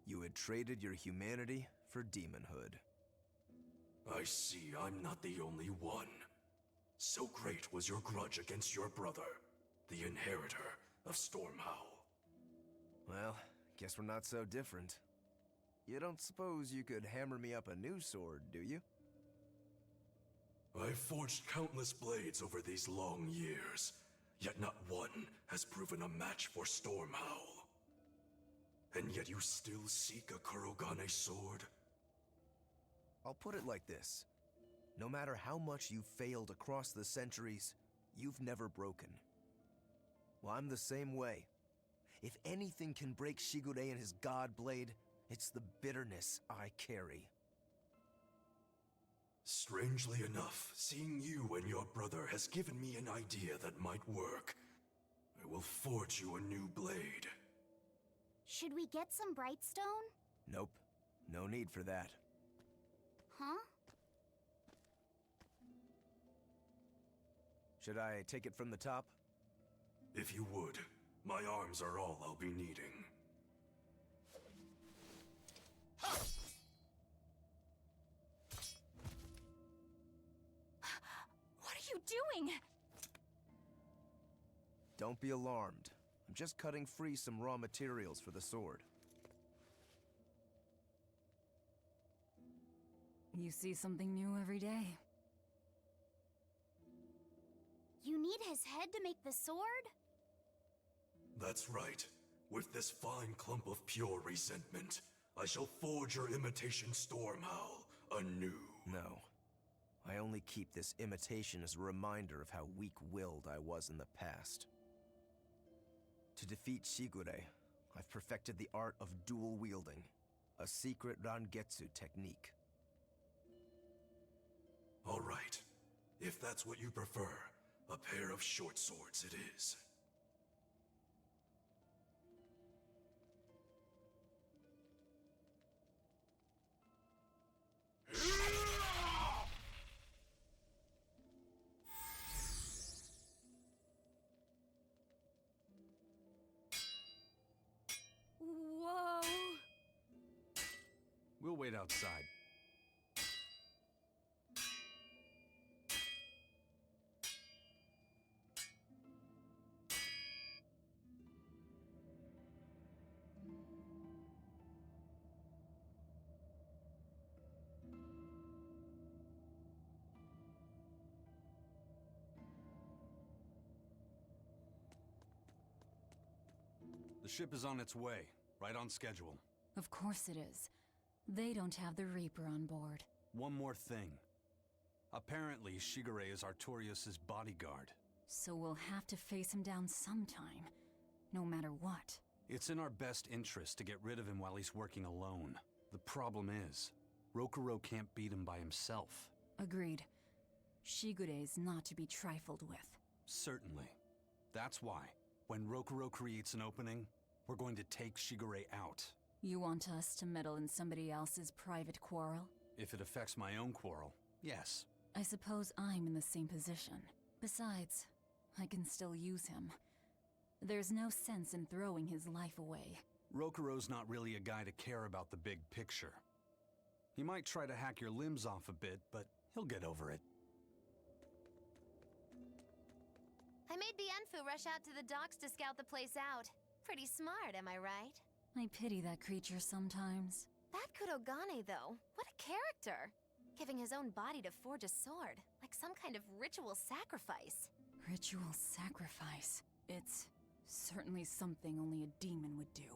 You had traded your humanity for demonhood. I see I'm not the only one. So great was your grudge against your brother, the inheritor of Stormhowl. Well, guess we're not so different. You don't suppose you could hammer me up a new sword, do you? I've forged countless blades over these long years, yet not one has proven a match for Stormhowl. And yet you still seek a Kurogane sword? I'll put it like this. No matter how much you've failed across the centuries, you've never broken. Well, I'm the same way. If anything can break Shigure and his god blade, it's the bitterness I carry. Strangely enough, seeing you and your brother has given me an idea that might work. I will forge you a new blade. Should we get some Brightstone? Nope. No need for that. Huh? Should I take it from the top? If you would. My arms are all I'll be needing. What are you doing? Don't be alarmed. I'm just cutting free some raw materials for the sword. You see something new every day. You need his head to make the sword? That's right. With this fine clump of pure resentment, I shall forge your imitation Stormhowl anew. No. I only keep this imitation as a reminder of how weak-willed I was in the past. To defeat Shigure, I've perfected the art of dual wielding, a secret Rangetsu technique. All right. If that's what you prefer, a pair of short swords it is. Whoa! We'll wait outside. The ship is on its way, right on schedule. Of course it is. They don't have the Reaper on board. One more thing. Apparently, Shigure is Artorias' bodyguard. So we'll have to face him down sometime, no matter what. It's in our best interest to get rid of him while he's working alone. The problem is, Rokuro can't beat him by himself. Agreed. Shigure is not to be trifled with. Certainly. That's why, when Rokuro creates an opening, we're going to take Shigure out. You want us to meddle in somebody else's private quarrel? If it affects my own quarrel, yes. I suppose I'm in the same position. Besides, I can still use him. There's no sense in throwing his life away. Rokuro's not really a guy to care about the big picture. He might try to hack your limbs off a bit, but he'll get over it. I made Bienfu rush out to the docks to scout the place out. Pretty smart, am I right? I pity that creature sometimes. That Kurogane, though, what a character! Giving his own body to forge a sword, like some kind of ritual sacrifice. Ritual sacrifice. It's certainly something only a demon would do.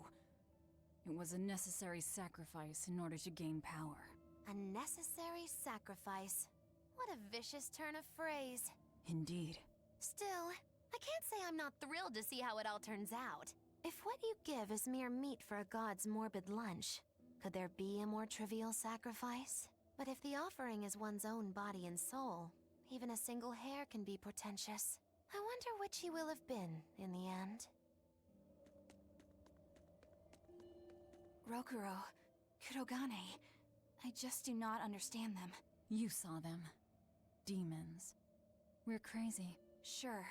It was a necessary sacrifice in order to gain power. A necessary sacrifice. What a vicious turn of phrase. Indeed. Still, I can't say I'm not thrilled to see how it all turns out. If what you give is mere meat for a god's morbid lunch, could there be a more trivial sacrifice? But if the offering is one's own body and soul, even a single hair can be portentous. I wonder which he will have been in the end. Rokuro, Kurogane, I just do not understand them. You saw them. Demons. We're crazy. Sure,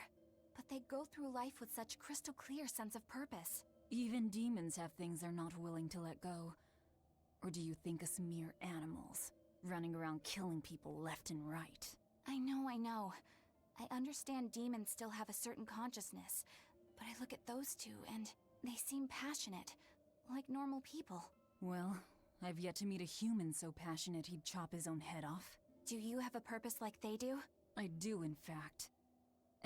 but they go through life with such crystal clear sense of purpose. Even demons have things they're not willing to let go. Or do you think us mere animals, running around killing people left and right? I know. I understand demons still have a certain consciousness, but I look at those two and they seem passionate, like normal people. Well, I've yet to meet a human so passionate he'd chop his own head off. Do you have a purpose like they do? I do, in fact.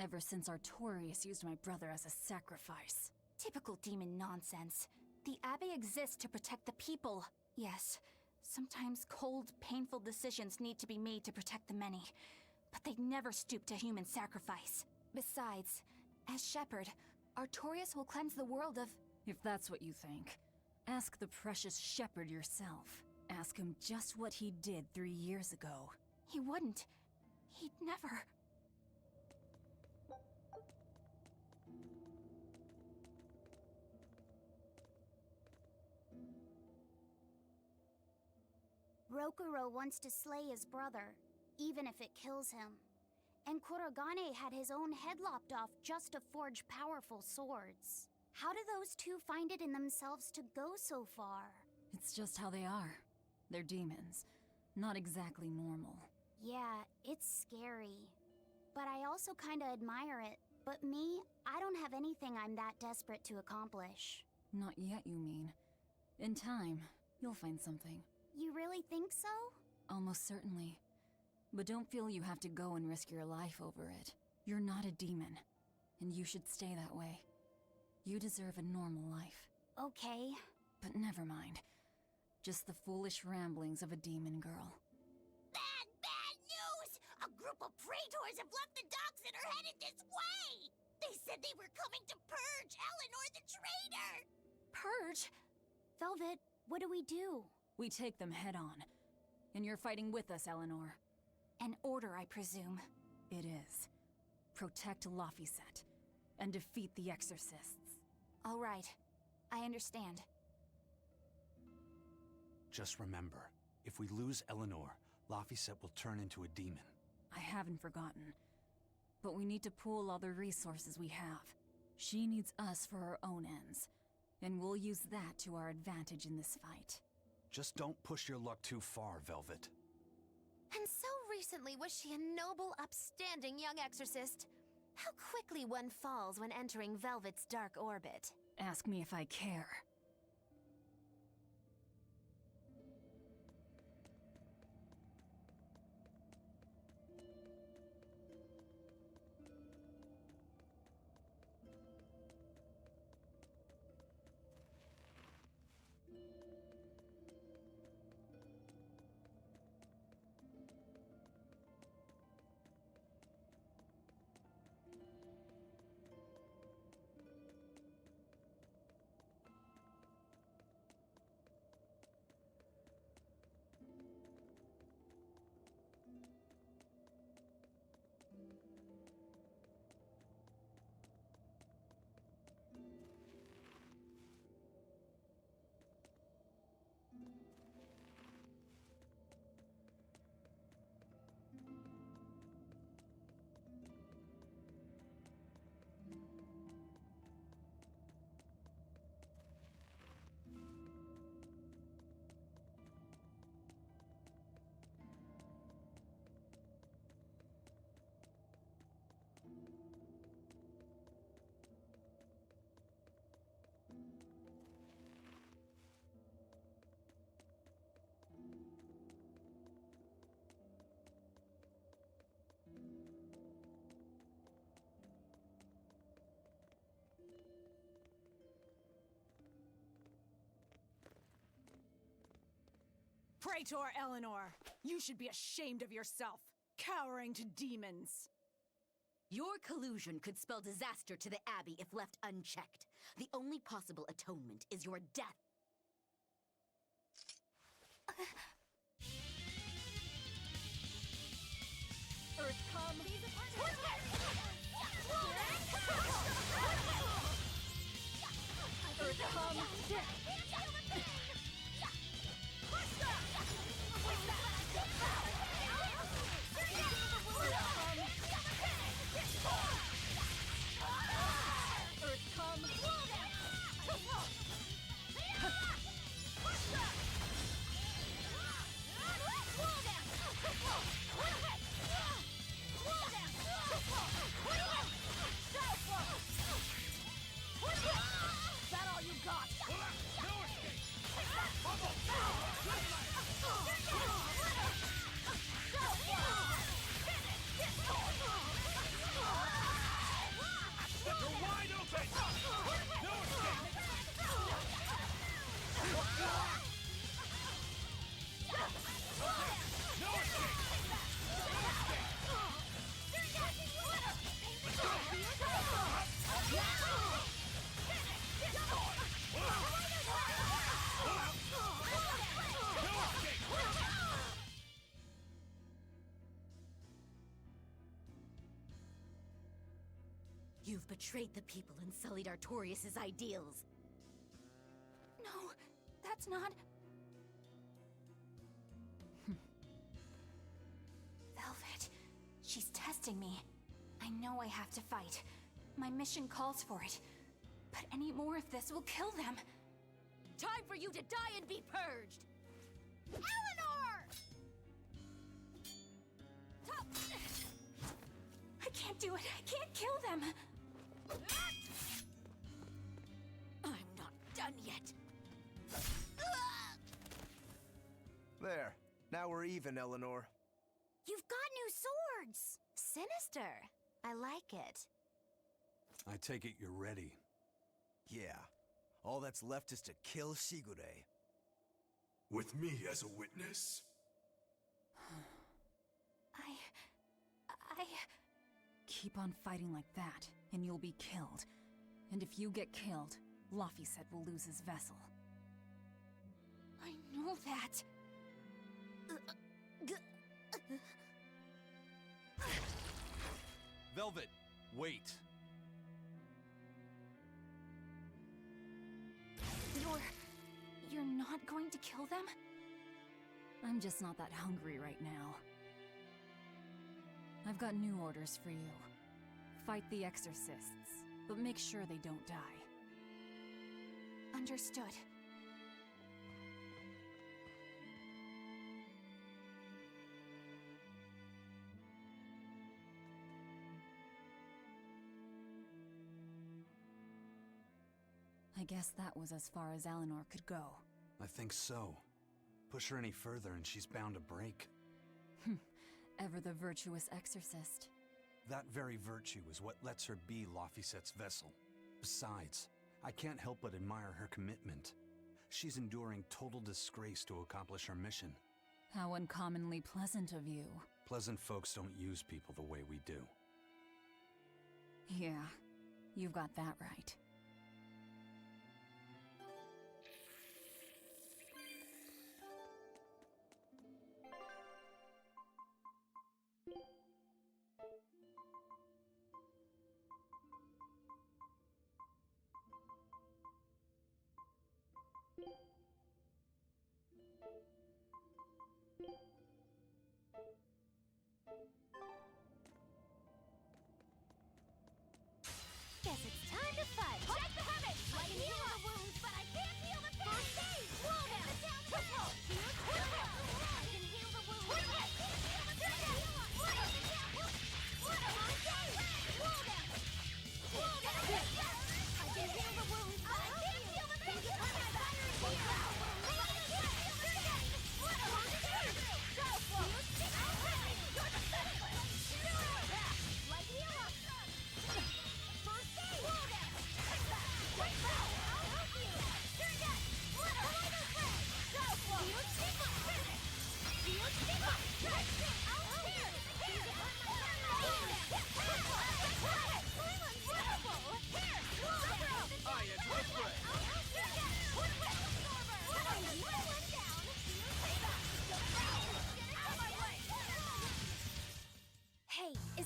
Ever since Artorius used my brother as a sacrifice. Typical demon nonsense. The Abbey exists to protect the people. Yes, sometimes cold, painful decisions need to be made to protect the many, but they never stoop to human sacrifice. Besides, as shepherd, Artorius will cleanse the world of— If that's what you think, ask the precious shepherd yourself. Ask him just what he did 3 years ago. He wouldn't. He'd never. Rokuro wants to slay his brother, even if it kills him. And Kurogane had his own head lopped off just to forge powerful swords. How do those two find it in themselves to go so far? It's just how they are. They're demons. Not exactly normal. Yeah, it's scary. But I also kinda admire it. But me, I don't have anything I'm that desperate to accomplish. Not yet, you mean. In time, you'll find something. You really think so? Almost certainly. But don't feel you have to go and risk your life over it. You're not a demon, and you should stay that way. You deserve a normal life. Okay. But never mind. Just the foolish ramblings of a demon girl. Bad news! A group of praetors have left the docks and are headed this way! They said they were coming to purge Eleanor the traitor! Purge? Velvet, what do we do? We take them head on. And you're fighting with us, Eleanor. An order, I presume. It is. Protect Laphicet, and defeat the Exorcists. All right. I understand. Just remember, if we lose Eleanor, Laphicet will turn into a demon. I haven't forgotten. But we need to pool all the resources we have. She needs us for her own ends. And we'll use that to our advantage in this fight. Just don't push your luck too far, Velvet. And so recently was she a noble, upstanding young exorcist. How quickly one falls when entering Velvet's dark orbit. Ask me if I care. Traitor Eleanor! You should be ashamed of yourself, cowering to demons. Your collusion could spell disaster to the Abbey if left unchecked. The only possible atonement is your death. Earth come! Earth come! Earth come! Is that all you got? You're wide open! No escape! No escape! You've betrayed the people and sullied Artorias' ideals. No, that's not... Velvet, she's testing me. I know I have to fight. My mission calls for it. But any more of this will kill them. Time for you to die and be purged! Eleanor! I can't do it. I can't kill them. I'm not done yet. There. Now we're even, Eleanor. You've got new swords! Sinister. I like it. I take it you're ready. Yeah. All that's left is to kill Shigure. With me as a witness. I... Keep on fighting like that, and you'll be killed. And if you get killed, Laphicet will lose his vessel. I know that. Velvet, wait. You're not going to kill them? I'm just not that hungry right now. I've got new orders for you. Fight the exorcists, but make sure they don't die. Understood. I guess that was as far as Eleanor could go. I think so. Push her any further and she's bound to break. Ever the virtuous exorcist. That very virtue is what lets her be Laphicet's vessel. Besides, I can't help but admire her commitment. She's enduring total disgrace to accomplish her mission. How uncommonly pleasant of you. Pleasant folks don't use people the way we do. Yeah, you've got that right. Guess it's time to fight. Check the habit! I can heal the wounds, but I can't heal the pain! First aid! Roll down! I can heal the wounds, but I can't heal the pain! Roll down! I can heal the wounds, but I can't heal the pain!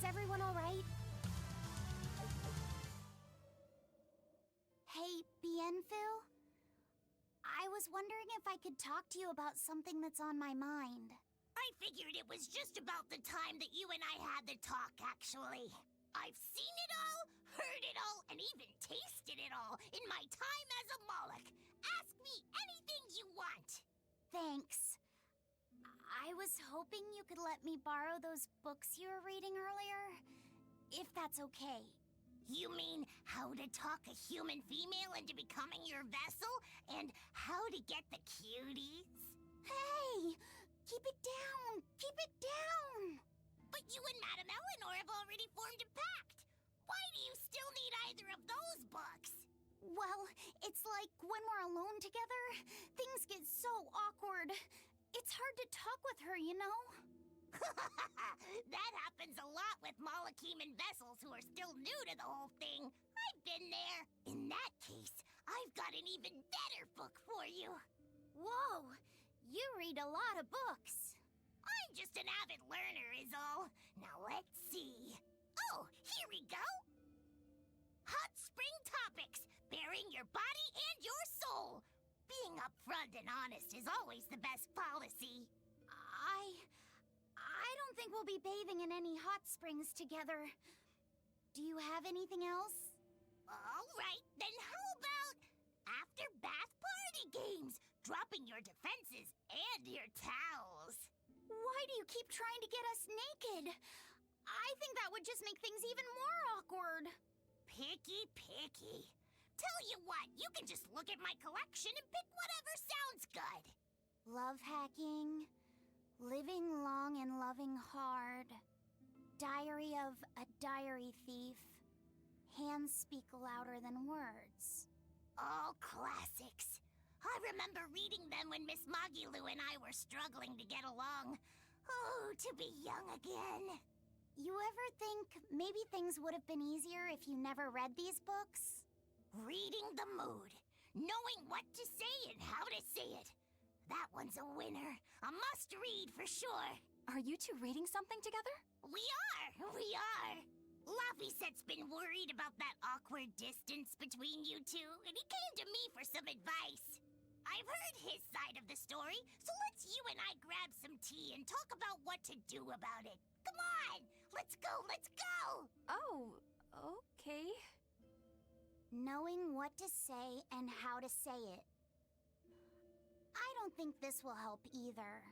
Is everyone alright? Hey, Bienfu? I was wondering if I could talk to you about something that's on my mind. I figured it was just about the time that you and I had the talk, actually. I've seen it all, heard it all, and even tasted it all in my time as a Moloch. Ask me anything you want. Thanks. I was hoping you could let me borrow those books you were reading earlier, if that's okay. You mean how to talk a human female into becoming your vessel, and how to get the cuties? Hey! Keep it down! Keep it down! But you and Madame Eleanor have already formed a pact. Why do you still need either of those books? Well, it's like when we're alone together, things get so awkward. It's hard to talk with her, you know? That happens a lot with Malachiman vessels who are still new to the whole thing. I've been there. In that case, I've got an even better book for you. Whoa! You read a lot of books. I'm just an avid learner is all. Now let's see. Oh, here we go. Hot Spring Topics. Bearing your body and your soul. Being upfront and honest is always the best policy. I don't think we'll be bathing in any hot springs together. Do you have anything else? All right, then how about after bath party games? Dropping your defenses and your towels. Why do you keep trying to get us naked? I think that would just make things even more awkward. Picky. Tell you what, you can just look at my collection and pick whatever sounds good. Love hacking, living long and loving hard, diary of a diary thief, hands speak louder than words. All classics. I remember reading them when Miss Magilu and I were struggling to get along. Oh, to be young again. You ever think maybe things would have been easier if you never read these books? Reading the mood. Knowing what to say and how to say it. That one's a winner. A must-read for sure. Are you two reading something together? We are. Laffyset's been worried about that awkward distance between you two, and he came to me for some advice. I've heard his side of the story, so let's you and I grab some tea and talk about what to do about it. Come on! Let's go! Oh, okay. Knowing what to say and how to say it. I don't think this will help either.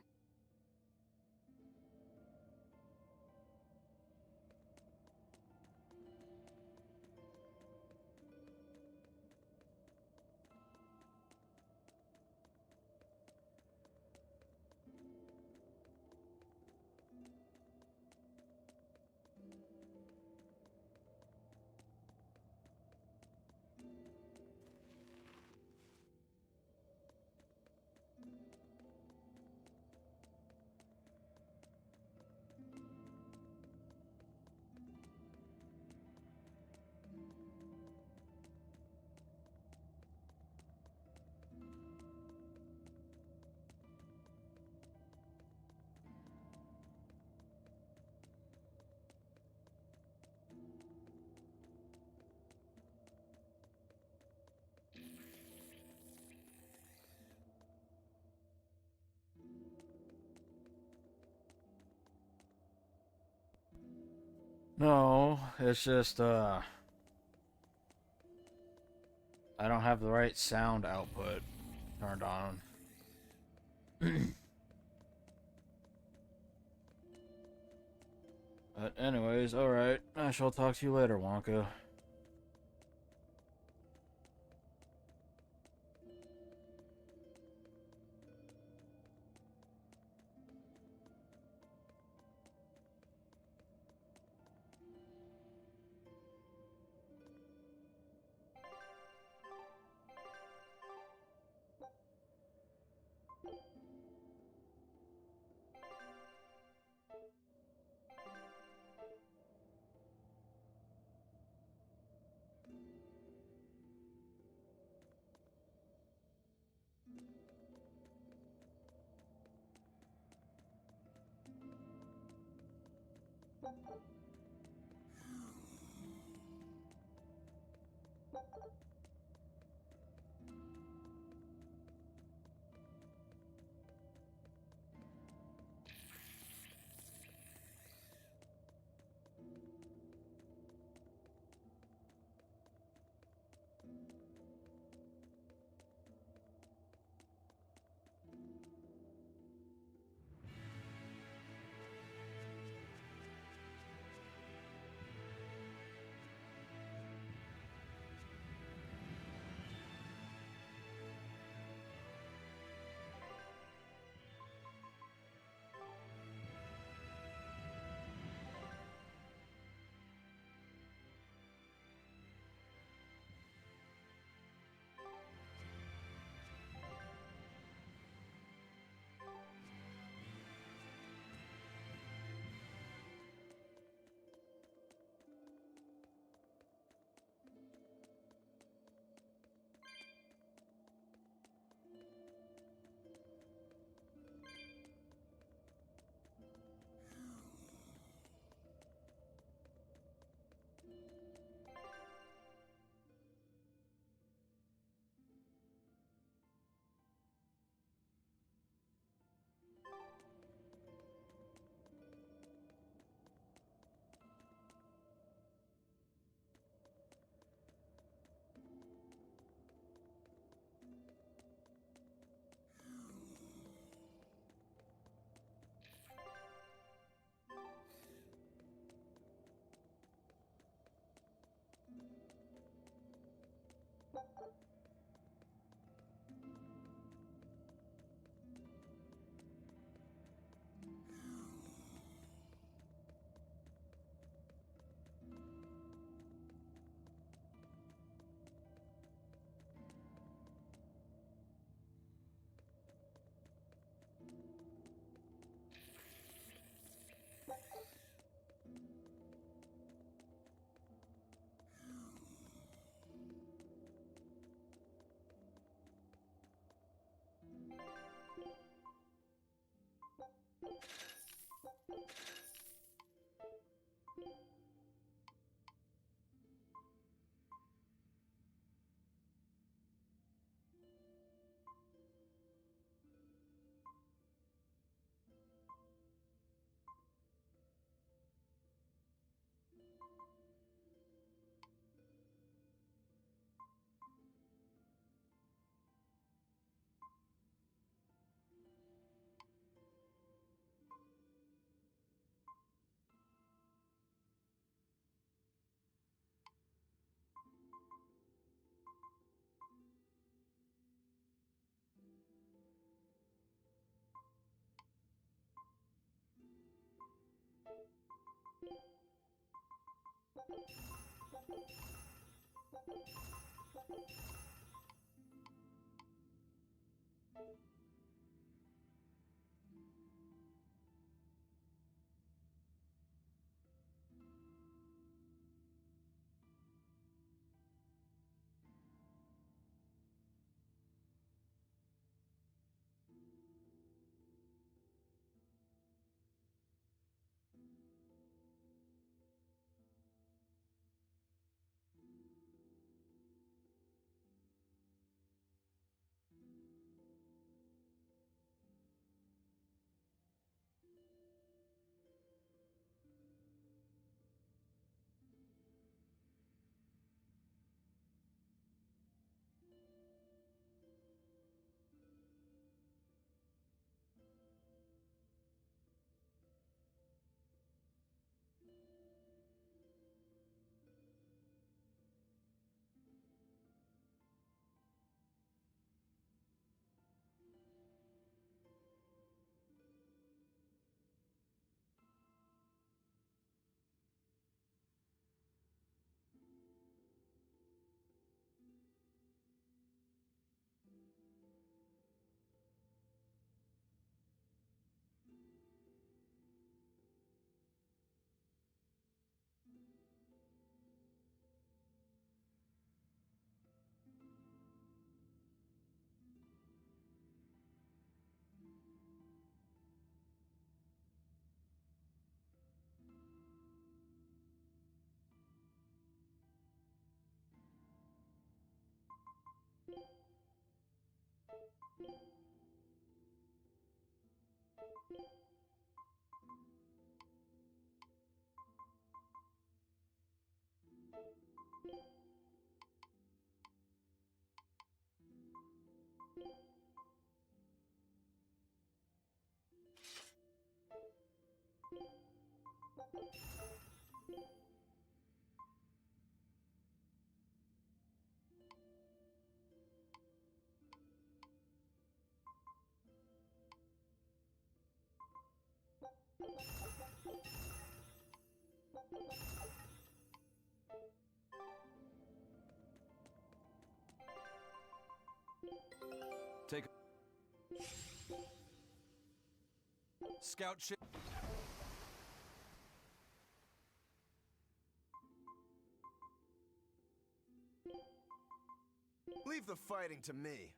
No, it's just, I don't have the right sound output turned on. But anyways, alright. I shall talk to you later, Wonka. Take scout ship. Leave the fighting to me.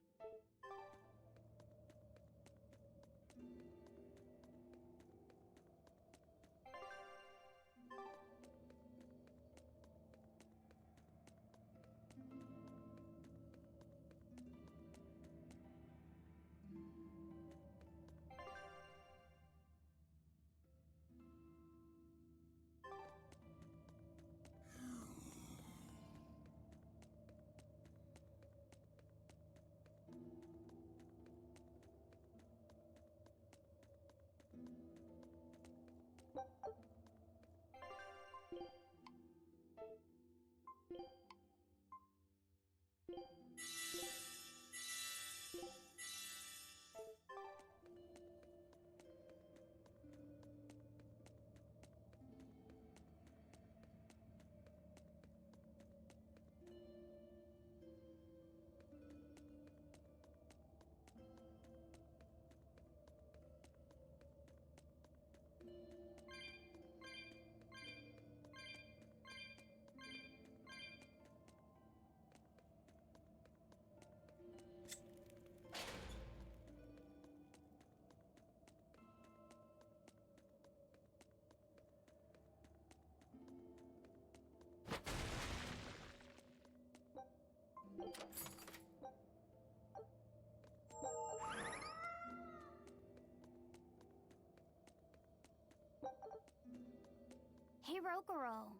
Hey, Rokuro.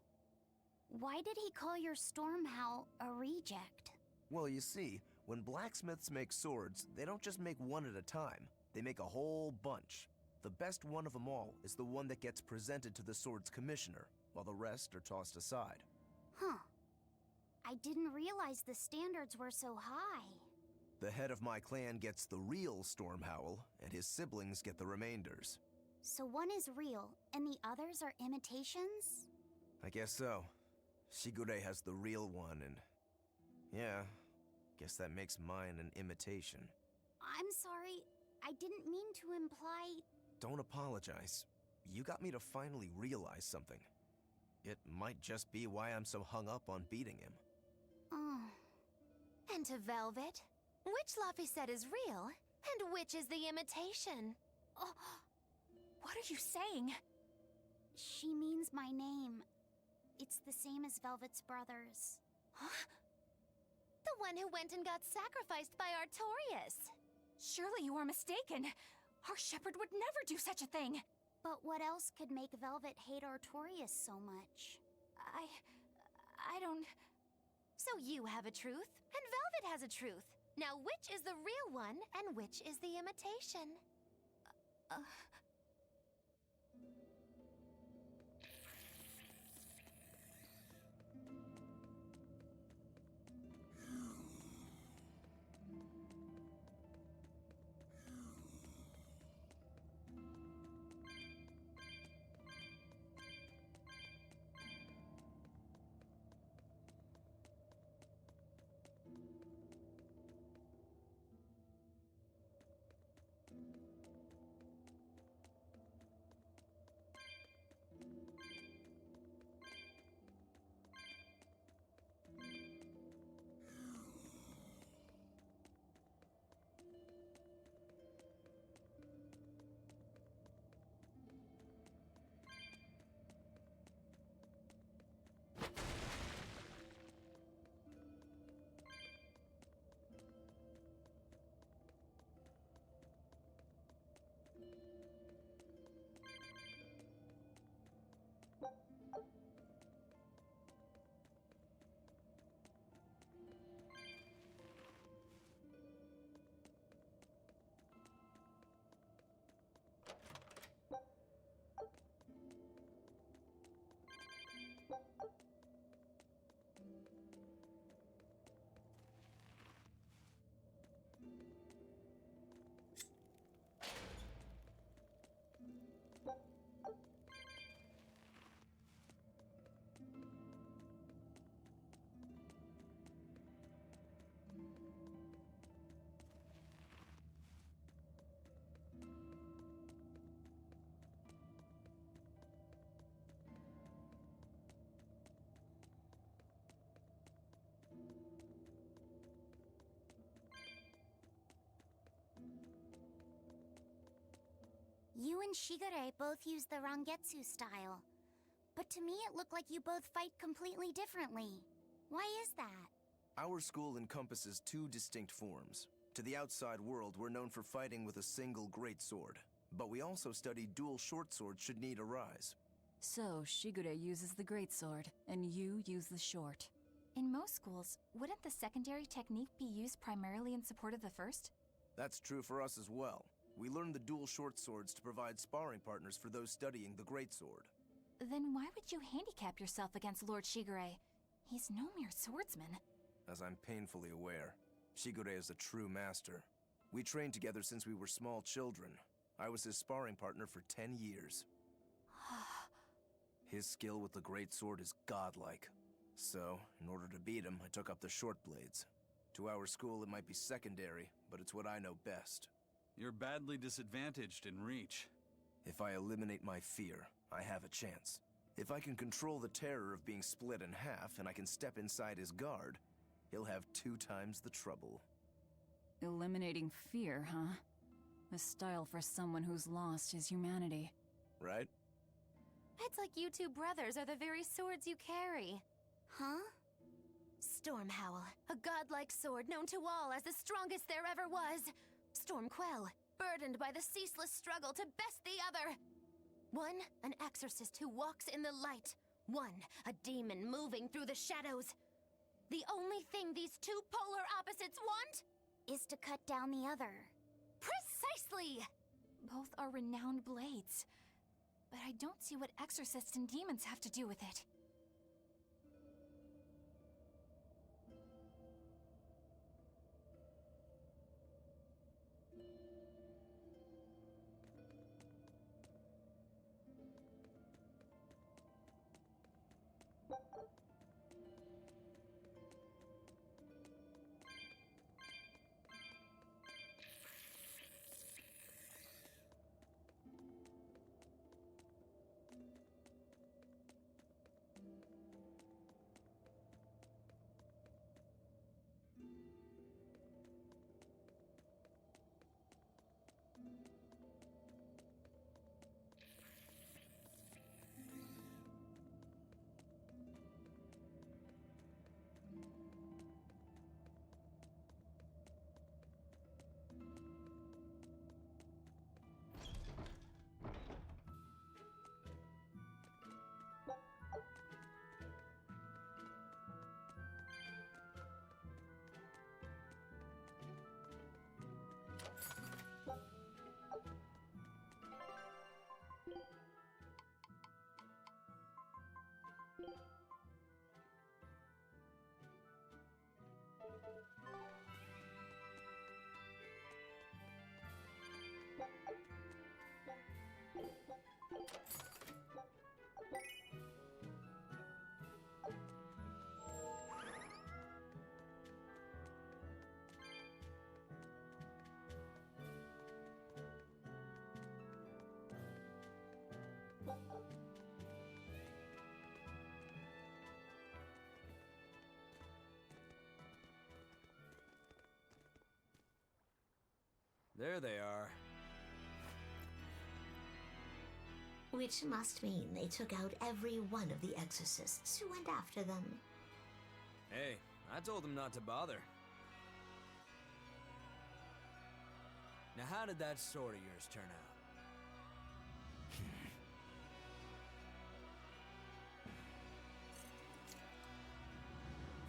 Why did he call your storm howl a reject? Well, you see, when blacksmiths make swords, they don't just make one at a time. They make a whole bunch. The best one of them all is the one that gets presented to the sword's commissioner, while the rest are tossed aside. Huh. I didn't realize the standards were so high. The head of my clan gets the real storm howl, and his siblings get the remainders. So one is real, and the others are imitations? I guess so. Shigure has the real one, and yeah, guess that makes mine an imitation. I'm sorry, I didn't mean to imply... Don't apologize. You got me to finally realize something. It might just be why I'm so hung up on beating him. Oh. And to Velvet, which Laphicet is real, and which is the imitation? Oh, what are you saying? She means my name. It's the same as Velvet's brothers. Huh? The one who went and got sacrificed by Artorias. Surely you are mistaken. Our shepherd would never do such a thing. But what else could make Velvet hate Artorias so much? I don't... So you have a truth, and Velvet has a truth. Now which is the real one, and which is the imitation? You and Shigure both use the Rangetsu style. But to me it looked like you both fight completely differently. Why is that? Our school encompasses two distinct forms. To the outside world, we're known for fighting with a single greatsword. But we also study dual short swords should need arise. So, Shigure uses the greatsword, and you use the short. In most schools, wouldn't the secondary technique be used primarily in support of the first? That's true for us as well. We learn the dual short swords to provide sparring partners for those studying the greatsword. Then why would you handicap yourself against Lord Shigure? He's no mere swordsman. As I'm painfully aware, Shigure is a true master. We trained together since we were small children. I was his sparring partner for 10 years. His skill with the greatsword is godlike. So, in order to beat him, I took up the short blades. To our school, it might be secondary, but it's what I know best. You're badly disadvantaged in reach. If I eliminate my fear, I have a chance. If I can control the terror of being split in half and I can step inside his guard, he'll have 2 times the trouble. Eliminating fear, huh? A style for someone who's lost his humanity. Right? It's like you two brothers are the very swords you carry. Huh? Stormhowl, a godlike sword known to all as the strongest there ever was. Stormquell, burdened by the ceaseless struggle to best the other. One, an exorcist who walks in the light. One, a demon moving through the shadows. The only thing these two polar opposites want is to cut down the other. Precisely! Both are renowned blades, but I don't see what exorcists and demons have to do with it. There they are. Which must mean they took out every one of the exorcists who went after them. Hey, I told them not to bother. Now how did that sword of yours turn out?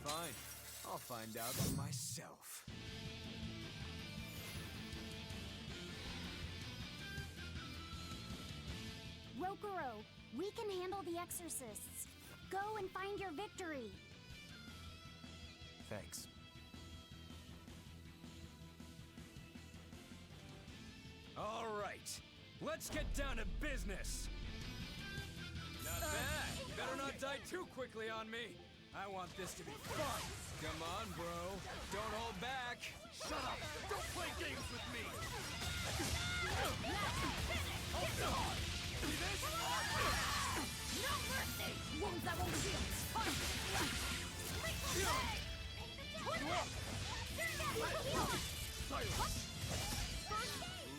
Fine, I'll find out for myself. Rokuro, we can handle the exorcists. Go and find your victory. Thanks. All right, let's get down to business. Not bad. You better not die too quickly on me. I want this to be fun. Come on, bro. Don't hold back. Shut up! Don't play games with me! See this? No mercy! Wounds that won't heal!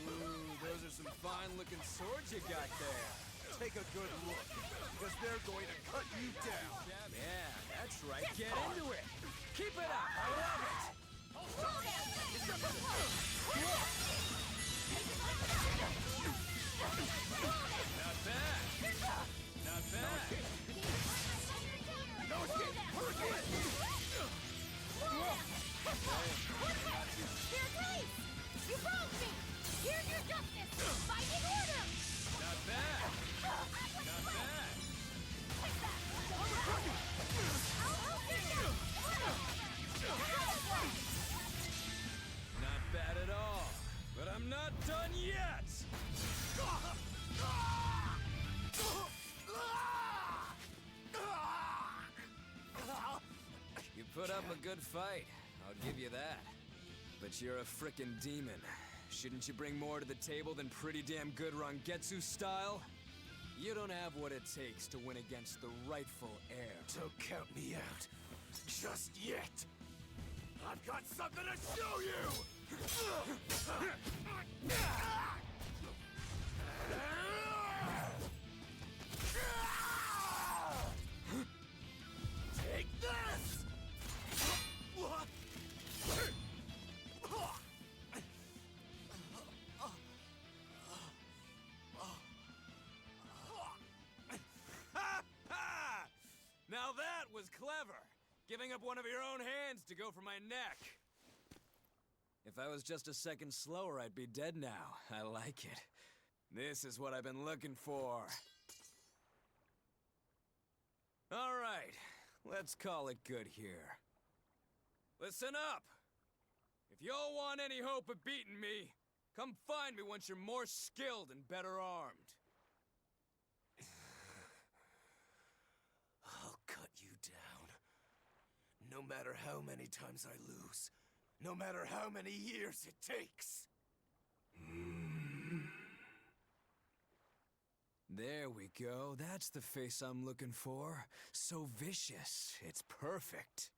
Ooh, those are some fine-looking swords you got there. Take a good look, because they're going to cut you down. Yeah, that's right. Get into it. Keep it up. I love it. Not bad. Not bad. No escape! Hurricane! Here, please! You broke me! Here's your justice! Fighting order! Not bad. Not bad. Not bad at all. But I'm not done yet! You put up a good fight, I'll give you that. But you're a frickin' demon. Shouldn't you bring more to the table than pretty damn good Rangetsu style? You don't have what it takes to win against the rightful heir. Don't count me out. Just yet. I've got something to show you! Take this! was clever, giving up one of your own hands to go for my neck. If I was just a second slower, I'd be dead now. I like it. This is what I've been looking for. All right, let's call it good here. Listen up! If y'all want any hope of beating me, come find me once you're more skilled and better armed. I'll cut you down. No matter how many times I lose. No matter how many years it takes. There we go. That's the face I'm looking for. So vicious. It's perfect.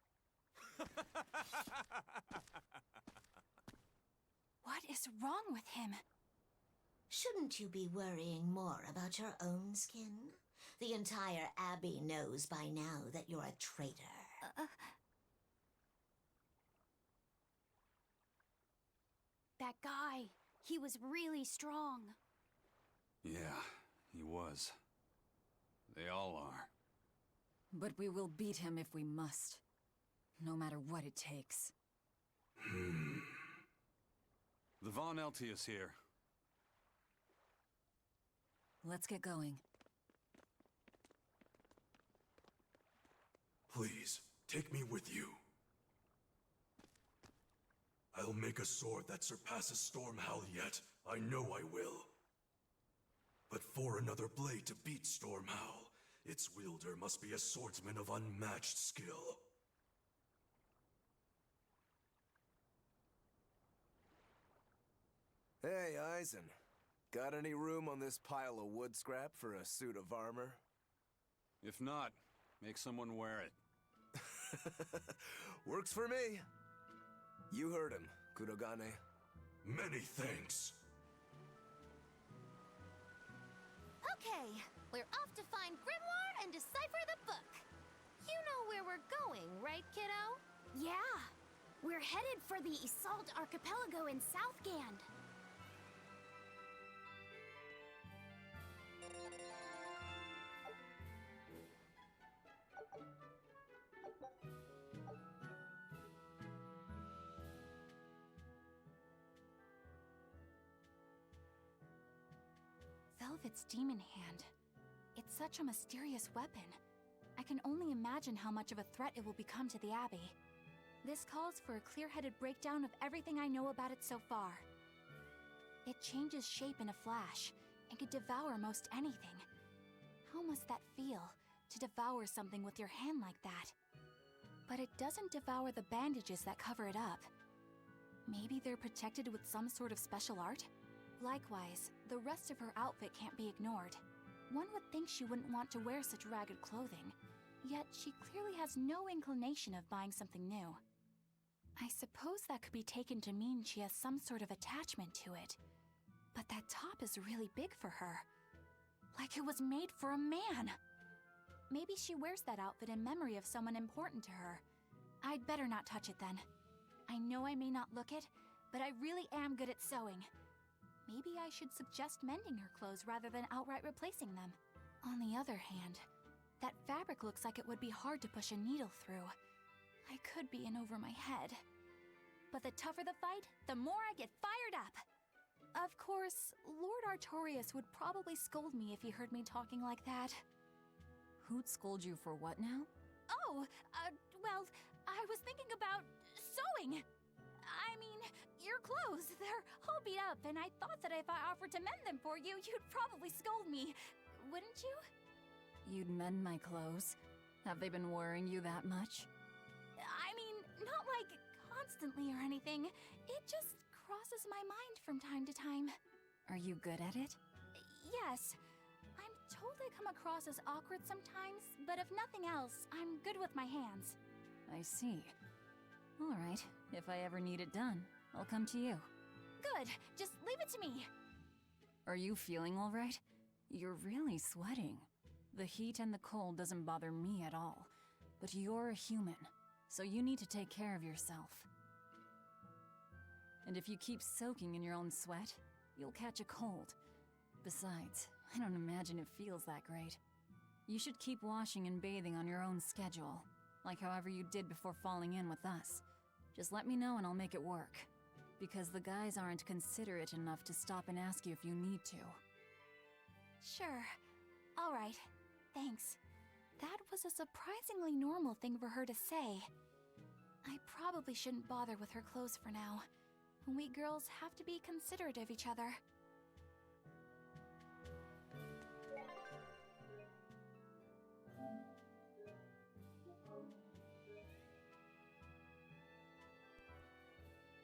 What is wrong with him? Shouldn't you be worrying more about your own skin? The entire Abbey knows by now that you're a traitor. That guy, he was really strong. Yeah, he was. They all are. But we will beat him if we must. No matter what it takes. The Von Eltius here. Let's get going. Please, take me with you. I'll make a sword that surpasses Stormhowl yet. I know I will. But for another blade to beat Stormhowl, its wielder must be a swordsman of unmatched skill. Hey, Eisen. Got any room on this pile of wood scrap for a suit of armor? If not, make someone wear it. Works for me. You heard him, Kurogane. Many thanks. Okay, we're off to find Grimoire and decipher the book. You know where we're going, right, kiddo? Yeah, we're headed for the Isolde Archipelago in Southgand. Velvet's demon hand. It's such a mysterious weapon. I can only imagine how much of a threat it will become to the Abbey. This calls for a clear-headed breakdown of everything I know about it so far. It changes shape in a flash, and could devour most anything. How must that feel, to devour something with your hand like that? But it doesn't devour the bandages that cover it up. Maybe they're protected with some sort of special art? Likewise, the rest of her outfit can't be ignored. One would think she wouldn't want to wear such ragged clothing, yet she clearly has no inclination of buying something new. I suppose that could be taken to mean she has some sort of attachment to it. But that top is really big for her. Like it was made for a man. Maybe she wears that outfit in memory of someone important to her. I'd better not touch it then. I know I may not look it, but I really am good at sewing. Maybe I should suggest mending her clothes rather than outright replacing them. On the other hand, that fabric looks like it would be hard to push a needle through. I could be in over my head. But the tougher the fight, the more I get fired up. Of course, Lord Artorias would probably scold me if he heard me talking like that. Who'd scold you for what now? Oh, well, I was thinking about sewing. I mean, your clothes, they're all beat up, and I thought that if I offered to mend them for you, you'd probably scold me. Wouldn't you? You'd mend my clothes? Have they been worrying you that much? I mean, not like constantly or anything. It just crosses my mind from time to time. Are you good at it? Yes. I'm told I come across as awkward sometimes, but if nothing else, I'm good with my hands. I see. All right, if I ever need it done, I'll come to you. Good, just leave it to me. Are you feeling all right? You're really sweating. The heat and the cold doesn't bother me at all, but you're a human, so you need to take care of yourself. And if you keep soaking in your own sweat, you'll catch a cold. Besides, I don't imagine it feels that great. You should keep washing and bathing on your own schedule. like however you did before falling in with us. Just let me know and I'll make it work. Because the guys aren't considerate enough to stop and ask you if you need to. Sure. All right. Thanks. That was a surprisingly normal thing for her to say. I probably shouldn't bother with her clothes for now. We girls have to be considerate of each other.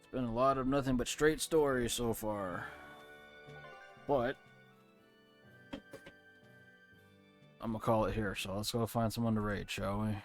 It's been a lot of nothing but straight stories so far. But I'm gonna call it here, so let's go find someone to raid, shall we?